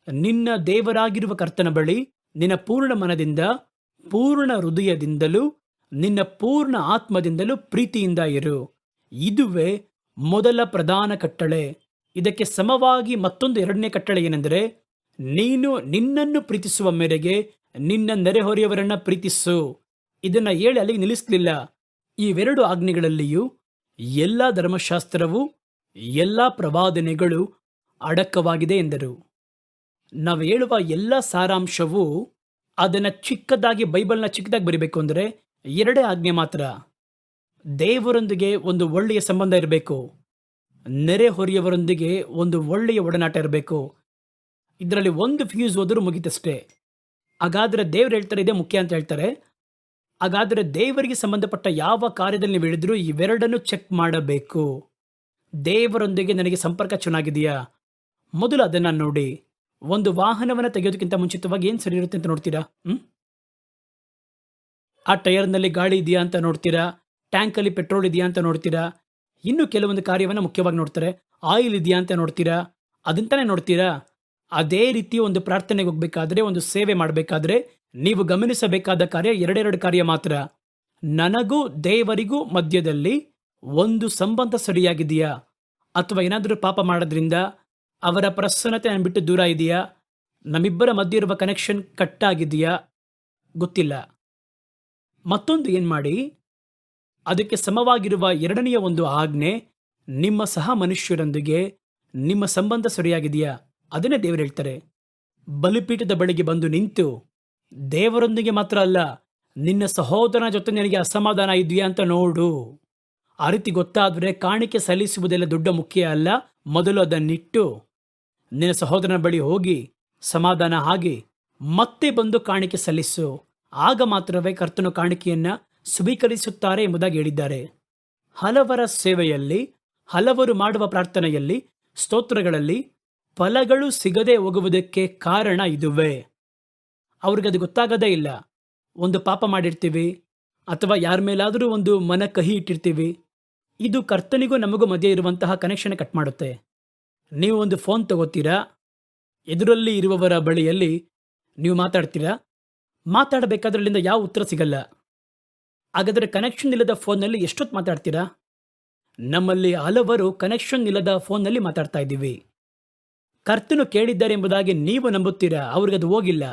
ನಿನ್ನ ದೇವರಾಗಿರುವ ಕರ್ತನ ಬಳಿ ನಿನ್ನ ಪೂರ್ಣ ಮನದಿಂದ, ಪೂರ್ಣ ಹೃದಯದಿಂದಲೂ, ನಿನ್ನ ಪೂರ್ಣ ಆತ್ಮದಿಂದಲೂ ಪ್ರೀತಿಯಿಂದ ಇರು. ಇದುವೇ ಮೊದಲ ಪ್ರಧಾನ ಕಟ್ಟಳೆ. ಇದಕ್ಕೆ ಸಮವಾಗಿ ಮತ್ತೊಂದು ಎರಡನೇ ಕಟ್ಟಳೆ ಏನೆಂದರೆ, ನೀನು ನಿನ್ನನ್ನು ಪ್ರೀತಿಸುವ ಮೇರೆಗೆ ನಿನ್ನ ನೆರೆಹೊರೆಯವರನ್ನ ಪ್ರೀತಿಸು. ಇದನ್ನ ಹೇಳಿ ಅಲ್ಲಿಗೆ ನಿಲ್ಲಿಸಲಿಲ್ಲ. ಇವೆರಡು ಆಜ್ಞೆಗಳಲ್ಲಿಯೂ ಎಲ್ಲ ಧರ್ಮಶಾಸ್ತ್ರವು ಎಲ್ಲ ಪ್ರವಾದನೆಗಳು ಅಡಕವಾಗಿದೆ ಎಂದರು. ನಾವು ಹೇಳುವ ಎಲ್ಲ ಸಾರಾಂಶವು ಅದನ್ನು ಚಿಕ್ಕದಾಗಿ ಬೈಬಲ್ನ ಚಿಕ್ಕದಾಗಿ ಬರಿಬೇಕು ಅಂದರೆ ಎರಡೇ ಆಜ್ಞೆ ಮಾತ್ರ. ದೇವರೊಂದಿಗೆ ಒಂದು ಒಳ್ಳೆಯ ಸಂಬಂಧ ಇರಬೇಕು, ನೆರೆಹೊರೆಯವರೊಂದಿಗೆ ಒಂದು ಒಳ್ಳೆಯ ಒಡನಾಟ ಇರಬೇಕು. ಇದರಲ್ಲಿ ಒಂದು ಫ್ಯೂಸ್ ಹೋದರೂ ಮುಗಿತಷ್ಟೇ. ಹಾಗಾದರೆ ದೇವರು ಹೇಳ್ತಾರೆ ಇದೇ ಮುಖ್ಯ ಅಂತ ಹೇಳ್ತಾರೆ. ಹಾಗಾದರೆ ದೇವರಿಗೆ ಸಂಬಂಧಪಟ್ಟ ಯಾವ ಕಾರ್ಯದಲ್ಲಿ ನೀವು ಹೇಳಿದ್ರು ಇವೆರಡನ್ನು ಚೆಕ್ ಮಾಡಬೇಕು. ದೇವರೊಂದಿಗೆ ನನಗೆ ಸಂಪರ್ಕ ಚೆನ್ನಾಗಿದೆಯಾ? ಮೊದಲು ಅದನ್ನು ನೋಡಿ. ಒಂದು ವಾಹನವನ್ನು ತೆಗೆಯೋದಕ್ಕಿಂತ ಮುಂಚಿತವಾಗಿ ಏನು ಸರಿ ಇರುತ್ತೆ ಅಂತ ನೋಡ್ತೀರಾ? ಆ ಟೈರ್ನಲ್ಲಿ ಗಾಳಿ ಇದೆಯಾ ಅಂತ ನೋಡ್ತೀರಾ? ಟ್ಯಾಂಕಲ್ಲಿ ಪೆಟ್ರೋಲ್ ಇದೆಯಾ ಅಂತ ನೋಡ್ತೀರಾ? ಇನ್ನು ಕೆಲವೊಂದು ಕಾರ್ಯವನ್ನು ಮುಖ್ಯವಾಗಿ ನೋಡ್ತಾರೆ. ಆಯಿಲ್ ಇದೆಯಾ ಅಂತ ನೋಡ್ತೀರಾ? ಅದಂತಾನೆ ನೋಡ್ತೀರಾ? ಅದೇ ರೀತಿ ಒಂದು ಪ್ರಾರ್ಥನೆಗೆ ಹೋಗಬೇಕಾದ್ರೆ, ಒಂದು ಸೇವೆ ಮಾಡಬೇಕಾದ್ರೆ ನೀವು ಗಮನಿಸಬೇಕಾದ ಕಾರ್ಯ ಎರಡೆರಡು ಕಾರ್ಯ ಮಾತ್ರ. ನನಗೂ ದೇವರಿಗೂ ಮಧ್ಯದಲ್ಲಿ ಒಂದು ಸಂಬಂಧ ಸರಿಯಾಗಿದೆಯಾ? ಅಥವಾ ಏನಾದರೂ ಪಾಪ ಮಾಡೋದ್ರಿಂದ ಅವರ ಪ್ರಸನ್ನತೆ ನಾನು ಬಿಟ್ಟು ದೂರ ಇದೆಯಾ? ನಮ್ಮಿಬ್ಬರ ಮಧ್ಯೆ ಇರುವ ಕನೆಕ್ಷನ್ ಕಟ್ಟಾಗಿದೆಯಾ? ಗೊತ್ತಿಲ್ಲ. ಮತ್ತೊಂದು ಏನು ಮಾಡಿ, ಅದಕ್ಕೆ ಸಮವಾಗಿರುವ ಎರಡನೆಯ ಒಂದು ಆಜ್ಞೆ, ನಿಮ್ಮ ಸಹ ಮನುಷ್ಯರೊಂದಿಗೆ ನಿಮ್ಮ ಸಂಬಂಧ ಸರಿಯಾಗಿದೆಯಾ? ಅದನ್ನೇ ದೇವರು ಹೇಳ್ತಾರೆ. ಬಲಿಪೀಠದ ಬಳಿಗೆ ಬಂದು ನಿಂತು ದೇವರೊಂದಿಗೆ ಮಾತ್ರ ಅಲ್ಲ, ನಿನ್ನ ಸಹೋದರನ ಜೊತೆ ನಿನಗೆ ಅಸಮಾಧಾನ ಇದೆಯಾ ಅಂತ ನೋಡು. ಆ ರೀತಿ ಗೊತ್ತಾದರೆ ಕಾಣಿಕೆ ಸಲ್ಲಿಸುವುದೆಲ್ಲ ದೊಡ್ಡ ಮುಖ್ಯ ಅಲ್ಲ. ಮೊದಲು ಅದನ್ನಿಟ್ಟು ನಿನ್ನ ಸಹೋದರನ ಬಳಿ ಹೋಗಿ ಸಮಾಧಾನ ಆಗಿ ಮತ್ತೆ ಬಂದು ಕಾಣಿಕೆ ಸಲ್ಲಿಸು. ಆಗ ಮಾತ್ರವೇ ಕರ್ತನು ಕಾಣಿಕೆಯನ್ನು ಸ್ವೀಕರಿಸುತ್ತಾರೆ ಎಂಬುದಾಗಿ ಹೇಳಿದ್ದಾರೆ. ಹಲವರ ಸೇವೆಯಲ್ಲಿ, ಹಲವರು ಮಾಡುವ ಪ್ರಾರ್ಥನೆಯಲ್ಲಿ, ಸ್ತೋತ್ರಗಳಲ್ಲಿ ಫಲಗಳು ಸಿಗದೆ ಹೋಗುವುದಕ್ಕೆ ಕಾರಣ ಇದುವೇ. ಅವ್ರಿಗದು ಗೊತ್ತಾಗದೇ ಇಲ್ಲ. ಒಂದು ಪಾಪ ಮಾಡಿರ್ತೀವಿ ಅಥವಾ ಯಾರ ಮೇಲಾದರೂ ಒಂದು ಮನ ಕಹಿ ಇಟ್ಟಿರ್ತೀವಿ. ಇದು ಕರ್ತನಿಗೂ ನಮಗೂ ಮಧ್ಯೆ ಇರುವಂತಹ ಕನೆಕ್ಷನ್ ಕಟ್ ಮಾಡುತ್ತೆ. ನೀವು ಒಂದು ಫೋನ್ ತಗೋತೀರಾ, ಎದುರಲ್ಲಿ ಇರುವವರ ಬಳಿಯಲ್ಲಿ ನೀವು ಮಾತಾಡ್ತೀರಾ. ಮಾತಾಡಬೇಕಾದ್ರಲ್ಲಿಂದ ಯಾವ ಉತ್ತರ ಸಿಗಲ್ಲ. ಹಾಗಾದರೆ ಕನೆಕ್ಷನ್ ಇಲ್ಲದ ಫೋನ್ನಲ್ಲಿ ಎಷ್ಟೊತ್ತು ಮಾತಾಡ್ತೀರಾ? ನಮ್ಮಲ್ಲಿ ಹಲವರು ಕನೆಕ್ಷನ್ ಇಲ್ಲದ ಫೋನ್ನಲ್ಲಿ ಮಾತಾಡ್ತಾ ಇದ್ದೀವಿ. ಕರ್ತನು ಕೇಳಿದ್ದಾರೆ ಎಂಬುದಾಗಿ ನೀವು ನಂಬುತ್ತೀರಾ, ಅವ್ರಿಗದು ಹೋಗಿಲ್ಲ.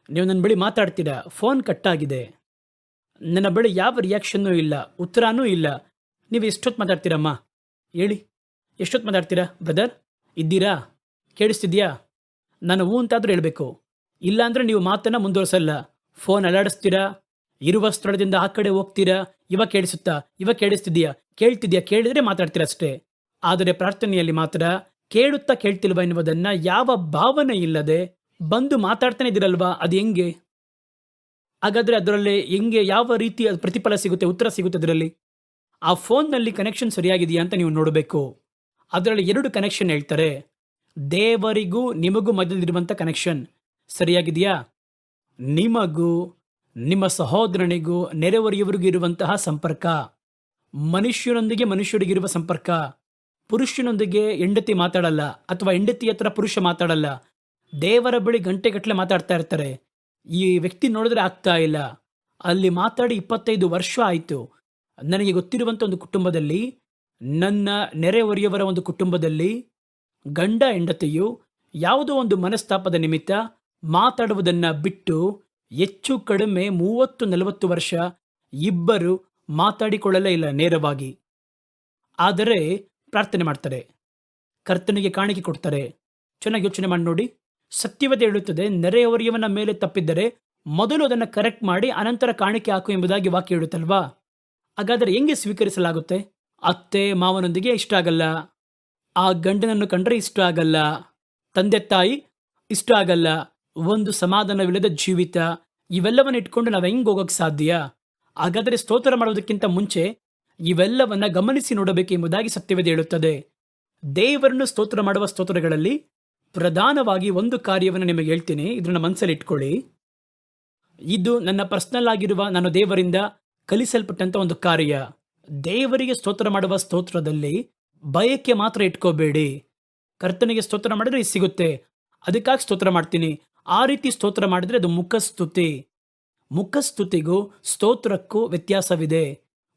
ನೀವು ನನ್ನ ಬಳಿ ಮಾತಾಡ್ತೀರಾ, ಫೋನ್ ಕಟ್ಟಾಗಿದೆ, ನನ್ನ ಬಳಿ ಯಾವ ರಿಯಾಕ್ಷನ್ನೂ ಇಲ್ಲ, ಉತ್ತರನೂ ಇಲ್ಲ. ನೀವು ಎಷ್ಟೊತ್ತು ಮಾತಾಡ್ತೀರಮ್ಮ ಹೇಳಿ? ಎಷ್ಟೊತ್ತು ಮಾತಾಡ್ತೀರಾ? ಬ್ರದರ್ ಇದ್ದೀರಾ? ಕೇಳಿಸ್ತಿದ್ಯಾ? ನಾನು ಹ್ಞೂ ಅಂತಾದರೂ ಹೇಳಬೇಕು. ಇಲ್ಲಾಂದರೆ ನೀವು ಮಾತನ್ನು ಮುಂದುವರಿಸಲ್ಲ. ಫೋನ್ ಅಲಾಡಿಸ್ತೀರಾ, ಇರುವ ಸ್ಥಳದಿಂದ ಆ ಕಡೆ ಹೋಗ್ತೀರಾ. ಇವಾಗ ಕೇಳಿಸುತ್ತಾ? ಇವಾಗ ಕೇಳಿಸ್ತಿದ್ಯಾ? ಕೇಳ್ತಿದ್ಯಾ? ಕೇಳಿದರೆ ಮಾತಾಡ್ತೀರಾ ಅಷ್ಟೇ. ಆದರೆ ಪ್ರಾರ್ಥನೆಯಲ್ಲಿ ಮಾತ್ರ ಕೇಳುತ್ತಾ ಕೇಳ್ತಿಲ್ವಾ ಎನ್ನುವುದನ್ನು ಯಾವ ಭಾವನೆ ಇಲ್ಲದೆ ಬಂದು ಮಾತಾಡ್ತಾನೆ ಇದ್ದೀರಲ್ವಾ, ಅದು ಹೆಂಗೆ? ಹಾಗಾದರೆ ಅದರಲ್ಲಿ ಹೆಂಗೆ, ಯಾವ ರೀತಿ ಅದು ಪ್ರತಿಫಲ ಸಿಗುತ್ತೆ, ಉತ್ತರ ಸಿಗುತ್ತೆ ಅದರಲ್ಲಿ? ಆ ಫೋನ್ನಲ್ಲಿ ಕನೆಕ್ಷನ್ ಸರಿಯಾಗಿದೆಯಾ ಅಂತ ನೀವು ನೋಡಬೇಕು. ಅದರಲ್ಲಿ ಎರಡು ಕನೆಕ್ಷನ್ ಹೇಳ್ತಾರೆ. ದೇವರಿಗೂ ನಿಮಗೂ ಮಧ್ಯದಲ್ಲಿರುವಂಥ ಕನೆಕ್ಷನ್ ಸರಿಯಾಗಿದೆಯಾ? ನಿಮಗೂ ನಿಮ್ಮ ಸಹೋದರನಿಗೂ ನೆರೆಹೊರೆಯವರಿಗೂ ಇರುವಂತಹ ಸಂಪರ್ಕ, ಮನುಷ್ಯರೊಂದಿಗೆ ಮನುಷ್ಯರಿಗಿರುವ ಸಂಪರ್ಕ. ಪುರುಷನೊಂದಿಗೆ ಹೆಂಡತಿ ಮಾತಾಡಲ್ಲ, ಅಥವಾ ಹೆಂಡತಿ ಹತ್ರ ಪುರುಷ ಮಾತಾಡಲ್ಲ. ದೇವರ ಬಳಿ ಗಂಟೆಗಟ್ಟಲೆ ಮಾತಾಡ್ತಾ ಇರ್ತಾರೆ. ಈ ವ್ಯಕ್ತಿ ನೋಡಿದ್ರೆ ಆಗ್ತಾ ಇಲ್ಲ. ಅಲ್ಲಿ ಮಾತಾಡಿ 25 ವರ್ಷ ಆಯಿತು. ನನಗೆ ಗೊತ್ತಿರುವಂಥ ಒಂದು ಕುಟುಂಬದಲ್ಲಿ, ನನ್ನ ನೆರೆಹೊರೆಯವರ ಒಂದು ಕುಟುಂಬದಲ್ಲಿ, ಗಂಡ ಹೆಂಡತಿಯು ಯಾವುದೋ ಒಂದು ಮನಸ್ತಾಪದ ನಿಮಿತ್ತ ಮಾತಾಡುವುದನ್ನು ಬಿಟ್ಟು ಹೆಚ್ಚು ಕಡಿಮೆ 30-40 ವರ್ಷ ಇಬ್ಬರು ಮಾತಾಡಿಕೊಳ್ಳಲೇ ಇಲ್ಲ ನೇರವಾಗಿ. ಆದರೆ ಪ್ರಾರ್ಥನೆ ಮಾಡ್ತಾರೆ, ಕರ್ತನಿಗೆ ಕಾಣಿಕೆ ಕೊಡ್ತಾರೆ. ಚೆನ್ನಾಗಿ ಯೋಚನೆ ಮಾಡಿ ನೋಡಿ. ಸತ್ಯವತೆ ಹೇಳುತ್ತದೆ, ನೆರೆಹೊರೆಯವನ ಮೇಲೆ ತಪ್ಪಿದ್ದರೆ ಮೊದಲು ಅದನ್ನು ಕರೆಕ್ಟ್ ಮಾಡಿ ಅನಂತರ ಕಾಣಿಕೆ ಹಾಕು ಎಂಬುದಾಗಿ ವಾಕ್ಯ ಹೇಳುತ್ತಲ್ವಾ? ಹಾಗಾದರೆ ಹೆಂಗೆ ಸ್ವೀಕರಿಸಲಾಗುತ್ತೆ? ಅತ್ತೆ ಮಾವನೊಂದಿಗೆ ಇಷ್ಟ ಆಗಲ್ಲ, ಆ ಗಂಡನನ್ನು ಕಂಡ್ರೆ ಇಷ್ಟ ಆಗಲ್ಲ, ತಂದೆ ತಾಯಿ ಇಷ್ಟ ಆಗಲ್ಲ, ಒಂದು ಸಮಾಧಾನವಿಲ್ಲದ ಜೀವಿತ, ಇವೆಲ್ಲವನ್ನು ಇಟ್ಕೊಂಡು ನಾವು ಹೆಂಗೆ ಹೋಗೋಕ್ಕೆ ಸಾಧ್ಯ? ಹಾಗಾದರೆ ಸ್ತೋತ್ರ ಮಾಡೋದಕ್ಕಿಂತ ಮುಂಚೆ ಇವೆಲ್ಲವನ್ನ ಗಮನಿಸಿ ನೋಡಬೇಕು ಎಂಬುದಾಗಿ ಸತ್ಯವೇದ ಹೇಳುತ್ತದೆ. ದೇವರನ್ನು ಸ್ತೋತ್ರ ಮಾಡುವ ಸ್ತೋತ್ರಗಳಲ್ಲಿ ಪ್ರಧಾನವಾಗಿ ಒಂದು ಕಾರ್ಯವನ್ನು ನಿಮಗೆ ಹೇಳ್ತೀನಿ, ಇದನ್ನ ಮನಸ್ಸಲ್ಲಿ ಇಟ್ಕೊಳ್ಳಿ. ಇದು ನನ್ನ ಪರ್ಸನಲ್ ಆಗಿರುವ, ನಾನು ದೇವರಿಂದ ಕಲಿಸಲ್ಪಟ್ಟಂತ ಒಂದು ಕಾರ್ಯ. ದೇವರಿಗೆ ಸ್ತೋತ್ರ ಮಾಡುವ ಸ್ತೋತ್ರದಲ್ಲಿ ಬಯಕೆ ಮಾತ್ರ ಇಟ್ಕೋಬೇಡಿ. ಕರ್ತನಿಗೆ ಸ್ತೋತ್ರ ಮಾಡಿದ್ರೆ ಇದು ಸಿಗುತ್ತೆ, ಅದಕ್ಕಾಗಿ ಸ್ತೋತ್ರ ಮಾಡ್ತೀನಿ, ಆ ರೀತಿ ಸ್ತೋತ್ರ ಮಾಡಿದ್ರೆ ಅದು ಮುಖಸ್ತುತಿ. ಮುಖಸ್ತುತಿಗೂ ಸ್ತೋತ್ರಕ್ಕೂ ವ್ಯತ್ಯಾಸವಿದೆ.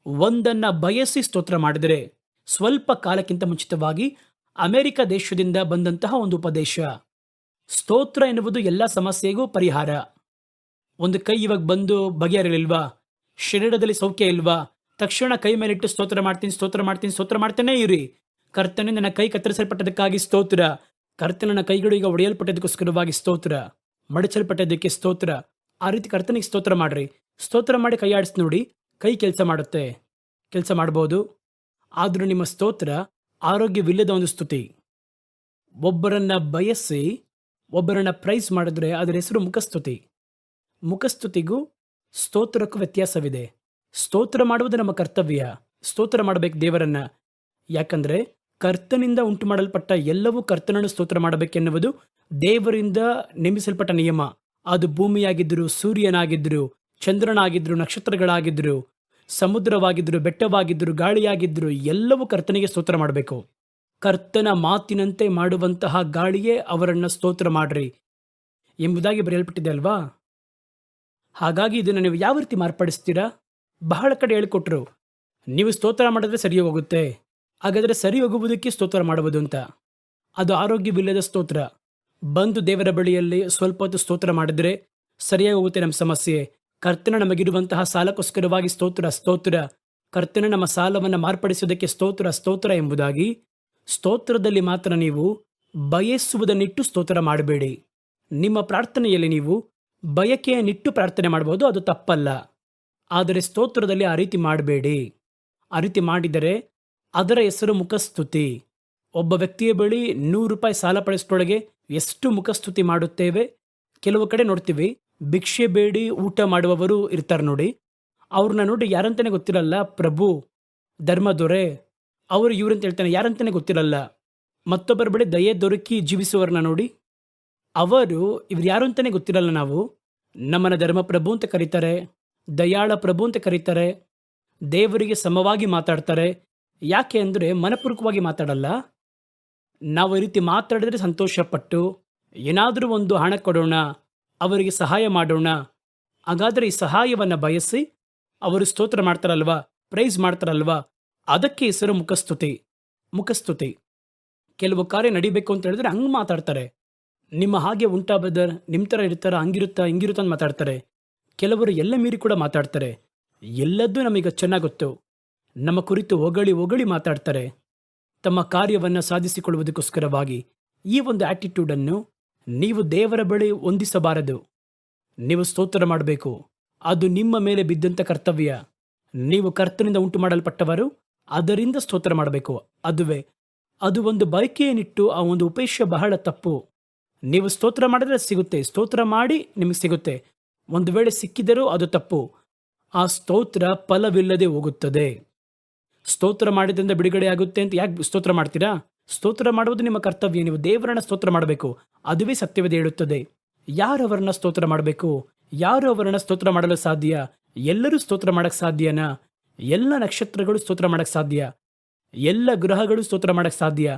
ಒಂದನ್ನ ಬಯಸಿ ಸ್ತೋತ್ರ ಮಾಡಿದರೆ, ಸ್ವಲ್ಪ ಕಾಲಕ್ಕಿಂತ ಮುಂಚಿತವಾಗಿ ಅಮೆರಿಕ ದೇಶದಿಂದ ಬಂದಂತಹ ಒಂದು ಉಪದೇಶ. ಸ್ತೋತ್ರ ಎನ್ನುವುದು ಎಲ್ಲ ಸಮಸ್ಯೆಗೂ ಪರಿಹಾರ. ಒಂದು ಕೈ ಇವಾಗ ಬಂದು ಬಗೆಹರಿಲಿಲ್ವಾ, ಶರೀರದಲ್ಲಿ ಸೌಖ್ಯ ಇಲ್ವಾ, ತಕ್ಷಣ ಕೈ ಮೇಲಿಟ್ಟು ಸ್ತೋತ್ರ ಮಾಡ್ತೀನಿ, ಸ್ತೋತ್ರ ಮಾಡ್ತೀನಿ, ಸ್ತೋತ್ರ ಮಾಡ್ತಾನೇ ಇರಿ. ಕರ್ತನೇ, ನನ್ನ ಕೈ ಕತ್ತರಿಸಲ್ಪಟ್ಟದಕ್ಕಾಗಿ ಸ್ತೋತ್ರ. ಕರ್ತನ ಕೈಗಳು ಈಗ ಒಡೆಯಲ್ಪಟ್ಟದಕ್ಕೋಸ್ಕರವಾಗಿ ಸ್ತೋತ್ರ. ಮಡಚಲ್ಪಟ್ಟದಕ್ಕೆ ಸ್ತೋತ್ರ. ಆ ರೀತಿ ಕರ್ತನಿಗೆ ಸ್ತೋತ್ರ ಮಾಡ್ರಿ. ಸ್ತೋತ್ರ ಮಾಡಿ ಕೈ ಆಡಿಸಿ ನೋಡಿ, ಕೈ ಕೆಲಸ ಮಾಡುತ್ತೆ. ಕೆಲಸ ಮಾಡ್ಬೋದು. ಆದರೂ ನಿಮ್ಮ ಸ್ತೋತ್ರ ಆರೋಗ್ಯವಿಲ್ಲದ ಒಂದು ಸ್ತುತಿ. ಒಬ್ಬರನ್ನ ಬಯಸಿ ಒಬ್ಬರನ್ನ ಪ್ರೈಸ್ ಮಾಡಿದ್ರೆ ಅದರ ಹೆಸರು ಮುಖಸ್ತುತಿ. ಮುಖಸ್ತುತಿಗೂ ಸ್ತೋತ್ರಕ್ಕೂ ವ್ಯತ್ಯಾಸವಿದೆ. ಸ್ತೋತ್ರ ಮಾಡುವುದು ನಮ್ಮ ಕರ್ತವ್ಯ. ಸ್ತೋತ್ರ ಮಾಡಬೇಕು ದೇವರನ್ನ. ಯಾಕಂದ್ರೆ ಕರ್ತನಿಂದ ಉಂಟು ಮಾಡಲ್ಪಟ್ಟ ಎಲ್ಲವೂ ಕರ್ತನನ್ನು ಸ್ತೋತ್ರ ಮಾಡಬೇಕೆನ್ನುವುದು ದೇವರಿಂದ ನೇಮಿಸಲ್ಪಟ್ಟ ನಿಯಮ. ಅದು ಭೂಮಿಯಾಗಿದ್ದರು, ಸೂರ್ಯನಾಗಿದ್ದರು, ಚಂದ್ರನಾಗಿದ್ದರು, ನಕ್ಷತ್ರಗಳಾಗಿದ್ದರು, ಸಮುದ್ರವಾಗಿದ್ದರು, ಬೆಟ್ಟವಾಗಿದ್ದರು, ಗಾಳಿಯಾಗಿದ್ದರು, ಎಲ್ಲವೂ ಕರ್ತನಿಗೆ ಸ್ತೋತ್ರ ಮಾಡಬೇಕು. ಕರ್ತನ ಮಾತಿನಂತೆ ಮಾಡುವಂತಹ ಗಾಳಿಯೇ ಅವರನ್ನ ಸ್ತೋತ್ರ ಮಾಡ್ರಿ ಎಂಬುದಾಗಿ ಬರೆಯಲ್ಪಟ್ಟಿದೆ ಅಲ್ವಾ? ಹಾಗಾಗಿ ಇದನ್ನು ನೀವು ಯಾವ ರೀತಿ ಮಾರ್ಪಡಿಸ್ತೀರಾ? ಬಹಳ ಕಡೆ ಹೇಳಿಕೊಟ್ರು, ನೀವು ಸ್ತೋತ್ರ ಮಾಡಿದ್ರೆ ಸರಿ ಹೋಗುತ್ತೆ. ಹಾಗಾದರೆ ಸರಿ ಹೋಗುವುದಕ್ಕೆ ಸ್ತೋತ್ರ ಮಾಡುವುದು ಅಂತ. ಅದು ಆರೋಗ್ಯವಿಲ್ಲದ ಸ್ತೋತ್ರ. ಬಂದು ದೇವರ ಬಳಿಯಲ್ಲಿ ಸ್ವಲ್ಪ ಹೊತ್ತು ಸ್ತೋತ್ರ ಮಾಡಿದ್ರೆ ಸರಿಯಾಗಿ ಹೋಗುತ್ತೆ ನಮ್ಮ ಸಮಸ್ಯೆ. ಕರ್ತನ ನಮಗಿರುವಂತಹ ಸಾಲಕ್ಕೋಸ್ಕರವಾಗಿ ಸ್ತೋತ್ರ, ಸ್ತೋತ್ರ. ಕರ್ತನ ನಮ್ಮ ಸಾಲವನ್ನು ಮಾರ್ಪಡಿಸುವುದಕ್ಕೆ ಸ್ತೋತ್ರ, ಸ್ತೋತ್ರ ಎಂಬುದಾಗಿ ಸ್ತೋತ್ರದಲ್ಲಿ ಮಾತ್ರ ನೀವು ಬಯಸುವುದನ್ನಿಟ್ಟು ಸ್ತೋತ್ರ ಮಾಡಬೇಡಿ. ನಿಮ್ಮ ಪ್ರಾರ್ಥನೆಯಲ್ಲಿ ನೀವು ಬಯಕೆಯನ್ನಿಟ್ಟು ಪ್ರಾರ್ಥನೆ ಮಾಡಬಹುದು, ಅದು ತಪ್ಪಲ್ಲ. ಆದರೆ ಸ್ತೋತ್ರದಲ್ಲಿ ಆ ರೀತಿ ಮಾಡಬೇಡಿ. ಆ ರೀತಿ ಮಾಡಿದರೆ ಅದರ ಹೆಸರು ಮುಖಸ್ತುತಿ. ಒಬ್ಬ ವ್ಯಕ್ತಿಯ ಬಳಿ ₹100 ಸಾಲ ಪಡೆಸೋಳಗೆ ಎಷ್ಟು ಮುಖಸ್ತುತಿ ಮಾಡುತ್ತೇವೆ. ಕೆಲವು ಕಡೆ ನೋಡ್ತೀವಿ, ಭಿಕ್ಷೆ ಬೇಡಿ ಊಟ ಮಾಡುವವರು ಇರ್ತಾರೆ ನೋಡಿ. ಅವ್ರನ್ನ ನೋಡಿ ಯಾರಂತಾನೆ ಗೊತ್ತಿರಲ್ಲ. ಪ್ರಭು, ಧರ್ಮದೊರೆ, ಅವರು ಇವ್ರಂತ ಹೇಳ್ತಾನೆ, ಯಾರಂತಾನೆ ಗೊತ್ತಿರಲ್ಲ. ಮತ್ತೊಬ್ಬರ ಬಳಿ ದಯೆ ದೊರಕಿ ಜೀವಿಸುವವ್ರನ್ನ ನೋಡಿ, ಅವರು ಇವ್ರು ಯಾರು ಅಂತಾನೆ ಗೊತ್ತಿರಲ್ಲ. ನಾವು ನಮ್ಮನ್ನ ಧರ್ಮಪ್ರಭು ಅಂತ ಕರೀತಾರೆ, ದಯಾಳ ಪ್ರಭು ಅಂತ ಕರೀತಾರೆ, ದೇವರಿಗೆ ಸಮವಾಗಿ ಮಾತಾಡ್ತಾರೆ. ಯಾಕೆ ಅಂದರೆ ಮನಪೂರ್ವಕವಾಗಿ ಮಾತಾಡಲ್ಲ. ನಾವು ಈ ರೀತಿ ಮಾತಾಡಿದ್ರೆ ಸಂತೋಷಪಟ್ಟು ಏನಾದರೂ ಒಂದು ಹಣ ಕೊಡೋಣ, ಅವರಿಗೆ ಸಹಾಯ ಮಾಡೋಣ. ಹಾಗಾದರೆ ಈ ಸಹಾಯವನ್ನು ಬಯಸಿ ಅವರು ಸ್ತೋತ್ರ ಮಾಡ್ತಾರಲ್ವಾ, ಪ್ರೈಸ್ ಮಾಡ್ತಾರಲ್ವಾ, ಅದಕ್ಕೆ ಹೆಸರು ಮುಖಸ್ತುತಿ. ಮುಖಸ್ತುತಿ. ಕೆಲವು ಕಾರ್ಯ ನಡಿಬೇಕು ಅಂತ ಹೇಳಿದ್ರೆ ಹಂಗೆ ಮಾತಾಡ್ತಾರೆ. ನಿಮ್ಮ ಹಾಗೆ ಉಂಟಾ ಬ್ರದರ್, ನಿಮ್ಮ ಥರ ಇರ್ತಾರ, ಹಂಗಿರುತ್ತಾ ಹಿಂಗಿರುತ್ತಾ ಅಂತ ಮಾತಾಡ್ತಾರೆ. ಕೆಲವರು ಎಲ್ಲ ಮೀರಿ ಕೂಡ ಮಾತಾಡ್ತಾರೆ. ಎಲ್ಲದ್ದೂ ನಮಗೆ ಚೆನ್ನಾಗಿ ಗೊತ್ತು. ನಮ್ಮ ಕುರಿತು ಹೊಗಳಿ ಹೊಗಳಿ ಮಾತಾಡ್ತಾರೆ, ತಮ್ಮ ಕಾರ್ಯವನ್ನು ಸಾಧಿಸಿಕೊಳ್ಳುವುದಕ್ಕೋಸ್ಕರವಾಗಿ. ಈ ಒಂದು ಆಟಿಟ್ಯೂಡನ್ನು ನೀವು ದೇವರ ಬಳಿ ಹೊಂದಿಸಬಾರದು. ನೀವು ಸ್ತೋತ್ರ ಮಾಡಬೇಕು. ಅದು ನಿಮ್ಮ ಮೇಲೆ ಬಿದ್ದಂಥ ಕರ್ತವ್ಯ. ನೀವು ಕರ್ತನಿಂದ ಉಂಟು ಮಾಡಲ್ಪಟ್ಟವರು, ಅದರಿಂದ ಸ್ತೋತ್ರ ಮಾಡಬೇಕು. ಅದು ಒಂದು ಬಯಕೆಯನ್ನಿಟ್ಟು ಆ ಒಂದು ಉಪೇಕ್ಷ ಬಹಳ ತಪ್ಪು. ನೀವು ಸ್ತೋತ್ರ ಮಾಡಿದ್ರೆ ಸಿಗುತ್ತೆ, ಸ್ತೋತ್ರ ಮಾಡಿ ನಿಮಗೆ ಸಿಗುತ್ತೆ. ಒಂದು ವೇಳೆ ಸಿಕ್ಕಿದರೂ ಅದು ತಪ್ಪು. ಆ ಸ್ತೋತ್ರ ಫಲವಿಲ್ಲದೆ ಹೋಗುತ್ತದೆ. ಸ್ತೋತ್ರ ಮಾಡಿದ್ರಿಂದ ಬಿಡುಗಡೆ ಆಗುತ್ತೆ ಅಂತ ಯಾಕೆ ಸ್ತೋತ್ರ ಮಾಡ್ತೀರಾ? ಸ್ತೋತ್ರ ಮಾಡುವುದು ನಿಮ್ಮ ಕರ್ತವ್ಯ. ನೀವು ದೇವರನ್ನ ಸ್ತೋತ್ರ ಮಾಡಬೇಕು. ಅದುವೇ ಸತ್ಯವೇದ ಹೇಳುತ್ತದೆ. ಯಾರು ಅವರನ್ನ ಸ್ತೋತ್ರ ಮಾಡಬೇಕು? ಯಾರು ಅವರನ್ನ ಸ್ತೋತ್ರ ಮಾಡಲು ಸಾಧ್ಯ? ಎಲ್ಲರೂ ಸ್ತೋತ್ರ ಮಾಡಕ್ ಸಾಧ್ಯನಾ? ಎಲ್ಲ ನಕ್ಷತ್ರಗಳು ಸ್ತೋತ್ರ ಮಾಡಕ್ ಸಾಧ್ಯ? ಎಲ್ಲ ಗ್ರಹಗಳು ಸ್ತೋತ್ರ ಮಾಡಕ್ ಸಾಧ್ಯ?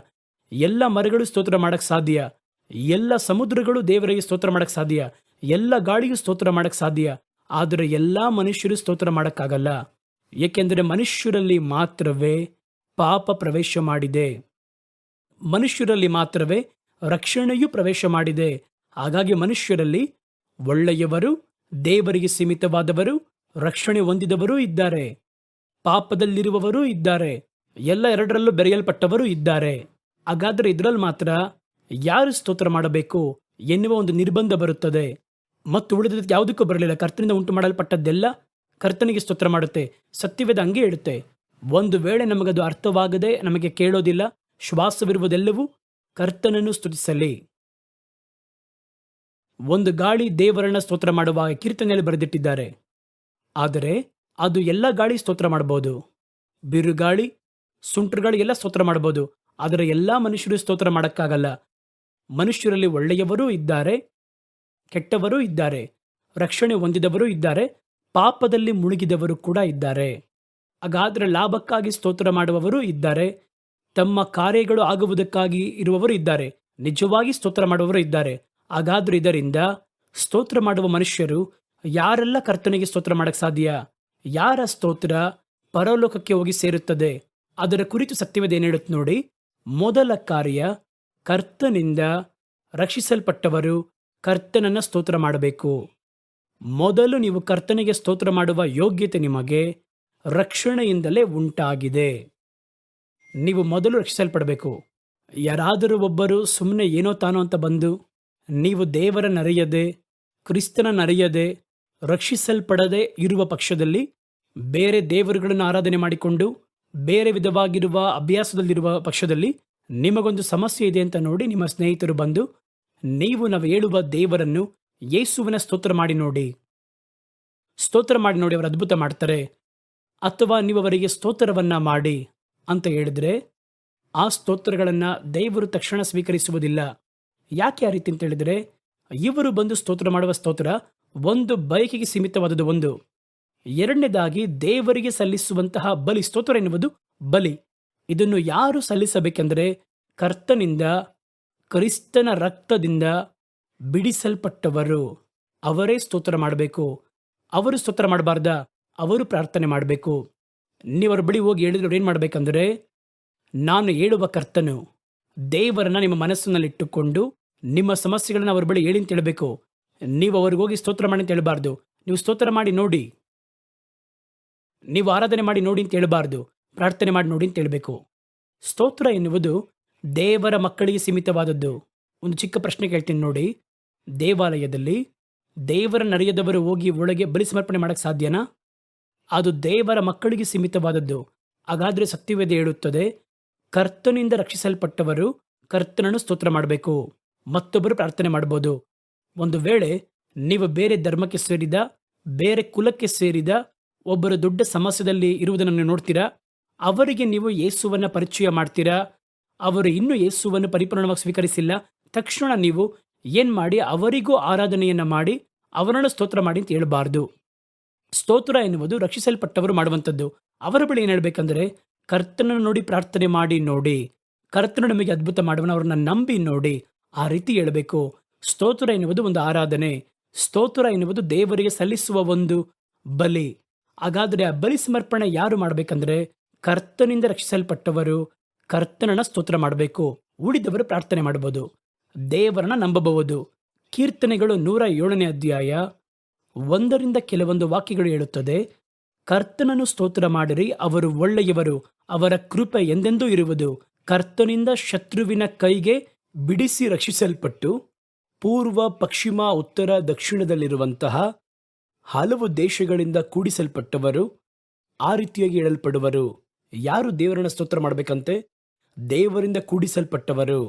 ಎಲ್ಲ ಮರಗಳು ಸ್ತೋತ್ರ ಮಾಡಕ್ ಸಾಧ್ಯ? ಎಲ್ಲ ಸಮುದ್ರಗಳು ದೇವರಿಗೆ ಸ್ತೋತ್ರ ಮಾಡಕ್ ಸಾಧ್ಯ? ಎಲ್ಲ ಗಾಳಿಯು ಸ್ತೋತ್ರ ಮಾಡಕ್ ಸಾಧ್ಯ? ಆದರೆ ಎಲ್ಲಾ ಮನುಷ್ಯರು ಸ್ತೋತ್ರ ಮಾಡಕ್ಕಾಗಲ್ಲ. ಏಕೆಂದರೆ ಮನುಷ್ಯರಲ್ಲಿ ಮಾತ್ರವೇ ಪಾಪ ಪ್ರವೇಶ ಮಾಡಿದೆ. ಮನುಷ್ಯರಲ್ಲಿ ಮಾತ್ರವೇ ರಕ್ಷಣೆಯೂ ಪ್ರವೇಶ ಮಾಡಿದೆ. ಹಾಗಾಗಿ ಮನುಷ್ಯರಲ್ಲಿ ಒಳ್ಳೆಯವರು, ದೇವರಿಗೆ ಸೀಮಿತವಾದವರು, ರಕ್ಷಣೆ ಹೊಂದಿದವರೂ ಇದ್ದಾರೆ, ಪಾಪದಲ್ಲಿರುವವರೂ ಇದ್ದಾರೆ, ಎಲ್ಲ ಎರಡರಲ್ಲೂ ಬೆರೆಯಲ್ಪಟ್ಟವರು ಇದ್ದಾರೆ. ಹಾಗಾದರೆ ಇದರಲ್ಲಿ ಮಾತ್ರ ಯಾರು ಸ್ತೋತ್ರ ಮಾಡಬೇಕು ಎನ್ನುವ ಒಂದು ನಿರ್ಬಂಧ ಬರುತ್ತದೆ. ಮತ್ತು ಉಳಿದದಕ್ಕೆ ಯಾವುದಕ್ಕೂ ಬರಲಿಲ್ಲ. ಕರ್ತನಿಂದ ಉಂಟು ಮಾಡಲ್ಪಟ್ಟದ್ದೆಲ್ಲ ಕರ್ತನಿಗೆ ಸ್ತೋತ್ರ ಮಾಡುತ್ತೆ. ಸತ್ಯವೇದ ಹಂಗೆ ಹೇಳುತ್ತೆ. ಒಂದು ವೇಳೆ ನಮಗದು ಅರ್ಥವಾಗದೆ ನಮಗೆ ಕೇಳೋದಿಲ್ಲ, ಶ್ವಾಸವಿರುವುದೆಲ್ಲವೂ ಕರ್ತನನ್ನು ಸ್ತುತಿಸಲಿ. ಒಂದು ಗಾಳಿ ದೇವರನ್ನ ಸ್ತೋತ್ರ ಮಾಡುವ ಕೀರ್ತನೆಯಲ್ಲಿ ಬರೆದಿಟ್ಟಿದ್ದಾರೆ. ಆದರೆ ಅದು ಎಲ್ಲ ಗಾಳಿ ಸ್ತೋತ್ರ ಮಾಡಬಹುದು. ಬಿರುಗಾಳಿ, ಸುಂಟ್ರಗಾಳಿ ಎಲ್ಲ ಸ್ತೋತ್ರ ಮಾಡಬಹುದು. ಆದರೆ ಎಲ್ಲ ಮನುಷ್ಯರು ಸ್ತೋತ್ರ ಮಾಡೋಕ್ಕಾಗಲ್ಲ. ಮನುಷ್ಯರಲ್ಲಿ ಒಳ್ಳೆಯವರೂ ಇದ್ದಾರೆ, ಕೆಟ್ಟವರೂ ಇದ್ದಾರೆ, ರಕ್ಷಣೆ ಹೊಂದಿದವರು ಇದ್ದಾರೆ, ಪಾಪದಲ್ಲಿ ಮುಳುಗಿದವರು ಕೂಡ ಇದ್ದಾರೆ. ಹಾಗಾದರೆ ಲಾಭಕ್ಕಾಗಿ ಸ್ತೋತ್ರ ಮಾಡುವವರು ಇದ್ದಾರೆ, ತಮ್ಮ ಕಾರ್ಯಗಳು ಆಗುವುದಕ್ಕಾಗಿ ಇರುವವರು ಇದ್ದಾರೆ, ನಿಜವಾಗಿ ಸ್ತೋತ್ರ ಮಾಡುವವರು ಇದ್ದಾರೆ. ಹಾಗಾದ್ರೆ ಇದರಿಂದ ಸ್ತೋತ್ರ ಮಾಡುವ ಮನುಷ್ಯರು ಯಾರೆಲ್ಲ ಕರ್ತನಿಗೆ ಸ್ತೋತ್ರ ಮಾಡಕ್ ಸಾಧ್ಯ? ಯಾರ ಸ್ತೋತ್ರ ಪರಲೋಕಕ್ಕೆ ಹೋಗಿ ಸೇರುತ್ತದೆ? ಅದರ ಕುರಿತು ಸತ್ಯವೇದ ಏನ್ ಹೇಳುತ್ತೆ ನೋಡಿ. ಮೊದಲ ಕಾರ್ಯ, ಕರ್ತನಿಂದ ರಕ್ಷಿಸಲ್ಪಟ್ಟವರು ಕರ್ತನನ್ನ ಸ್ತೋತ್ರ ಮಾಡಬೇಕು. ಮೊದಲು ನೀವು ಕರ್ತನಿಗೆ ಸ್ತೋತ್ರ ಮಾಡುವ ಯೋಗ್ಯತೆ ನಿಮಗೆ ರಕ್ಷಣೆಯಿಂದಲೇ ಉಂಟಾಗಿದೆ. ನೀವು ಮೊದಲು ರಕ್ಷಿಸಲ್ಪಡಬೇಕು. ಯಾರಾದರೂ ಒಬ್ಬರು ಸುಮ್ಮನೆ ಏನೋ ತಾನೋ ಅಂತ ಬಂದು ನೀವು ದೇವರನ್ನರಿಯದೆ, ಕ್ರಿಸ್ತನನ್ನರಿಯದೆ, ರಕ್ಷಿಸಲ್ಪಡದೆ ಇರುವ ಪಕ್ಷದಲ್ಲಿ ಬೇರೆ ದೇವರುಗಳನ್ನು ಆರಾಧನೆ ಮಾಡಿಕೊಂಡು ಬೇರೆ ವಿಧವಾಗಿರುವ ಅಭ್ಯಾಸದಲ್ಲಿರುವ ಪಕ್ಷದಲ್ಲಿ ನಿಮಗೊಂದು ಸಮಸ್ಯೆ ಇದೆ ಅಂತ ನೋಡಿ ನಿಮ್ಮ ಸ್ನೇಹಿತರು ಬಂದು ನಾವು ಹೇಳುವ ದೇವರನ್ನು, ಯೇಸುವಿನ ಸ್ತೋತ್ರ ಮಾಡಿ ನೋಡಿ, ಸ್ತೋತ್ರ ಮಾಡಿ ನೋಡಿ, ಅವರು ಅದ್ಭುತ ಮಾಡ್ತಾರೆ, ಅಥವಾ ನೀವು ಅವರಿಗೆ ಸ್ತೋತ್ರವನ್ನ ಮಾಡಿ ಅಂತ ಹೇಳಿದ್ರೆ ಆ ಸ್ತೋತ್ರಗಳನ್ನು ದೇವರು ತಕ್ಷಣ ಸ್ವೀಕರಿಸುವುದಿಲ್ಲ. ಯಾಕೆ ಆ ರೀತಿ ಅಂತ ಹೇಳಿದ್ರೆ, ಇವರು ಬಂದು ಸ್ತೋತ್ರ ಮಾಡುವ ಸ್ತೋತ್ರ ಒಂದು ಬಯಕೆಗೆ ಸೀಮಿತವಾದದ್ದು. ಒಂದು, ಎರಡನೇದಾಗಿ ದೇವರಿಗೆ ಸಲ್ಲಿಸುವಂತಹ ಬಲಿ, ಸ್ತೋತ್ರ ಎನ್ನುವುದು ಬಲಿ. ಇದನ್ನು ಯಾರು ಸಲ್ಲಿಸಬೇಕೆಂದರೆ ಕರ್ತನಿಂದ, ಕ್ರಿಸ್ತನ ರಕ್ತದಿಂದ ಬಿಡಿಸಲ್ಪಟ್ಟವರು ಅವರೇ ಸ್ತೋತ್ರ ಮಾಡಬೇಕು. ಅವರು ಸ್ತೋತ್ರ ಮಾಡಬಾರ್ದ? ಅವರು ಪ್ರಾರ್ಥನೆ ಮಾಡಬೇಕು. ನೀವು ಅವ್ರ ಬಳಿ ಹೋಗಿ ಹೇಳಿದ್ರೆ ಏನು ಮಾಡಬೇಕಂದ್ರೆ, ನಾನು ಹೇಳುವ ಕರ್ತನು, ದೇವರನ್ನ ನಿಮ್ಮ ಮನಸ್ಸಿನಲ್ಲಿಟ್ಟುಕೊಂಡು ನಿಮ್ಮ ಸಮಸ್ಯೆಗಳನ್ನ ಅವ್ರ ಬಳಿ ಹೇಳಿ ಅಂತ ಹೇಳಬೇಕು. ನೀವು ಅವ್ರಿಗೆ ಹೋಗಿ ಸ್ತೋತ್ರ ಮಾಡಿ ಅಂತ ಹೇಳಬಾರ್ದು. ನೀವು ಸ್ತೋತ್ರ ಮಾಡಿ ನೋಡಿ, ನೀವು ಆರಾಧನೆ ಮಾಡಿ ನೋಡಿ ಅಂತ ಹೇಳಬಾರ್ದು. ಪ್ರಾರ್ಥನೆ ಮಾಡಿ ನೋಡಿ ಅಂತ ಹೇಳಬೇಕು. ಸ್ತೋತ್ರ ಎನ್ನುವುದು ದೇವರ ಮಕ್ಕಳಿಗೆ ಸೀಮಿತವಾದದ್ದು. ಒಂದು ಚಿಕ್ಕ ಪ್ರಶ್ನೆ ಕೇಳ್ತೀನಿ ನೋಡಿ. ದೇವಾಲಯದಲ್ಲಿ ದೇವರನ್ನರಿಯದವರು ಹೋಗಿ ಒಳಗೆ ಬಲಿ ಸಮರ್ಪಣೆ ಮಾಡಕ್ಕೆ ಸಾಧ್ಯನಾ? ಅದು ದೇವರ ಮಕ್ಕಳಿಗೆ ಸೀಮಿತವಾದದ್ದು. ಹಾಗಾದರೆ ಸತ್ಯವೇದ ಹೇಳುತ್ತದೆ, ಕರ್ತನಿಂದ ರಕ್ಷಿಸಲ್ಪಟ್ಟವರು ಕರ್ತನನ್ನು ಸ್ತೋತ್ರ ಮಾಡಬೇಕು. ಮತ್ತೊಬ್ಬರು ಪ್ರಾರ್ಥನೆ ಮಾಡ್ಬೋದು. ಒಂದು ವೇಳೆ ನೀವು ಬೇರೆ ಧರ್ಮಕ್ಕೆ ಸೇರಿದ, ಬೇರೆ ಕುಲಕ್ಕೆ ಸೇರಿದ ಒಬ್ಬರು ದೊಡ್ಡ ಸಮಸ್ಯೆಯಲ್ಲಿ ಇರುವುದನ್ನು ನೋಡ್ತೀರಾ, ಅವರಿಗೆ ನೀವು ಯೇಸುವನ್ನು ಪರಿಚಯ ಮಾಡ್ತೀರಾ, ಅವರು ಇನ್ನೂ ಯೇಸುವನ್ನು ಪರಿಪೂರ್ಣವಾಗಿ ಸ್ವೀಕರಿಸಿಲ್ಲ, ತಕ್ಷಣ ನೀವು ಏನು ಮಾಡಿ ಅವರಿಗೂ ಆರಾಧನೆಯನ್ನು ಮಾಡಿ ಅವರನ್ನು ಸ್ತೋತ್ರ ಮಾಡಿ ಅಂತ ಹೇಳಬಾರ್ದು. ಸ್ತೋತ್ರ ಎನ್ನುವುದು ರಕ್ಷಿಸಲ್ಪಟ್ಟವರು ಮಾಡುವಂಥದ್ದು. ಅವರ ಬಳಿ ಏನು ಹೇಳಬೇಕಂದ್ರೆ, ಕರ್ತನನ್ನು ನೋಡಿ ಪ್ರಾರ್ಥನೆ ಮಾಡಿ ನೋಡಿ, ಕರ್ತನು ನಮಗೆ ಅದ್ಭುತ ಮಾಡುವನು, ಅವ್ರನ್ನ ನಂಬಿ ನೋಡಿ, ಆ ರೀತಿ ಹೇಳಬೇಕು. ಸ್ತೋತ್ರ ಎನ್ನುವುದು ಒಂದು ಆರಾಧನೆ. ಸ್ತೋತ್ರ ಎನ್ನುವುದು ದೇವರಿಗೆ ಸಲ್ಲಿಸುವ ಒಂದು ಬಲಿ. ಹಾಗಾದರೆ ಆ ಬಲಿ ಸಮರ್ಪಣೆ ಯಾರು ಮಾಡಬೇಕಂದ್ರೆ, ಕರ್ತನಿಂದ ರಕ್ಷಿಸಲ್ಪಟ್ಟವರು ಕರ್ತನನ್ನ ಸ್ತೋತ್ರ ಮಾಡಬೇಕು. ಉಳಿದವರು ಪ್ರಾರ್ಥನೆ ಮಾಡಬಹುದು, ದೇವರನ್ನ ನಂಬಬಹುದು. ಕೀರ್ತನೆಗಳು 107ನೇ ಅಧ್ಯಾಯ 1ರಿಂದ ಕೆಲವೊಂದು ವಾಕ್ಯಗಳು ಹೇಳುತ್ತದೆ, ಕರ್ತನನ್ನು ಸ್ತೋತ್ರ ಮಾಡಿರಿ, ಅವರು ಒಳ್ಳೆಯವರು, ಅವರ ಕೃಪೆ ಎಂದೆಂದೂ ಇರುವುದು. ಕರ್ತನಿಂದ ಶತ್ರುವಿನ ಕೈಗೆ ಬಿಡಿಸಿ ರಕ್ಷಿಸಲ್ಪಟ್ಟು ಪೂರ್ವ, ಪಶ್ಚಿಮ, ಉತ್ತರ, ದಕ್ಷಿಣದಲ್ಲಿರುವಂತಹ ಹಲವು ದೇಶಗಳಿಂದ ಕೂಡಿಸಲ್ಪಟ್ಟವರು ಆ ರೀತಿಯಾಗಿ ಹೇಳಲ್ಪಡುವರು. ಯಾರು ದೇವರನ್ನ ಸ್ತೋತ್ರ ಮಾಡಬೇಕಂತೆ? ದೇವರಿಂದ ಕೂಡಿಸಲ್ಪಟ್ಟವರು,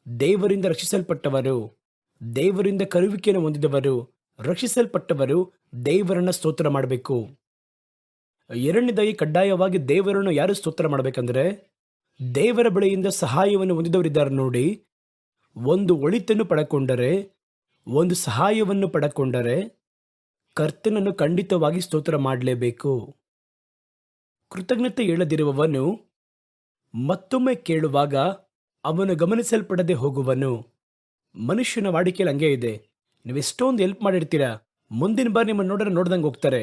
ದೇವರಿಂದ ರಕ್ಷಿಸಲ್ಪಟ್ಟವರು, ದೇವರಿಂದ ಕರುವಿಕೆಯನ್ನು ಹೊಂದಿದವರು, ರಕ್ಷಿಸಲ್ಪಟ್ಟವರು ದೇವರನ್ನ ಸ್ತೋತ್ರ ಮಾಡಬೇಕು. ಎರಡನೇದಾಗಿ ಕಡ್ಡಾಯವಾಗಿ ದೇವರನ್ನು ಯಾರು ಸ್ತೋತ್ರ ಮಾಡಬೇಕಂದ್ರೆ, ದೇವರ ಬಳಿಯಿಂದ ಸಹಾಯವನ್ನು ಹೊಂದಿದವರಿದ್ದಾರೆ ನೋಡಿ. ಒಂದು ಒಳಿತನ್ನು ಪಡಕೊಂಡರೆ, ಒಂದು ಸಹಾಯವನ್ನು ಪಡಕೊಂಡರೆ ಕರ್ತನನ್ನು ಖಂಡಿತವಾಗಿ ಸ್ತೋತ್ರ ಮಾಡಲೇಬೇಕು. ಕೃತಜ್ಞತೆ ಹೇಳದಿರುವವನು ಮತ್ತೊಮ್ಮೆ ಕೇಳುವಾಗ ಅವನು ಗಮನಿಸಲ್ಪಡದೆ ಹೋಗುವನು. ಮನುಷ್ಯನ ವಾಡಿಕೆಯಲ್ಲಿ ಹಂಗೆ ಇದೆ. ನೀವು ಎಷ್ಟೊಂದು ಹೆಲ್ಪ್ ಮಾಡಿರ್ತೀರಾ, ಮುಂದಿನ ಬಾರಿ ನಿಮ್ಮನ್ನು ನೋಡ್ದಂಗೆ ಹೋಗ್ತಾರೆ.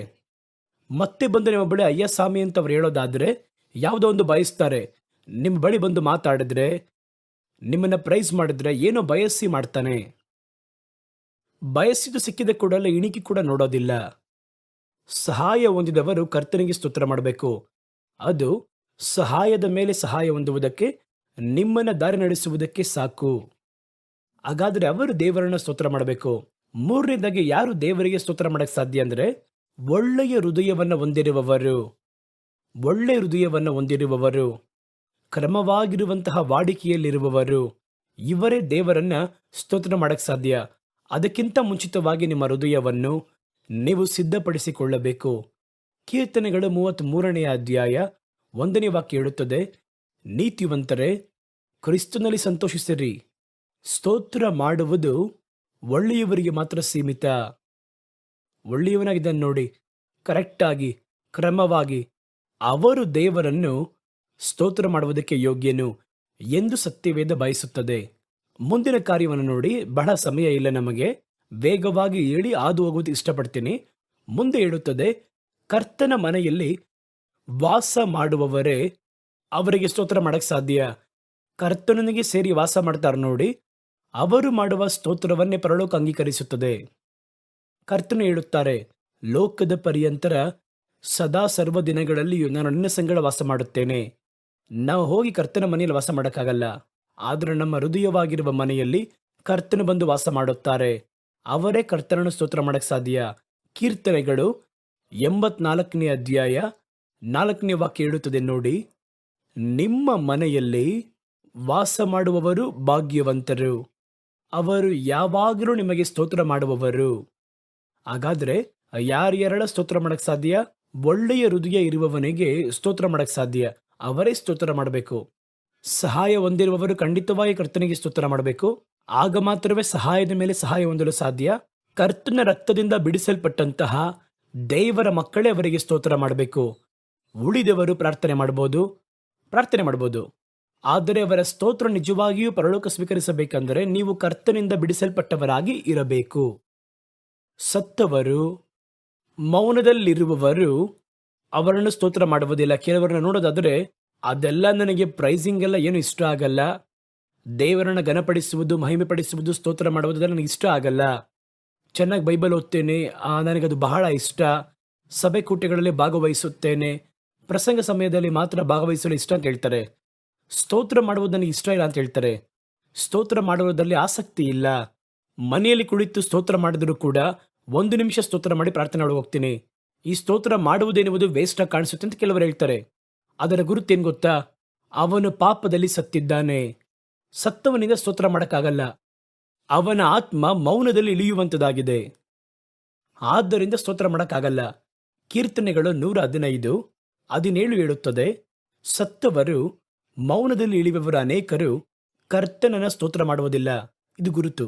ಮತ್ತೆ ಬಂದು ನಿಮ್ಮ ಬಳಿ ಅಯ್ಯ ಸ್ವಾಮಿ ಅಂತ ಅವ್ರು ಹೇಳೋದಾದರೆ ಯಾವುದೋ ಒಂದು ಬಯಸ್ತಾರೆ. ನಿಮ್ಮ ಬಳಿ ಬಂದು ಮಾತಾಡಿದ್ರೆ, ನಿಮ್ಮನ್ನು ಪ್ರೈಸ್ ಮಾಡಿದ್ರೆ ಏನೋ ಬಯಸಿ ಮಾಡ್ತಾನೆ. ಬಯಸಿದ್ದು ಸಿಕ್ಕಿದ ಕೂಡಲೇ ಇಣಿಕಿ ಕೂಡ ನೋಡೋದಿಲ್ಲ. ಸಹಾಯ ಹೊಂದಿದವರು ಕರ್ತನಿಗೆ ಸ್ತೋತ್ರ ಮಾಡಬೇಕು. ಅದು ಸಹಾಯದ ಮೇಲೆ ಸಹಾಯ ಹೊಂದುವುದಕ್ಕೆ, ನಿಮ್ಮನ್ನ ದಾರಿ ನಡೆಸುವುದಕ್ಕೆ ಸಾಕು. ಹಾಗಾದ್ರೆ ಅವರು ದೇವರನ್ನ ಸ್ತೋತ್ರ ಮಾಡಬೇಕು. ಮೂರನೇದಾಗಿ ಯಾರು ದೇವರಿಗೆ ಸ್ತೋತ್ರ ಮಾಡಕ್ಕೆ ಸಾಧ್ಯ ಅಂದ್ರೆ, ಒಳ್ಳೆಯ ಹೃದಯವನ್ನು ಹೊಂದಿರುವವರು, ಒಳ್ಳೆಯ ಹೃದಯವನ್ನು ಹೊಂದಿರುವವರು, ಕ್ರಮವಾಗಿರುವಂತಹ ವಾಡಿಕೆಯಲ್ಲಿರುವವರು, ಇವರೇ ದೇವರನ್ನ ಸ್ತೋತ್ರ ಮಾಡಕ್ಕೆ ಸಾಧ್ಯ. ಅದಕ್ಕಿಂತ ಮುಂಚಿತವಾಗಿ ನಿಮ್ಮ ಹೃದಯವನ್ನು ನೀವು ಸಿದ್ಧಪಡಿಸಿಕೊಳ್ಳಬೇಕು. ಕೀರ್ತನೆಗಳು 33ನೇ ಅಧ್ಯಾಯ 1ನೇ ವಾಕ್ಯ ಹೇಳುತ್ತದೆ, ನೀತಿವಂತರೇ ಕ್ರಿಸ್ತನಲ್ಲಿ ಸಂತೋಷಿಸಿರಿ, ಸ್ತೋತ್ರ ಮಾಡುವುದು ಒಳ್ಳೆಯವರಿಗೆ ಮಾತ್ರ ಸೀಮಿತ. ಒಳ್ಳೆಯವನಾಗಿದ್ದಾನೆ ನೋಡಿ, ಕರೆಕ್ಟಾಗಿ, ಕ್ರಮವಾಗಿ ಅವರು ದೇವರನ್ನು ಸ್ತೋತ್ರ ಮಾಡುವುದಕ್ಕೆ ಯೋಗ್ಯನು ಎಂದು ಸತ್ಯವೇದ ಬಯಸುತ್ತದೆ. ಮುಂದಿನ ಕಾರ್ಯವನ್ನು ನೋಡಿ, ಬಹಳ ಸಮಯ ಇಲ್ಲ ನಮಗೆ, ವೇಗವಾಗಿ ಹೇಳಿ ಹಾದು ಹೋಗುವುದು ಇಷ್ಟಪಡ್ತೀನಿ. ಮುಂದೆ ಹೇಳುತ್ತದೆ, ಕರ್ತನ ಮನೆಯಲ್ಲಿ ವಾಸ ಮಾಡುವವರೇ ಅವರಿಗೆ ಸ್ತೋತ್ರ ಮಾಡಕ್ ಸಾಧ್ಯ. ಕರ್ತನಿಗೆ ಸೇರಿ ವಾಸ ಮಾಡ್ತಾರೆ ನೋಡಿ, ಅವರು ಮಾಡುವ ಸ್ತೋತ್ರವನ್ನೇ ಪರಲೋಕ ಅಂಗೀಕರಿಸುತ್ತದೆ. ಕರ್ತನು ಹೇಳುತ್ತಾರೆ, ಲೋಕದ ಪರ್ಯಂತರ ಸದಾ ಸರ್ವ ದಿನಗಳಲ್ಲಿಯೂ ನಾನು ನಿನ್ನ ಸಂಗಡ ವಾಸ ಮಾಡುತ್ತೇನೆ. ನಾವು ಹೋಗಿ ಕರ್ತನ ಮನೆಯಲ್ಲಿ ವಾಸ ಮಾಡೋಕ್ಕಾಗಲ್ಲ, ಆದರೆ ನಮ್ಮ ಹೃದಯವಾಗಿರುವ ಮನೆಯಲ್ಲಿ ಕರ್ತನು ಬಂದು ವಾಸ ಮಾಡುತ್ತಾರೆ. ಅವರೇ ಕರ್ತನನ್ನು ಸ್ತೋತ್ರ ಮಾಡಕ್ ಸಾಧ್ಯ. ಕೀರ್ತನೆಗಳು 84ನೇ ಅಧ್ಯಾಯ 4ನೇ ವಾಕ್ಯ ಹೇಳುತ್ತದೆ ನೋಡಿ, ನಿಮ್ಮ ಮನೆಯಲ್ಲಿ ವಾಸ ಮಾಡುವವರು ಭಾಗ್ಯವಂತರು, ಅವರು ಯಾವಾಗಲೂ ನಿಮಗೆ ಸ್ತೋತ್ರ ಮಾಡುವವರು. ಹಾಗಾದ್ರೆ ಯಾರ್ಯಾರ ಸ್ತೋತ್ರ ಮಾಡಕ್ ಸಾಧ್ಯ? ಒಳ್ಳೆಯ ಹೃದಯ ಇರುವವನಿಗೆ ಸ್ತೋತ್ರ ಮಾಡಕ್ ಸಾಧ್ಯ. ಅವರೇ ಸ್ತೋತ್ರ ಮಾಡಬೇಕು. ಸಹಾಯ ಹೊಂದಿರುವವರು ಖಂಡಿತವಾಗಿ ಕರ್ತನಿಗೆ ಸ್ತೋತ್ರ ಮಾಡಬೇಕು. ಆಗ ಮಾತ್ರವೇ ಸಹಾಯದ ಮೇಲೆ ಸಹಾಯ ಹೊಂದಲು ಸಾಧ್ಯ. ಕರ್ತನ ರಕ್ತದಿಂದ ಬಿಡಿಸಲ್ಪಟ್ಟಂತಹ ದೇವರ ಮಕ್ಕಳೇ ಅವರಿಗೆ ಸ್ತೋತ್ರ ಮಾಡಬೇಕು. ಉಳಿದವರು ಪ್ರಾರ್ಥನೆ ಮಾಡಬಹುದು. ಆದರೆ ಅವರ ಸ್ತೋತ್ರ ನಿಜವಾಗಿಯೂ ಪರಲೋಕ ಸ್ವೀಕರಿಸಬೇಕೆಂದರೆ ನೀವು ಕರ್ತನಿಂದ ಬಿಡಿಸಲ್ಪಟ್ಟವರಾಗಿ ಇರಬೇಕು. ಸತ್ತವರು, ಮೌನದಲ್ಲಿರುವವರು ಅವರನ್ನು ಸ್ತೋತ್ರ ಮಾಡುವುದಿಲ್ಲ. ಕೆಲವರನ್ನು ನೋಡೋದಾದರೆ, ಅದೆಲ್ಲ ನನಗೆ ಪ್ರೈಸಿಂಗ್ ಎಲ್ಲ ಏನು ಇಷ್ಟ ಆಗಲ್ಲ, ದೇವರನ್ನು ಘನಪಡಿಸುವುದು, ಮಹಿಮೆ ಪಡಿಸುವುದು, ಸ್ತೋತ್ರ ಮಾಡುವುದು ನನಗೆ ಇಷ್ಟ ಆಗಲ್ಲ. ಚೆನ್ನಾಗಿ ಬೈಬಲ್ ಓದ್ತೇನೆ, ನನಗದು ಬಹಳ ಇಷ್ಟ. ಸಭೆ ಕೂಟಗಳಲ್ಲಿ ಭಾಗವಹಿಸುತ್ತೇನೆ, ಪ್ರಸಂಗ ಸಮಯದಲ್ಲಿ ಮಾತ್ರ ಭಾಗವಹಿಸಲು ಇಷ್ಟ ಅಂತ ಹೇಳ್ತಾರೆ. ಸ್ತೋತ್ರ ಮಾಡುವುದು ನನಗೆ ಇಷ್ಟ ಇಲ್ಲ ಅಂತ ಹೇಳ್ತಾರೆ. ಸ್ತೋತ್ರ ಮಾಡುವುದರಲ್ಲಿ ಆಸಕ್ತಿ ಇಲ್ಲ. ಮನೆಯಲ್ಲಿ ಕುಳಿತು ಸ್ತೋತ್ರ ಮಾಡಿದರೂ ಕೂಡ 1 ನಿಮಿಷ ಸ್ತೋತ್ರ ಮಾಡಿ ಪ್ರಾರ್ಥನೆ ಒಳಗೆ ಹೋಗ್ತೀನಿ. ಈ ಸ್ತೋತ್ರ ಮಾಡುವುದೇನುವುದು ವೇಸ್ಟ್ ಆಗಿ ಕಾಣಿಸುತ್ತೆ ಅಂತ ಕೆಲವರು ಹೇಳ್ತಾರೆ. ಅದರ ಗುರುತೇನು ಗೊತ್ತಾ? ಅವನು ಪಾಪದಲ್ಲಿ ಸತ್ತಿದ್ದಾನೆ. ಸತ್ತವನಿಂದ ಸ್ತೋತ್ರ ಮಾಡಕ್ಕಾಗಲ್ಲ. ಅವನ ಆತ್ಮ ಮೌನದಲ್ಲಿ ಇಳಿಯುವಂತದಾಗಿದೆ. ಆದ್ದರಿಂದ ಸ್ತೋತ್ರ ಮಾಡಕ್ಕಾಗಲ್ಲ. ಕೀರ್ತನೆಗಳು 115:17 ಹೇಳುತ್ತದೆ, ಸತ್ತವರು, ಮೌನದಲ್ಲಿ ಇಳಿಯುವವರು ಅನೇಕರು ಕರ್ತನನ್ನ ಸ್ತೋತ್ರ ಮಾಡುವುದಿಲ್ಲ. ಇದು ಗುರುತು.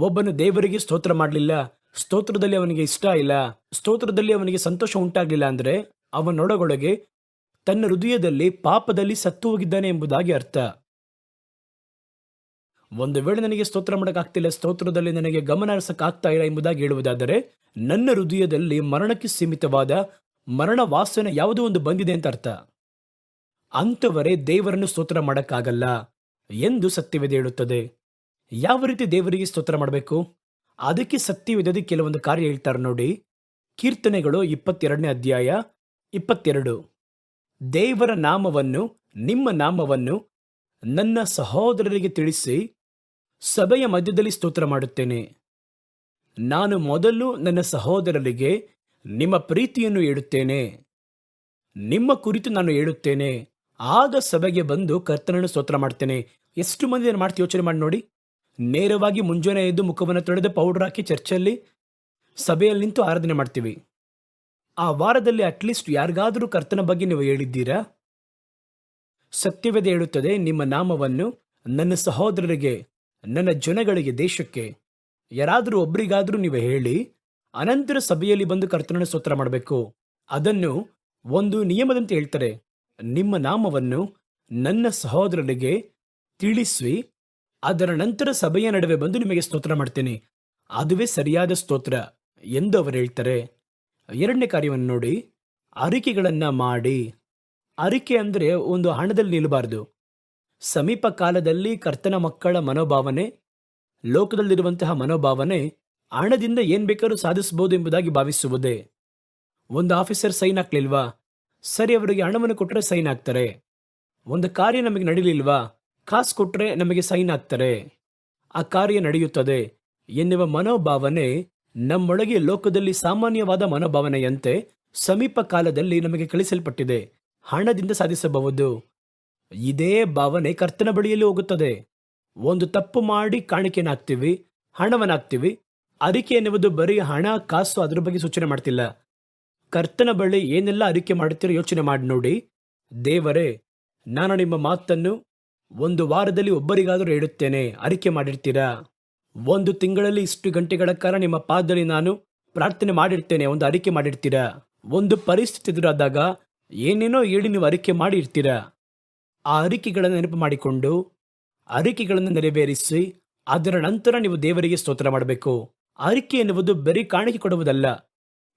ಒಬ್ಬನು ದೇವರಿಗೆ ಸ್ತೋತ್ರ ಮಾಡಲಿಲ್ಲ, ಸ್ತೋತ್ರದಲ್ಲಿ ಅವನಿಗೆ ಇಷ್ಟ ಇಲ್ಲ, ಸ್ತೋತ್ರದಲ್ಲಿ ಅವನಿಗೆ ಸಂತೋಷ ಉಂಟಾಗಲಿಲ್ಲ ಅಂದ್ರೆ ಅವನೊಳಗೊಳಗೆ ತನ್ನ ಹೃದಯದಲ್ಲಿ ಪಾಪದಲ್ಲಿ ಸತ್ತು ಹೋಗಿದ್ದಾನೆ ಎಂಬುದಾಗಿ ಅರ್ಥ. ಒಂದು ವೇಳೆ ನನಗೆ ಸ್ತೋತ್ರ ಮಾಡಕ್ಕಾಗ್ತಿಲ್ಲ, ಸ್ತೋತ್ರದಲ್ಲಿ ನನಗೆ ಗಮನ ಹರಿಸಕ್ಕಾಗ್ತಾ ಇಲ್ಲ ಎಂಬುದಾಗಿ ಹೇಳುವುದಾದರೆ ನನ್ನ ಹೃದಯದಲ್ಲಿ ಮರಣಕ್ಕೆ ಸೀಮಿತವಾದ ಮರಣ ವಾಸನೆ ಯಾವುದೋ ಒಂದು ಬಂದಿದೆ ಅಂತ ಅರ್ಥ. ಅಂಥವರೇ ದೇವರನ್ನು ಸ್ತೋತ್ರ ಮಾಡಕ್ಕಾಗಲ್ಲ ಎಂದು ಸತ್ಯವೇದ ಹೇಳುತ್ತದೆ. ಯಾವ ರೀತಿ ದೇವರಿಗೆ ಸ್ತೋತ್ರ ಮಾಡಬೇಕು? ಅದಕ್ಕೆ ಸತ್ಯವೇದದಲ್ಲಿ ಕೆಲವೊಂದು ಕಾರ್ಯ ಹೇಳ್ತಾರೆ ನೋಡಿ. ಕೀರ್ತನೆಗಳು 22ನೇ ಅಧ್ಯಾಯ 22, ದೇವರ ನಾಮವನ್ನು, ನಿಮ್ಮ ನಾಮವನ್ನು ನನ್ನ ಸಹೋದರರಿಗೆ ತಿಳಿಸಿ ಸಭೆಯ ಮಧ್ಯದಲ್ಲಿ ಸ್ತೋತ್ರ ಮಾಡುತ್ತೇನೆ. ನಾನು ಮೊದಲು ನನ್ನ ಸಹೋದರರಿಗೆ ನಿಮ್ಮ ಪ್ರೀತಿಯನ್ನು ಹೇಳುತ್ತೇನೆ, ನಿಮ್ಮ ಕುರಿತು ನಾನು ಹೇಳುತ್ತೇನೆ, ಆಗ ಸಭೆಗೆ ಬಂದು ಕರ್ತನನ್ನು ಸ್ತೋತ್ರ ಮಾಡ್ತೇನೆ. ಎಷ್ಟು ಮಂದಿ ನಾನು ಮಾಡ್ತೀವಿ ಯೋಚನೆ ಮಾಡಿ ನೋಡಿ. ನೇರವಾಗಿ ಮುಂಜಾನೆ ಎದ್ದು ಮುಖವನ್ನು ತೊಳೆದು ಪೌಡರ್ ಹಾಕಿ ಚರ್ಚಲ್ಲಿ ಸಭೆಯಲ್ಲಿ ನಿಂತು ಆರಾಧನೆ ಮಾಡ್ತೀವಿ. ಆ ವಾರದಲ್ಲಿ ಅಟ್ಲೀಸ್ಟ್ ಯಾರಿಗಾದರೂ ಕರ್ತನ ಬಗ್ಗೆ ನೀವು ಹೇಳಿದ್ದೀರಾ? ಸತ್ಯವೇದ ಹೇಳುತ್ತದೆ, ನಿಮ್ಮ ನಾಮವನ್ನು ನನ್ನ ಸಹೋದರರಿಗೆ, ನನ್ನ ಜನಗಳಿಗೆ, ದೇಶಕ್ಕೆ ಯಾರಾದರೂ ಒಬ್ರಿಗಾದರೂ ನೀವು ಹೇಳಿ ಅನಂತರ ಸಭೆಯಲ್ಲಿ ಬಂದು ಕರ್ತನನ್ನು ಸ್ತೋತ್ರ ಮಾಡಬೇಕು. ಅದನ್ನು ಒಂದು ನಿಯಮದಂತೆ ಹೇಳ್ತಾರೆ. ನಿಮ್ಮ ನಾಮವನ್ನು ನನ್ನ ಸಹೋದರರಿಗೆ ತಿಳಿಸಿ ಅದರ ನಂತರ ಸಭೆಯ ನಡುವೆ ಬಂದು ನಿಮಗೆ ಸ್ತೋತ್ರ ಮಾಡ್ತೇನೆ. ಅದುವೇ ಸರಿಯಾದ ಸ್ತೋತ್ರ ಎಂದು ಅವರು ಹೇಳ್ತಾರೆ. 2ನೇ ಕಾರ್ಯವನ್ನು ನೋಡಿ, ಅರಿಕೆಗಳನ್ನು ಮಾಡಿ. ಅರಿಕೆ ಅಂದರೆ ಒಂದು ಹಣದಲ್ಲಿ ನಿಲ್ಲಬಾರದು. ಸಮೀಪ ಕಾಲದಲ್ಲಿ ಕರ್ತನ ಮಕ್ಕಳ ಮನೋಭಾವನೆ, ಲೋಕದಲ್ಲಿರುವಂತಹ ಮನೋಭಾವನೆ ಹಣದಿಂದ ಏನ್ ಬೇಕಾದ್ರೂ ಸಾಧಿಸಬಹುದು ಎಂಬುದಾಗಿ ಭಾವಿಸುವುದೇ. ಒಂದು ಆಫೀಸರ್ ಸೈನ್ ಹಾಕ್ಲಿಲ್ವಾ, ಸರಿ ಅವರಿಗೆ ಹಣವನ್ನು ಕೊಟ್ಟರೆ ಸೈನ್ ಹಾಕ್ತಾರೆ. ಒಂದು ಕಾರ್ಯ ನಮಗೆ ನಡೀಲಿಲ್ವಾ, ಕಾಸು ಕೊಟ್ಟರೆ ನಮಗೆ ಸೈನ್ ಹಾಕ್ತಾರೆ, ಆ ಕಾರ್ಯ ನಡೆಯುತ್ತದೆ ಎನ್ನುವ ಮನೋಭಾವನೆ ನಮ್ಮೊಳಗೆ ಲೋಕದಲ್ಲಿ ಸಾಮಾನ್ಯವಾದ ಮನೋಭಾವನೆಯಂತೆ ಸಮೀಪ ಕಾಲದಲ್ಲಿ ನಮಗೆ ಕಳಿಸಲ್ಪಟ್ಟಿದೆ. ಹಣದಿಂದ ಸಾಧಿಸಬಹುದು. ಇದೇ ಭಾವನೆ ಕರ್ತನ ಬಳಿಯಲ್ಲಿ ಹೋಗುತ್ತದೆ. ಒಂದು ತಪ್ಪು ಮಾಡಿ ಕಾಣಿಕೆಯನ್ನು ಹಾಕ್ತೀವಿ, ಹಣವನ್ನು ಹಾಕ್ತೀವಿ. ಅರಿಕೆ ಎನ್ನುವುದು ಬರೀ ಹಣ, ಕಾಸು, ಅದ್ರ ಬಗ್ಗೆ ಸೂಚನೆ ಮಾಡ್ತಿಲ್ಲ. ಕರ್ತನ ಬಳಿ ಏನೆಲ್ಲ ಅರಿಕೆ ಮಾಡುತ್ತೀರೋ ಯೋಚನೆ ಮಾಡಿ ನೋಡಿ. ದೇವರೇ, ನಾನು ನಿಮ್ಮ ಮಾತನ್ನು ಒಂದು ವಾರದಲ್ಲಿ ಒಬ್ಬರಿಗಾದರೂ ಹೇಳುತ್ತೇನೆ, ಅರಿಕೆ ಮಾಡಿರ್ತೀರಾ? ಒಂದು ತಿಂಗಳಲ್ಲಿ ಇಷ್ಟು ಗಂಟೆಗಳ ಕಾಲ ನಿಮ್ಮ ಪಾದದಲ್ಲಿ ನಾನು ಪ್ರಾರ್ಥನೆ ಮಾಡಿರ್ತೇನೆ, ಒಂದು ಅರಿಕೆ ಮಾಡಿರ್ತೀರಾ? ಒಂದು ಪರಿಸ್ಥಿತಿ ಎದುರಾದಾಗ ಏನೇನೋ ಹೇಳಿ ನೀವು ಅರಿಕೆ ಮಾಡಿ ಇರ್ತೀರಾ? ಆ ಅರಿಕೆಗಳನ್ನು ನೆನಪು ಮಾಡಿಕೊಂಡು ಅರಿಕೆಗಳನ್ನು ನೆರವೇರಿಸಿ ಅದರ ನಂತರ ನೀವು ದೇವರಿಗೆ ಸ್ತೋತ್ರ ಮಾಡಬೇಕು. ಅರಿಕೆ ಎನ್ನುವುದು ಬರೀ ಕಾಣಿಕೆ ಕೊಡುವುದಲ್ಲ.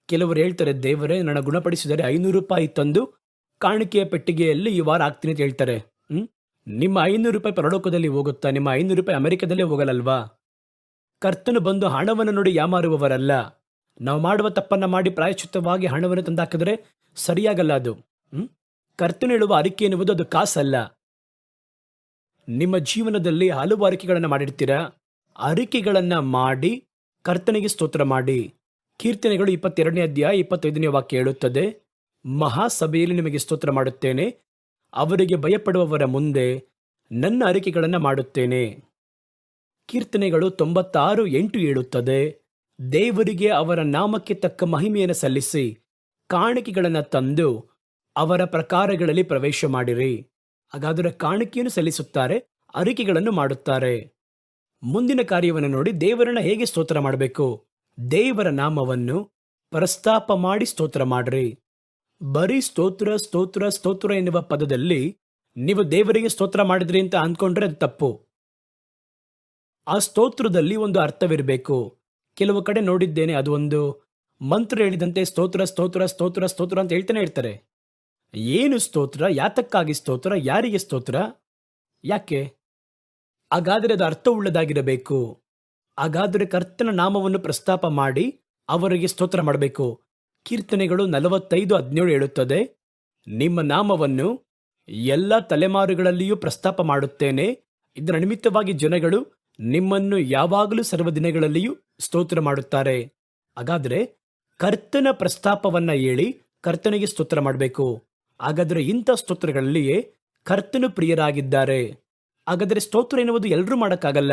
ಕೆಲವರು ಹೇಳ್ತಾರೆ, ದೇವರೇ ನನ್ನ ಗುಣಪಡಿಸಿದರೆ ₹500 ತಂದು ಕಾಣಿಕೆಯ ಪೆಟ್ಟಿಗೆಯಲ್ಲಿ ಈ ವಾರ ಹಾಕ್ತೀನಿ ಅಂತ ಹೇಳ್ತಾರೆ. ನಿಮ್ಮ ₹500 ಪರಲೋಕದಲ್ಲಿ ಹೋಗುತ್ತಾ? ನಿಮ್ಮ ₹500 ಅಮೆರಿಕದಲ್ಲೇ ಹೋಗಲ್ಲಲ್ವಾ? ಕರ್ತನು ಬಂದು ಹಣವನ್ನು ನೋಡಿ ಯಾಮಾರುವವರಲ್ಲ. ನಾವು ಮಾಡುವ ತಪ್ಪನ್ನ ಮಾಡಿ ಪ್ರಾಯಶ್ಚಿತ್ತವಾಗಿ ಹಣವನ್ನು ತಂದಾಕಿದ್ರೆ ಸರಿಯಾಗಲ್ಲ ಅದು. ಕರ್ತನು ಹೇಳುವ ಅರಿಕೆ ಎನ್ನುವುದು ಅದು ಕಾಸಲ್ಲ. ನಿಮ್ಮ ಜೀವನದಲ್ಲಿ ಹಲವು ಅರಿಕೆಗಳನ್ನು ಮಾಡಿರ್ತೀರಾ. ಅರಿಕೆಗಳನ್ನ ಮಾಡಿ ಕರ್ತನಿಗೆ ಸ್ತೋತ್ರ ಮಾಡಿ. ಕೀರ್ತನೆಗಳು 22ನೇ ಅಧ್ಯಾಯ 25ನೇ ವಾಕ್ಯ ಹೇಳುತ್ತದೆ, ಮಹಾಸಭೆಯಲ್ಲಿ ನಿಮಗೆ ಸ್ತೋತ್ರ ಮಾಡುತ್ತೇನೆ, ಅವರಿಗೆ ಭಯಪಡುವವರ ಮುಂದೆ ನನ್ನ ಅರಿಕೆಗಳನ್ನು ಮಾಡುತ್ತೇನೆ. ಕೀರ್ತನೆಗಳು 96:8 ಹೇಳುತ್ತದೆ, ದೇವರಿಗೆ ಅವರ ನಾಮಕ್ಕೆ ತಕ್ಕ ಮಹಿಮೆಯನ್ನು ಸಲ್ಲಿಸಿ ಕಾಣಿಕೆಗಳನ್ನು ತಂದು ಅವರ ಪ್ರಕಾರಗಳಲ್ಲಿ ಪ್ರವೇಶ ಮಾಡಿರಿ. ಹಾಗಾದರೆ ಕಾಣಿಕೆಯನ್ನು ಸಲ್ಲಿಸುತ್ತಾರೆ, ಅರಿಕೆಗಳನ್ನು ಮಾಡುತ್ತಾರೆ. ಮುಂದಿನ ಕಾರ್ಯವನ್ನು ನೋಡಿ, ದೇವರನ್ನ ಹೇಗೆ ಸ್ತೋತ್ರ ಮಾಡಬೇಕು? ದೇವರ ನಾಮವನ್ನು ಪ್ರಸ್ತಾಪ ಮಾಡಿ ಸ್ತೋತ್ರ ಮಾಡ್ರಿ. ಬರೀ ಸ್ತೋತ್ರ ಸ್ತೋತ್ರ ಸ್ತೋತ್ರ ಎನ್ನುವ ಪದದಲ್ಲಿ ನೀವು ದೇವರಿಗೆ ಸ್ತೋತ್ರ ಮಾಡಿದ್ರಿ ಅಂತ ಅಂದ್ಕೊಂಡ್ರೆ ಅದು ತಪ್ಪು. ಆ ಸ್ತೋತ್ರದಲ್ಲಿ ಒಂದು ಅರ್ಥವಿರಬೇಕು. ಕೆಲವು ಕಡೆ ನೋಡಿದ್ದೇನೆ, ಅದು ಒಂದು ಮಂತ್ರ ಹೇಳಿದಂತೆ ಸ್ತೋತ್ರ ಸ್ತೋತ್ರ ಸ್ತೋತ್ರ ಸ್ತೋತ್ರ ಅಂತ ಹೇಳ್ತಾನೆ ಇರ್ತಾರೆ. ಏನು ಸ್ತೋತ್ರ? ಯಾತಕ್ಕಾಗಿ ಸ್ತೋತ್ರ? ಯಾರಿಗೆ ಸ್ತೋತ್ರ? ಯಾಕೆ? ಹಾಗಾದರೆ ಅದು ಅರ್ಥವುಳ್ಳದಾಗಿರಬೇಕು. ಹಾಗಾದರೆ ಕರ್ತನ ನಾಮವನ್ನು ಪ್ರಸ್ತಾಪ ಮಾಡಿ ಅವರಿಗೆ ಸ್ತೋತ್ರ ಮಾಡಬೇಕು. ಕೀರ್ತನೆಗಳು 45:17 ಹೇಳುತ್ತದೆ, ನಿಮ್ಮ ನಾಮವನ್ನು ಎಲ್ಲ ತಲೆಮಾರುಗಳಲ್ಲಿಯೂ ಪ್ರಸ್ತಾಪ ಮಾಡುತ್ತೇನೆ, ಇದರ ನಿಮಿತ್ತವಾಗಿ ಜನಗಳು ನಿಮ್ಮನ್ನು ಯಾವಾಗಲೂ ಸರ್ವದಿನಗಳಲ್ಲಿಯೂ ಸ್ತೋತ್ರ ಮಾಡುತ್ತಾರೆ. ಹಾಗಾದರೆ ಕರ್ತನ ಪ್ರಸ್ತಾಪವನ್ನ ಹೇಳಿ ಕರ್ತನಿಗೆ ಸ್ತೋತ್ರ ಮಾಡಬೇಕು. ಹಾಗಾದರೆ ಇಂಥ ಸ್ತೋತ್ರಗಳಲ್ಲಿಯೇ ಕರ್ತನು ಪ್ರಿಯರಾಗಿದ್ದಾರೆ. ಹಾಗಾದರೆ ಸ್ತೋತ್ರ ಎನ್ನುವುದು ಎಲ್ಲರೂ ಮಾಡೋಕ್ಕಾಗಲ್ಲ.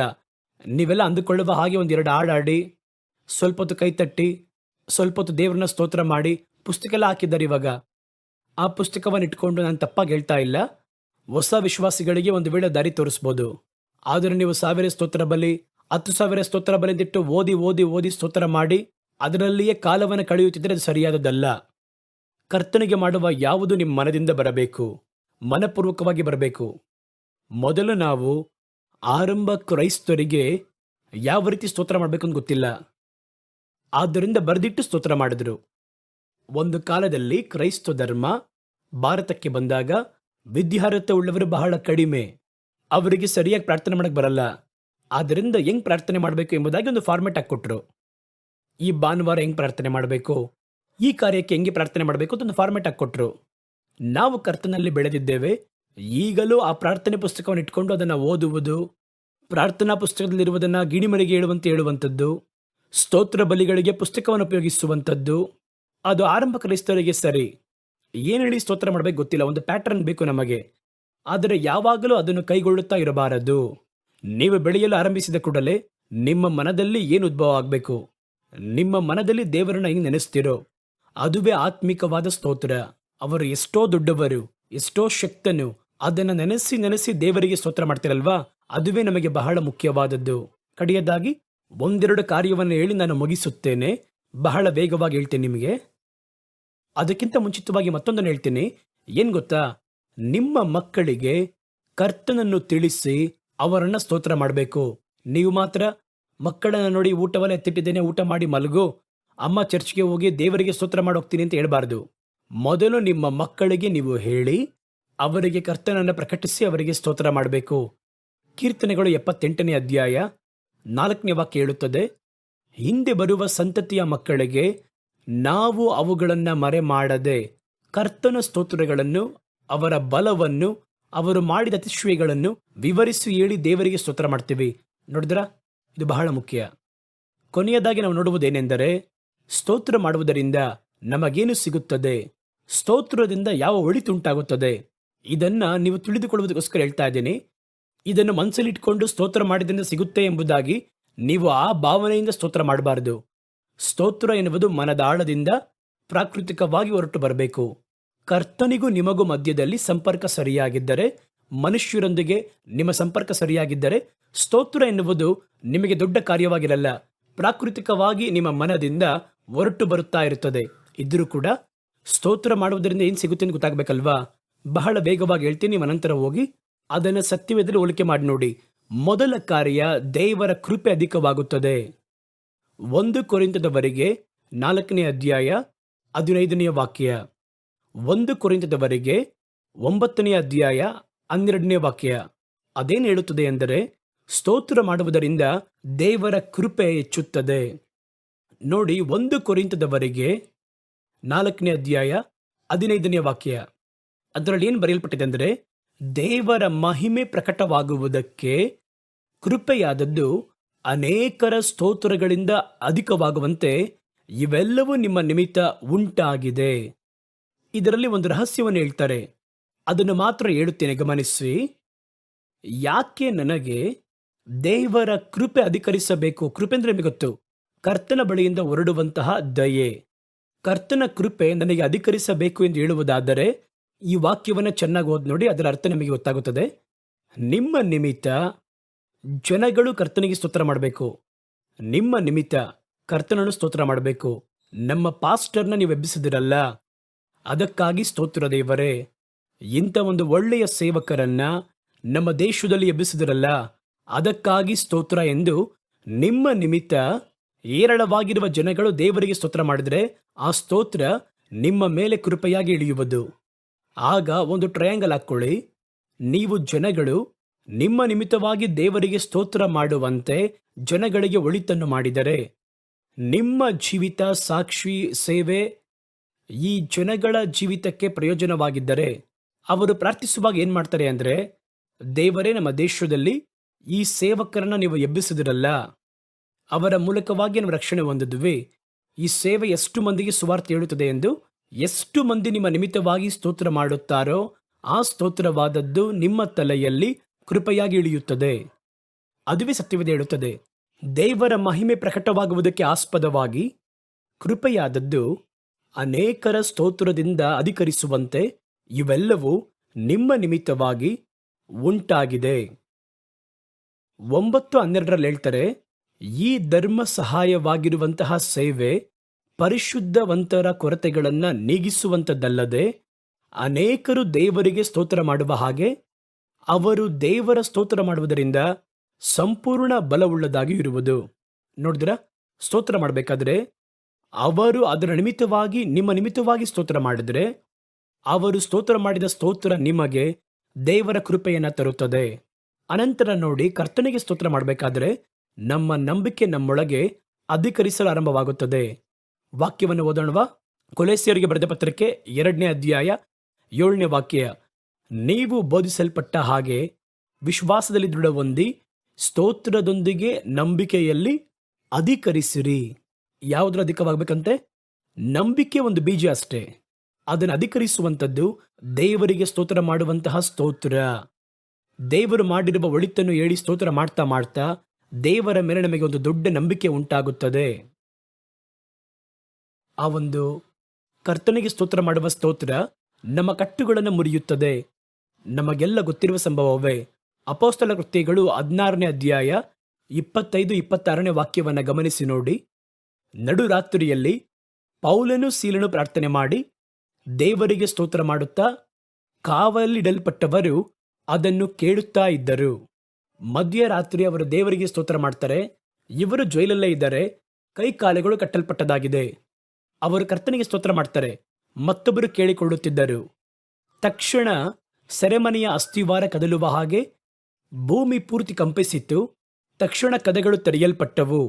ನೀವೆಲ್ಲ ಅಂದುಕೊಳ್ಳುವ ಹಾಗೆ ಒಂದೆರಡು ಹಾಡಾಡಿ, ಸ್ವಲ್ಪ ಹೊತ್ತು ಕೈ ತಟ್ಟಿ, ಸ್ವಲ್ಪ ಹೊತ್ತು ದೇವರನ್ನ ಸ್ತೋತ್ರ ಮಾಡಿ ಪುಸ್ತಕ ಎಲ್ಲ ಹಾಕಿದ್ದಾರೆ ಇವಾಗ. ಆ ಪುಸ್ತಕವನ್ನು ಇಟ್ಕೊಂಡು ನಾನು ತಪ್ಪಾಗಿ ಹೇಳ್ತಾ ಇಲ್ಲ. ಹೊಸ ವಿಶ್ವಾಸಿಗಳಿಗೆ ಒಂದು ವೇಳೆ ದಾರಿ ತೋರಿಸ್ಬೋದು. ಆದರೆ ನೀವು 1000 ಸ್ತೋತ್ರ ಬಲಿ, 10,000 ಸ್ತೋತ್ರ ಬಲಿ ಅಂತಿಟ್ಟು ಓದಿ ಓದಿ ಓದಿ ಸ್ತೋತ್ರ ಮಾಡಿ ಅದರಲ್ಲಿಯೇ ಕಾಲವನ್ನು ಕಳೆಯುತ್ತಿದ್ದರೆ ಅದು ಸರಿಯಾದದ್ದಲ್ಲ. ಕರ್ತನಿಗೆ ಮಾಡುವ ಯಾವುದು ನಿಮ್ಮ ಮನದಿಂದ ಬರಬೇಕು, ಮನಪೂರ್ವಕವಾಗಿ ಬರಬೇಕು. ಮೊದಲು ನಾವು ಆರಂಭ ಕ್ರೈಸ್ತರಿಗೆ ಯಾವ ರೀತಿ ಸ್ತೋತ್ರ ಮಾಡಬೇಕು ಅಂತ ಗೊತ್ತಿಲ್ಲ. ಆದ್ದರಿಂದ ಬರೆದಿಟ್ಟು ಸ್ತೋತ್ರ ಮಾಡಿದ್ರು. ಒಂದು ಕಾಲದಲ್ಲಿ ಕ್ರೈಸ್ತ ಧರ್ಮ ಭಾರತಕ್ಕೆ ಬಂದಾಗ ವಿದ್ಯಾರ್ಹತೆ ಉಳ್ಳವರು ಬಹಳ ಕಡಿಮೆ. ಅವರಿಗೆ ಸರಿಯಾಗಿ ಪ್ರಾರ್ಥನೆ ಮಾಡಕ್ಕೆ ಬರಲ್ಲ. ಆದ್ದರಿಂದ ಹೆಂಗ್ ಪ್ರಾರ್ಥನೆ ಮಾಡಬೇಕು ಎಂಬುದಾಗಿ ಒಂದು ಫಾರ್ಮೆಟ್ ಹಾಕ್ಕೊಟ್ರು. ಈ ಭಾನುವಾರ ಹೆಂಗ್ ಪ್ರಾರ್ಥನೆ ಮಾಡಬೇಕು, ಈ ಕಾರ್ಯಕ್ಕೆ ಹೆಂಗೆ ಪ್ರಾರ್ಥನೆ ಮಾಡಬೇಕು ಅಂತ ಒಂದು ಫಾರ್ಮೆಟ್ ಹಾಕ್ಕೊಟ್ರು. ನಾವು ಕರ್ತನಲ್ಲಿ ಬೆಳೆದಿದ್ದೇವೆ. ಈಗಲೂ ಆ ಪ್ರಾರ್ಥನೆ ಪುಸ್ತಕವನ್ನು ಇಟ್ಕೊಂಡು ಅದನ್ನು ಓದುವುದು, ಪ್ರಾರ್ಥನಾ ಪುಸ್ತಕದಲ್ಲಿರುವುದನ್ನು ಗಿಣಿಮರಿಗೆ ಹೇಳುವಂಥದ್ದು, ಸ್ತೋತ್ರ ಬಲಿಗಳಿಗೆ ಪುಸ್ತಕವನ್ನು ಉಪಯೋಗಿಸುವಂಥದ್ದು, ಅದು ಆರಂಭ ಕ್ರೈಸ್ತರಿಗೆ ಸರಿ. ಏನು ಹೇಳಿ ಸ್ತೋತ್ರ ಮಾಡಬೇಕು ಗೊತ್ತಿಲ್ಲ, ಒಂದು ಪ್ಯಾಟರ್ನ್ ಬೇಕು ನಮಗೆ. ಆದರೆ ಯಾವಾಗಲೂ ಅದನ್ನು ಕೈಗೊಳ್ಳುತ್ತಾ ಇರಬಾರದು. ನೀವು ಬೆಳೆಯಲು ಆರಂಭಿಸಿದ ಕೂಡಲೇ ನಿಮ್ಮ ಮನದಲ್ಲಿ ಏನು ಉದ್ಭವ ಆಗಬೇಕು, ನಿಮ್ಮ ಮನದಲ್ಲಿ ದೇವರನ್ನ ಹೆಂಗೆ ನೆನೆಸ್ತಿರೋ ಅದುವೇ ಆತ್ಮಿಕವಾದ ಸ್ತೋತ್ರ. ಅವರು ಎಷ್ಟೋ ದೊಡ್ಡವರು, ಎಷ್ಟೋ ಶಕ್ತನು, ಅದನ್ನು ನೆನೆಸಿ ನೆನೆಸಿ ದೇವರಿಗೆ ಸ್ತೋತ್ರ ಮಾಡ್ತಿರಲ್ವಾ, ಅದುವೇ ನಮಗೆ ಬಹಳ ಮುಖ್ಯವಾದದ್ದು. ಕಡೆಯದಾಗಿ ಒಂದೆರಡು ಕಾರ್ಯವನ್ನು ಹೇಳಿ ನಾನು ಮುಗಿಸುತ್ತೇನೆ. ಬಹಳ ವೇಗವಾಗಿ ಹೇಳ್ತೇನೆ ನಿಮಗೆ. ಅದಕ್ಕಿಂತ ಮುಂಚಿತವಾಗಿ ಮತ್ತೊಂದನ್ನು ಹೇಳ್ತೀನಿ. ಏನ್ ಗೊತ್ತಾ, ನಿಮ್ಮ ಮಕ್ಕಳಿಗೆ ಕರ್ತನನ್ನು ತಿಳಿಸಿ ಅವರನ್ನ ಸ್ತೋತ್ರ ಮಾಡಬೇಕು. ನೀವು ಮಾತ್ರ ಮಕ್ಕಳನ್ನ ನೋಡಿ ಊಟವಲ್ಲ ಎತ್ತಿಟ್ಟಿದ್ದೇನೆ, ಊಟ ಮಾಡಿ ಮಲಗು, ಅಮ್ಮ ಚರ್ಚ್ಗೆ ಹೋಗಿ ದೇವರಿಗೆ ಸ್ತೋತ್ರ ಮಾಡೋಗ್ತೀನಿ ಅಂತ ಹೇಳ್ಬಾರ್ದು. ಮೊದಲು ನಿಮ್ಮ ಮಕ್ಕಳಿಗೆ ನೀವು ಹೇಳಿ ಅವರಿಗೆ ಕರ್ತನನ್ನು ಪ್ರಕಟಿಸಿ ಅವರಿಗೆ ಸ್ತೋತ್ರ ಮಾಡಬೇಕು. ಕೀರ್ತನೆಗಳು 78ನೇ ಅಧ್ಯಾಯ 4ನೇ ವಾಕ್ಯ ಹೇಳುತ್ತದೆ, ಹಿಂದೆ ಬರುವ ಸಂತತಿಯ ಮಕ್ಕಳಿಗೆ ನಾವು ಅವುಗಳನ್ನು ಮರೆ ಮಾಡದೆ ಕರ್ತನ ಸ್ತೋತ್ರಗಳನ್ನು, ಅವರ ಬಲವನ್ನು, ಅವರು ಮಾಡಿದ ಅತಿಶಯಗಳನ್ನು ವಿವರಿಸಿ ಹೇಳಿ ದೇವರಿಗೆ ಸ್ತೋತ್ರ ಮಾಡ್ತೀವಿ. ನೋಡಿದ್ರ, ಇದು ಬಹಳ ಮುಖ್ಯ. ಕೊನೆಯದಾಗಿ ನಾವು ನೋಡುವುದೇನೆಂದರೆ, ಸ್ತೋತ್ರ ಮಾಡುವುದರಿಂದ ನಮಗೇನು ಸಿಗುತ್ತದೆ, ಸ್ತೋತ್ರದಿಂದ ಯಾವ ಒಳಿತುಂಟಾಗುತ್ತದೆ, ಇದನ್ನ ನೀವು ತಿಳಿದುಕೊಳ್ಳುವುದಕ್ಕೋಸ್ಕರ ಹೇಳ್ತಾ ಇದ್ದೀನಿ. ಇದನ್ನು ಮನಸ್ಸಲ್ಲಿಟ್ಕೊಂಡು ಸ್ತೋತ್ರ ಮಾಡಿದ್ರಿಂದ ಸಿಗುತ್ತೆ ಎಂಬುದಾಗಿ ನೀವು ಆ ಭಾವನೆಯಿಂದ ಸ್ತೋತ್ರ ಮಾಡಬಾರದು. ಸ್ತೋತ್ರ ಎನ್ನುವುದು ಮನದಾಳದಿಂದ ಪ್ರಾಕೃತಿಕವಾಗಿ ಹೊರಟು ಬರಬೇಕು. ಕರ್ತನಿಗೂ ನಿಮಗೂ ಮಧ್ಯದಲ್ಲಿ ಸಂಪರ್ಕ ಸರಿಯಾಗಿದ್ದರೆ, ಮನುಷ್ಯರೊಂದಿಗೆ ನಿಮ್ಮ ಸಂಪರ್ಕ ಸರಿಯಾಗಿದ್ದರೆ, ಸ್ತೋತ್ರ ಎನ್ನುವುದು ನಿಮಗೆ ದೊಡ್ಡ ಕಾರ್ಯವಾಗಿರಲ್ಲ, ಪ್ರಾಕೃತಿಕವಾಗಿ ನಿಮ್ಮ ಮನದಿಂದ ಹೊರಟು ಬರುತ್ತಾ ಇರುತ್ತದೆ. ಇದ್ರೂ ಕೂಡ ಸ್ತೋತ್ರ ಮಾಡುವುದರಿಂದ ಏನು ಸಿಗುತ್ತೆ ಅಂತ ಗೊತ್ತಾಗಬೇಕಲ್ವಾ? ಬಹಳ ವೇಗವಾಗಿ ಹೇಳ್ತೀನಿ, ನಿಮ್ಮ ನಂತರ ಹೋಗಿ ಅದನ್ನು ಸತ್ಯವೇದದಲ್ಲಿ ಹೋಲಿಕೆ ಮಾಡಿ ನೋಡಿ. ಮೊದಲ ಕಾರ್ಯ, ದೇವರ ಕೃಪೆ ಅಧಿಕವಾಗುತ್ತದೆ. 1 ಕೊರಿಂಥದವರೆಗೆ 4ನೇ ಅಧ್ಯಾಯ 15ನೇ ವಾಕ್ಯ, 1 ಕೊರಿಂಥದವರೆಗೆ 9ನೇ ಅಧ್ಯಾಯ 12ನೇ ವಾಕ್ಯ. ಅದೇನು ಹೇಳುತ್ತದೆ ಎಂದರೆ, ಸ್ತೋತ್ರ ಮಾಡುವುದರಿಂದ ದೇವರ ಕೃಪೆ ಹೆಚ್ಚುತ್ತದೆ. ನೋಡಿ, 1 ಕೊರಿಂಥದವರೆಗೆ 4ನೇ ಅಧ್ಯಾಯ 15ನೇ ವಾಕ್ಯ, ಅದರಲ್ಲಿ ಏನು ಬರೆಯಲ್ಪಟ್ಟಿದೆ ಅಂದರೆ, ದೇವರ ಮಹಿಮೆ ಪ್ರಕಟವಾಗುವುದಕ್ಕೆ ಕೃಪೆಯಾದದ್ದು ಅನೇಕರ ಸ್ತೋತ್ರಗಳಿಂದ ಅಧಿಕವಾಗುವಂತೆ ಇವೆಲ್ಲವೂ ನಿಮ್ಮ ನಿಮಿತ್ತ ಉಂಟಾಗಿದೆ. ಇದರಲ್ಲಿ ಒಂದು ರಹಸ್ಯವನ್ನು ಹೇಳ್ತಾರೆ, ಅದನ್ನು ಮಾತ್ರ ಹೇಳುತ್ತೇನೆ, ಗಮನಿಸಿ. ಯಾಕೆ ನನಗೆ ದೇವರ ಕೃಪೆ ಅಧಿಕರಿಸಬೇಕು? ಕೃಪೆ ಅಂದ್ರೆ ನಿಮಗೆ ಗೊತ್ತು, ಕರ್ತನ ಬಳಿಯಿಂದ ಹೊರಡುವಂತಹ ದಯೆ. ಕರ್ತನ ಕೃಪೆ ನನಗೆ ಅಧಿಕರಿಸಬೇಕು ಎಂದು ಹೇಳುವುದಾದರೆ ಈ ವಾಕ್ಯವನ್ನು ಚೆನ್ನಾಗಿ ಓದಿ ನೋಡಿ, ಅದರ ಅರ್ಥ ನಿಮಗೆ ಗೊತ್ತಾಗುತ್ತದೆ. ನಿಮ್ಮ ನಿಮಿತ್ತ ಜನಗಳು ಕರ್ತನಿಗೆ ಸ್ತೋತ್ರ ಮಾಡಬೇಕು. ನಿಮ್ಮ ನಿಮಿತ್ತ ಕರ್ತನನ್ನು ಸ್ತೋತ್ರ ಮಾಡಬೇಕು. ನಮ್ಮ ಪಾಸ್ಟರ್ನ ನೀವು ಎಬ್ಬಿಸಿದಿರಲ್ಲ, ಅದಕ್ಕಾಗಿ ಸ್ತೋತ್ರ ದೇವರೇ. ಇಂಥ ಒಂದು ಒಳ್ಳೆಯ ಸೇವಕರನ್ನ ನಮ್ಮ ದೇಶದಲ್ಲಿ ಎಬ್ಬಿಸಿದಿರಲ್ಲ, ಅದಕ್ಕಾಗಿ ಸ್ತೋತ್ರ ಎಂದು ನಿಮ್ಮ ನಿಮಿತ್ತ ಏರಳವಾಗಿರುವ ಜನಗಳು ದೇವರಿಗೆ ಸ್ತೋತ್ರ ಮಾಡಿದರೆ ಆ ಸ್ತೋತ್ರ ನಿಮ್ಮ ಮೇಲೆ ಕೃಪೆಯಾಗಿ ಇಳಿಯುವುದು. ಆಗ ಒಂದು ಟ್ರಯಾಂಗಲ್ ಹಾಕ್ಕೊಳ್ಳಿ. ನೀವು ಜನಗಳು ನಿಮ್ಮ ನಿಮಿತ್ತವಾಗಿ ದೇವರಿಗೆ ಸ್ತೋತ್ರ ಮಾಡುವಂತೆ ಜನಗಳಿಗೆ ಒಳಿತನ್ನು ಮಾಡಿದರೆ, ನಿಮ್ಮ ಜೀವಿತ ಸಾಕ್ಷಿ ಸೇವೆ ಈ ಜನಗಳ ಜೀವಿತಕ್ಕೆ ಪ್ರಯೋಜನವಾಗಿದ್ದರೆ, ಅವರು ಪ್ರಾರ್ಥಿಸುವಾಗ ಏನು ಮಾಡ್ತಾರೆ ಅಂದರೆ, ದೇವರೇ, ನಮ್ಮ ದೇಶದಲ್ಲಿ ಈ ಸೇವಕರನ್ನ ನೀವು ಎಬ್ಬಿಸಿದಿರಲ್ಲ, ಅವರ ಮೂಲಕವಾಗಿ ನಾವು ರಕ್ಷಣೆ ಹೊಂದಿದ್ವಿ. ಈ ಸೇವೆ ಎಷ್ಟು ಮಂದಿಗೆ ಸುವಾರ್ತೆ ಹೇಳುತ್ತದೆ ಎಂದು ಎಷ್ಟು ಮಂದಿ ನಿಮ್ಮ ನಿಮಿತ್ತವಾಗಿ ಸ್ತೋತ್ರ ಮಾಡುತ್ತಾರೋ ಆ ಸ್ತೋತ್ರವಾದದ್ದು ನಿಮ್ಮ ತಲೆಯಲ್ಲಿ ಕೃಪೆಯಾಗಿ ಇಳಿಯುತ್ತದೆ. ಅದುವೇ ಸತ್ಯವೇದ ಹೇಳುತ್ತದೆ. ದೇವರ ಮಹಿಮೆ ಪ್ರಕಟವಾಗುವುದಕ್ಕೆ ಆಸ್ಪದವಾಗಿ ಕೃಪೆಯಾದದ್ದು ಅನೇಕರ ಸ್ತೋತ್ರದಿಂದ ಅಧಿಕರಿಸುವಂತೆ ಇವೆಲ್ಲವೂ ನಿಮ್ಮ ನಿಮಿತ್ತವಾಗಿ ಉಂಟಾಗಿದೆ. 9:12 ಹೇಳ್ತಾರೆ, ಈ ಧರ್ಮ ಸಹಾಯವಾಗಿರುವಂತಹ ಸೇವೆ ಪರಿಶುದ್ಧವಂತರ ಕೊರತೆಗಳನ್ನು ನೀಗಿಸುವಂಥದ್ದಲ್ಲದೆ ಅನೇಕರು ದೇವರಿಗೆ ಸ್ತೋತ್ರ ಮಾಡುವ ಹಾಗೆ ಅವರು ದೇವರ ಸ್ತೋತ್ರ ಮಾಡುವುದರಿಂದ ಸಂಪೂರ್ಣ ಬಲವುಳ್ಳದಾಗಿ ಇರುವುದು. ನೋಡಿದ್ರ, ಸ್ತೋತ್ರ ಮಾಡಬೇಕಾದ್ರೆ ಅವರು ಅದರ ನಿಮಿತ್ತವಾಗಿ ನಿಮ್ಮ ನಿಮಿತ್ತವಾಗಿ ಸ್ತೋತ್ರ ಮಾಡಿದರೆ ಅವರು ಸ್ತೋತ್ರ ಮಾಡಿದ ಸ್ತೋತ್ರ ನಿಮಗೆ ದೇವರ ಕೃಪೆಯನ್ನು ತರುತ್ತದೆ. ಅನಂತರ ನೋಡಿ, ಕರ್ತನಿಗೆ ಸ್ತೋತ್ರ ಮಾಡಬೇಕಾದ್ರೆ ನಮ್ಮ ನಂಬಿಕೆ ನಮ್ಮೊಳಗೆ ಅಧಿಕರಿಸಲು ಆರಂಭವಾಗುತ್ತದೆ. ವಾಕ್ಯವನ್ನು ಓದೋಣವಾ? ಕೊಲೋಸ್ಯರಿಗೆ ಬರೆದ ಪತ್ರಕ್ಕೆ 2ನೇ ಅಧ್ಯಾಯ 7ನೇ ವಾಕ್ಯ, ನೀವು ಬೋಧಿಸಲ್ಪಟ್ಟ ಹಾಗೆ ವಿಶ್ವಾಸದಲ್ಲಿ ದೃಢ ಹೊಂದಿ ಸ್ತೋತ್ರದೊಂದಿಗೆ ನಂಬಿಕೆಯಲ್ಲಿ ಅಧಿಕರಿಸಿರಿ. ಯಾವುದ್ರ ಅಧಿಕವಾಗಬೇಕಂತೆ? ನಂಬಿಕೆ ಒಂದು ಬೀಜ ಅಷ್ಟೇ. ಅದನ್ನು ಅಧಿಕರಿಸುವಂಥದ್ದು ದೇವರಿಗೆ ಸ್ತೋತ್ರ ಮಾಡುವಂತಹ ಸ್ತೋತ್ರ. ದೇವರು ಮಾಡಿರುವ ಒಳಿತನ್ನು ಹೇಳಿ ಸ್ತೋತ್ರ ಮಾಡ್ತಾ ಮಾಡ್ತಾ ದೇವರ ಮೇಲೆ ನಮಗೆ ಒಂದು ದೊಡ್ಡ ನಂಬಿಕೆ ಉಂಟಾಗುತ್ತದೆ. ಆ ಒಂದು ಕರ್ತನಿಗೆ ಸ್ತೋತ್ರ ಮಾಡುವ ಸ್ತೋತ್ರ ನಮ್ಮ ಕಟ್ಟುಗಳನ್ನು ಮುರಿಯುತ್ತದೆ. ನಮಗೆಲ್ಲ ಗೊತ್ತಿರುವ ಸಂಭವವೇ. ಅಪೊಸ್ತಲ ಕೃತ್ಯಗಳು 16ನೇ ಅಧ್ಯಾಯ 25-26ನೇ ವಾಕ್ಯವನ್ನು ಗಮನಿಸಿ ನೋಡಿ. ನಡುರಾತ್ರಿಯಲ್ಲಿ ಪೌಲನು ಸೀಲನು ಪ್ರಾರ್ಥನೆ ಮಾಡಿ ದೇವರಿಗೆ ಸ್ತೋತ್ರ ಮಾಡುತ್ತಾ ಕಾವಲಿಡಲ್ಪಟ್ಟವರು ಅದನ್ನು ಕೇಳುತ್ತಾ ಇದ್ದರು. ಮಧ್ಯರಾತ್ರಿ ಅವರು ದೇವರಿಗೆ ಸ್ತೋತ್ರ ಮಾಡ್ತಾರೆ. ಇವರು ಜೈಲಲ್ಲೇ ಇದ್ದಾರೆ, ಕೈ ಕಾಲುಗಳು ಕಟ್ಟಲ್ಪಟ್ಟದಾಗಿದೆ. ಅವರು ಕರ್ತನಿಗೆ ಸ್ತೋತ್ರ ಮಾಡ್ತಾರೆ, ಮತ್ತೊಬ್ಬರು ಕೇಳಿಕೊಳ್ಳುತ್ತಿದ್ದರು. ತಕ್ಷಣ ಸೆರೆಮನೆಯ ಅಸ್ಥಿವಾರ ಕದಲುವ ಹಾಗೆ ಭೂಮಿ ಪೂರ್ತಿ ಕಂಪಿಸಿತ್ತು. ತಕ್ಷಣ ಕದಗಳು ತೆರೆಯಲ್ಪಟ್ಟವು,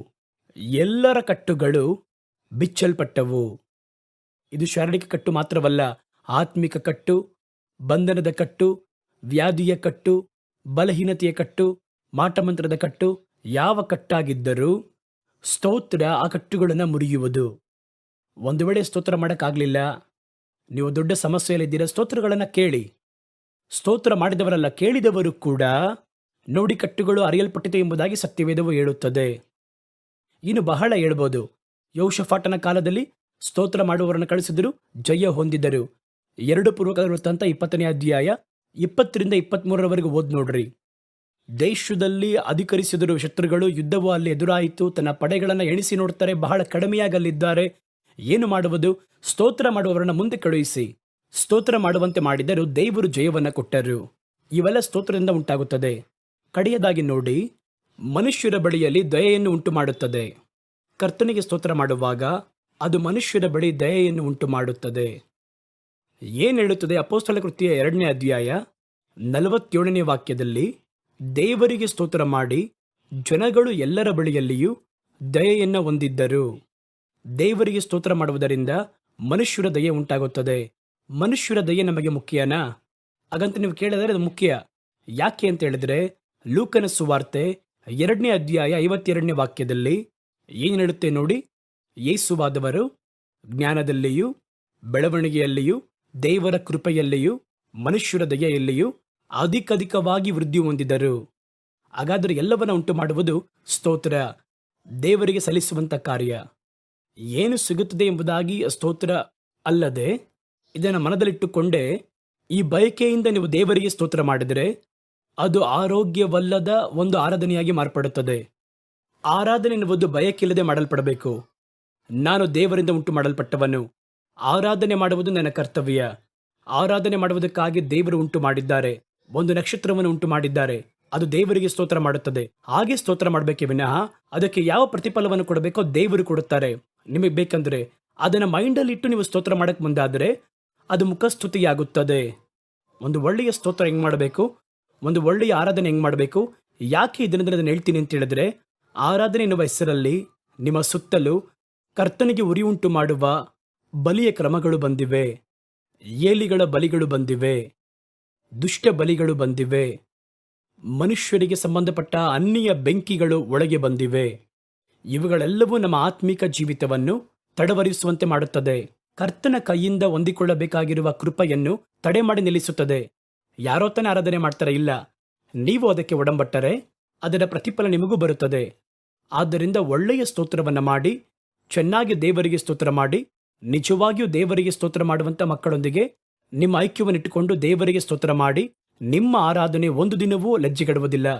ಎಲ್ಲರ ಕಟ್ಟುಗಳು ಬಿಚ್ಚಲ್ಪಟ್ಟವು. ಇದು ಶಾರೀರಿಕ ಕಟ್ಟು ಮಾತ್ರವಲ್ಲ, ಆತ್ಮಿಕ ಕಟ್ಟು, ಬಂಧನದ ಕಟ್ಟು, ವ್ಯಾಧಿಯ ಕಟ್ಟು, ಬಲಹೀನತೆಯ ಕಟ್ಟು, ಮಾಟಮಂತ್ರದ ಕಟ್ಟು, ಯಾವ ಕಟ್ಟಾಗಿದ್ದರೂ ಸ್ತೋತ್ರ ಆ ಕಟ್ಟುಗಳನ್ನು ಮುರಿಯುವುದು. ಒಂದು ವೇಳೆ ಸ್ತೋತ್ರ ಮಾಡೋಕ್ಕಾಗಲಿಲ್ಲ, ನೀವು ದೊಡ್ಡ ಸಮಸ್ಯೆಯಲ್ಲಿದ್ದೀರ, ಸ್ತೋತ್ರಗಳನ್ನು ಕೇಳಿ. ಸ್ತೋತ್ರ ಮಾಡಿದವರಲ್ಲ, ಕೇಳಿದವರು ಕೂಡ ನೋಡಿ ಕಟ್ಟುಗಳು ಅರಿಯಲ್ಪಟ್ಟಿದೆ ಎಂಬುದಾಗಿ ಸತ್ಯವೇದವು ಹೇಳುತ್ತದೆ. ಇನ್ನು ಬಹಳ ಹೇಳ್ಬೋದು. ಯೆಹೋಷಾಫಾಟನ ಕಾಲದಲ್ಲಿ ಸ್ತೋತ್ರ ಮಾಡುವವರನ್ನು ಕಳಿಸಿದರು, ಜಯ ಹೊಂದಿದ್ದರು. 2 ಪೂರ್ವಕಾಲವೃತ್ತಾಂತ 20ನೇ ಅಧ್ಯಾಯ 20-23 ಓದ್ ನೋಡ್ರಿ. ದೇಶದಲ್ಲಿ ಅಧಿಕರಿಸಿದರು ಶತ್ರುಗಳು, ಯುದ್ಧವು ಅಲ್ಲಿ ಎದುರಾಯಿತು. ತನ್ನ ಪಡೆಗಳನ್ನು ಎಣಿಸಿ ನೋಡ್ತಾರೆ, ಬಹಳ ಕಡಿಮೆಯಾಗಿ ಅಲ್ಲಿದ್ದಾರೆ. ಏನು ಮಾಡುವುದು? ಸ್ತೋತ್ರ ಮಾಡುವವರನ್ನ ಮುಂದೆ ಕಳುಹಿಸಿ ಸ್ತೋತ್ರ ಮಾಡುವಂತೆ ಮಾಡಿದರು, ದೇವರು ಜಯವನ್ನು ಕೊಟ್ಟರು. ಇವೆಲ್ಲ ಸ್ತೋತ್ರದಿಂದ ಉಂಟಾಗುತ್ತದೆ. ಕಡೆಯದಾಗಿ ನೋಡಿ, ಮನುಷ್ಯರ ಬಳಿಯಲ್ಲಿ ದಯೆಯನ್ನು ಉಂಟು ಮಾಡುತ್ತದೆ. ಕರ್ತನಿಗೆ ಸ್ತೋತ್ರ ಮಾಡುವಾಗ ಅದು ಮನುಷ್ಯರ ಬಳಿ ದಯೆಯನ್ನು ಉಂಟು ಮಾಡುತ್ತದೆ. ಏನು ಹೇಳುತ್ತದೆ? ಅಪೊಸ್ತಲ ಕೃತ್ಯ 2ನೇ ಅಧ್ಯಾಯ 47ನೇ ವಾಕ್ಯದಲ್ಲಿ, ದೇವರಿಗೆ ಸ್ತೋತ್ರ ಮಾಡಿ ಜನಗಳು ಎಲ್ಲರ ಬಳಿಯಲ್ಲಿಯೂ ದಯೆಯನ್ನು ಹೊಂದಿದ್ದರು. ದೇವರಿಗೆ ಸ್ತೋತ್ರ ಮಾಡುವುದರಿಂದ ಮನುಷ್ಯರ ದಯೆ ಉಂಟಾಗುತ್ತದೆ. ಮನುಷ್ಯರ ದಯೆ ನಮಗೆ ಮುಖ್ಯನಾ? ಹಾಗಂತ ನೀವು ಕೇಳಿದರೆ ಅದು ಮುಖ್ಯ. ಯಾಕೆ ಅಂತ ಹೇಳಿದ್ರೆ, ಲೂಕನ ಸುವಾರ್ತೆ 2ನೇ ಅಧ್ಯಾಯ 52ನೇ ವಾಕ್ಯದಲ್ಲಿ ಏನು ಹೇಳುತ್ತೆ ನೋಡಿ. ಯೇಸುವಾದವರು ಜ್ಞಾನದಲ್ಲಿಯೂ ಬೆಳವಣಿಗೆಯಲ್ಲಿಯೂ ದೇವರ ಕೃಪೆಯಲ್ಲಿಯೂ ಮನುಷ್ಯರ ದಯೆಯಲ್ಲಿಯೂ ಅಧಿಕವಾಗಿ ವೃದ್ಧಿ ಹೊಂದಿದರು. ಹಾಗಾದರೆ ಎಲ್ಲವನ್ನ ಉಂಟು ಮಾಡುವುದು ಸ್ತೋತ್ರ, ದೇವರಿಗೆ ಸಲ್ಲಿಸುವಂಥ ಕಾರ್ಯ. ಏನು ಸಿಗುತ್ತದೆ ಎಂಬುದಾಗಿ ಸ್ತೋತ್ರ ಅಲ್ಲದೆ ಇದನ್ನು ಮನದಲ್ಲಿಟ್ಟುಕೊಂಡೇ ಈ ಬಯಕೆಯಿಂದ ನೀವು ದೇವರಿಗೆ ಸ್ತೋತ್ರ ಮಾಡಿದರೆ ಅದು ಆರೋಗ್ಯವಲ್ಲದ ಒಂದು ಆರಾಧನೆಯಾಗಿ ಮಾರ್ಪಡುತ್ತದೆ. ಆರಾಧನೆ ಎನ್ನುವುದು ಬಯಕೆಯಿಲ್ಲದೆ ಮಾಡಲ್ಪಡಬೇಕು. ನಾನು ದೇವರಿಂದ ಉಂಟು ಮಾಡಲ್ಪಟ್ಟವನು, ಆರಾಧನೆ ಮಾಡುವುದು ನನ್ನ ಕರ್ತವ್ಯ. ಆರಾಧನೆ ಮಾಡುವುದಕ್ಕಾಗಿ ದೇವರು ಉಂಟು ಮಾಡಿದ್ದಾರೆ, ಒಂದು ನಕ್ಷತ್ರವನ್ನು ಉಂಟು ಮಾಡಿದ್ದಾರೆ, ಅದು ದೇವರಿಗೆ ಸ್ತೋತ್ರ ಮಾಡುತ್ತದೆ. ಹಾಗೆ ಸ್ತೋತ್ರ ಮಾಡಬೇಕೇ ವಿನಃ ಅದಕ್ಕೆ ಯಾವ ಪ್ರತಿಫಲವನ್ನು ಕೊಡಬೇಕೋ ದೇವರು ಕೊಡುತ್ತಾರೆ. ನಿಮಗೆ ಬೇಕಂದ್ರೆ ಅದನ್ನು ಮೈಂಡಲ್ಲಿ ಇಟ್ಟು ನೀವು ಸ್ತೋತ್ರ ಮಾಡಕ್ಕೆ ಮುಂದಾದರೆ ಅದು ಮುಖಸ್ತುತಿಯಾಗುತ್ತದೆ. ಒಂದು ಒಳ್ಳೆಯ ಸ್ತೋತ್ರ ಹೆಂಗೆ ಮಾಡಬೇಕು, ಒಂದು ಒಳ್ಳೆಯ ಆರಾಧನೆ ಹೆಂಗೆ ಮಾಡಬೇಕು, ಯಾಕೆ ಇದರಿಂದ ಅದನ್ನು ಹೇಳ್ತೀನಿ ಅಂತ ಹೇಳಿದ್ರೆ, ಆರಾಧನೆ ಎನ್ನುವ ಹೆಸರಲ್ಲಿ ನಿಮ್ಮ ಸುತ್ತಲೂ ಕರ್ತನಿಗೆ ಉರಿ ಉಂಟು ಮಾಡುವ ಬಲಿಯ ಕ್ರಮಗಳು ಬಂದಿವೆ. ಏಲಿಗಳ ಬಲಿಗಳು ಬಂದಿವೆ, ದುಷ್ಟ ಬಲಿಗಳು ಬಂದಿವೆ, ಮನುಷ್ಯರಿಗೆ ಸಂಬಂಧಪಟ್ಟ ಅನ್ಯ ಬೆಂಕಿಗಳು ಒಳಗೆ ಬಂದಿವೆ. ಇವುಗಳೆಲ್ಲವೂ ನಮ್ಮ ಆತ್ಮಿಕ ಜೀವಿತವನ್ನು ತಡವರಿಸುವಂತೆ ಮಾಡುತ್ತದೆ. ಕರ್ತನ ಕೈಯಿಂದ ಹೊಂದಿಕೊಳ್ಳಬೇಕಾಗಿರುವ ಕೃಪೆಯನ್ನು ತಡೆ ಮಾಡಿ ನಿಲ್ಲಿಸುತ್ತದೆ. ಯಾರೋ ತಾನೇ ಆರಾಧನೆ ಮಾಡ್ತಾರೆ? ಇಲ್ಲ, ನೀವು ಅದಕ್ಕೆ ಒಡಂಬಟ್ಟರೆ ಅದರ ಪ್ರತಿಫಲ ನಿಮಗೂ ಬರುತ್ತದೆ. ಆದ್ದರಿಂದ ಒಳ್ಳೆಯ ಸ್ತೋತ್ರವನ್ನು ಮಾಡಿ, ಚೆನ್ನಾಗಿ ದೇವರಿಗೆ ಸ್ತೋತ್ರ ಮಾಡಿ, ನಿಜವಾಗಿಯೂ ದೇವರಿಗೆ ಸ್ತೋತ್ರ ಮಾಡುವಂಥ ಮಕ್ಕಳೊಂದಿಗೆ ನಿಮ್ಮ ಐಕ್ಯವನ್ನು ಇಟ್ಟುಕೊಂಡು ದೇವರಿಗೆ ಸ್ತೋತ್ರ ಮಾಡಿ, ನಿಮ್ಮ ಆರಾಧನೆ ಒಂದು ದಿನವೂ ಲಜ್ಜೆಗೆಡುವುದಿಲ್ಲ.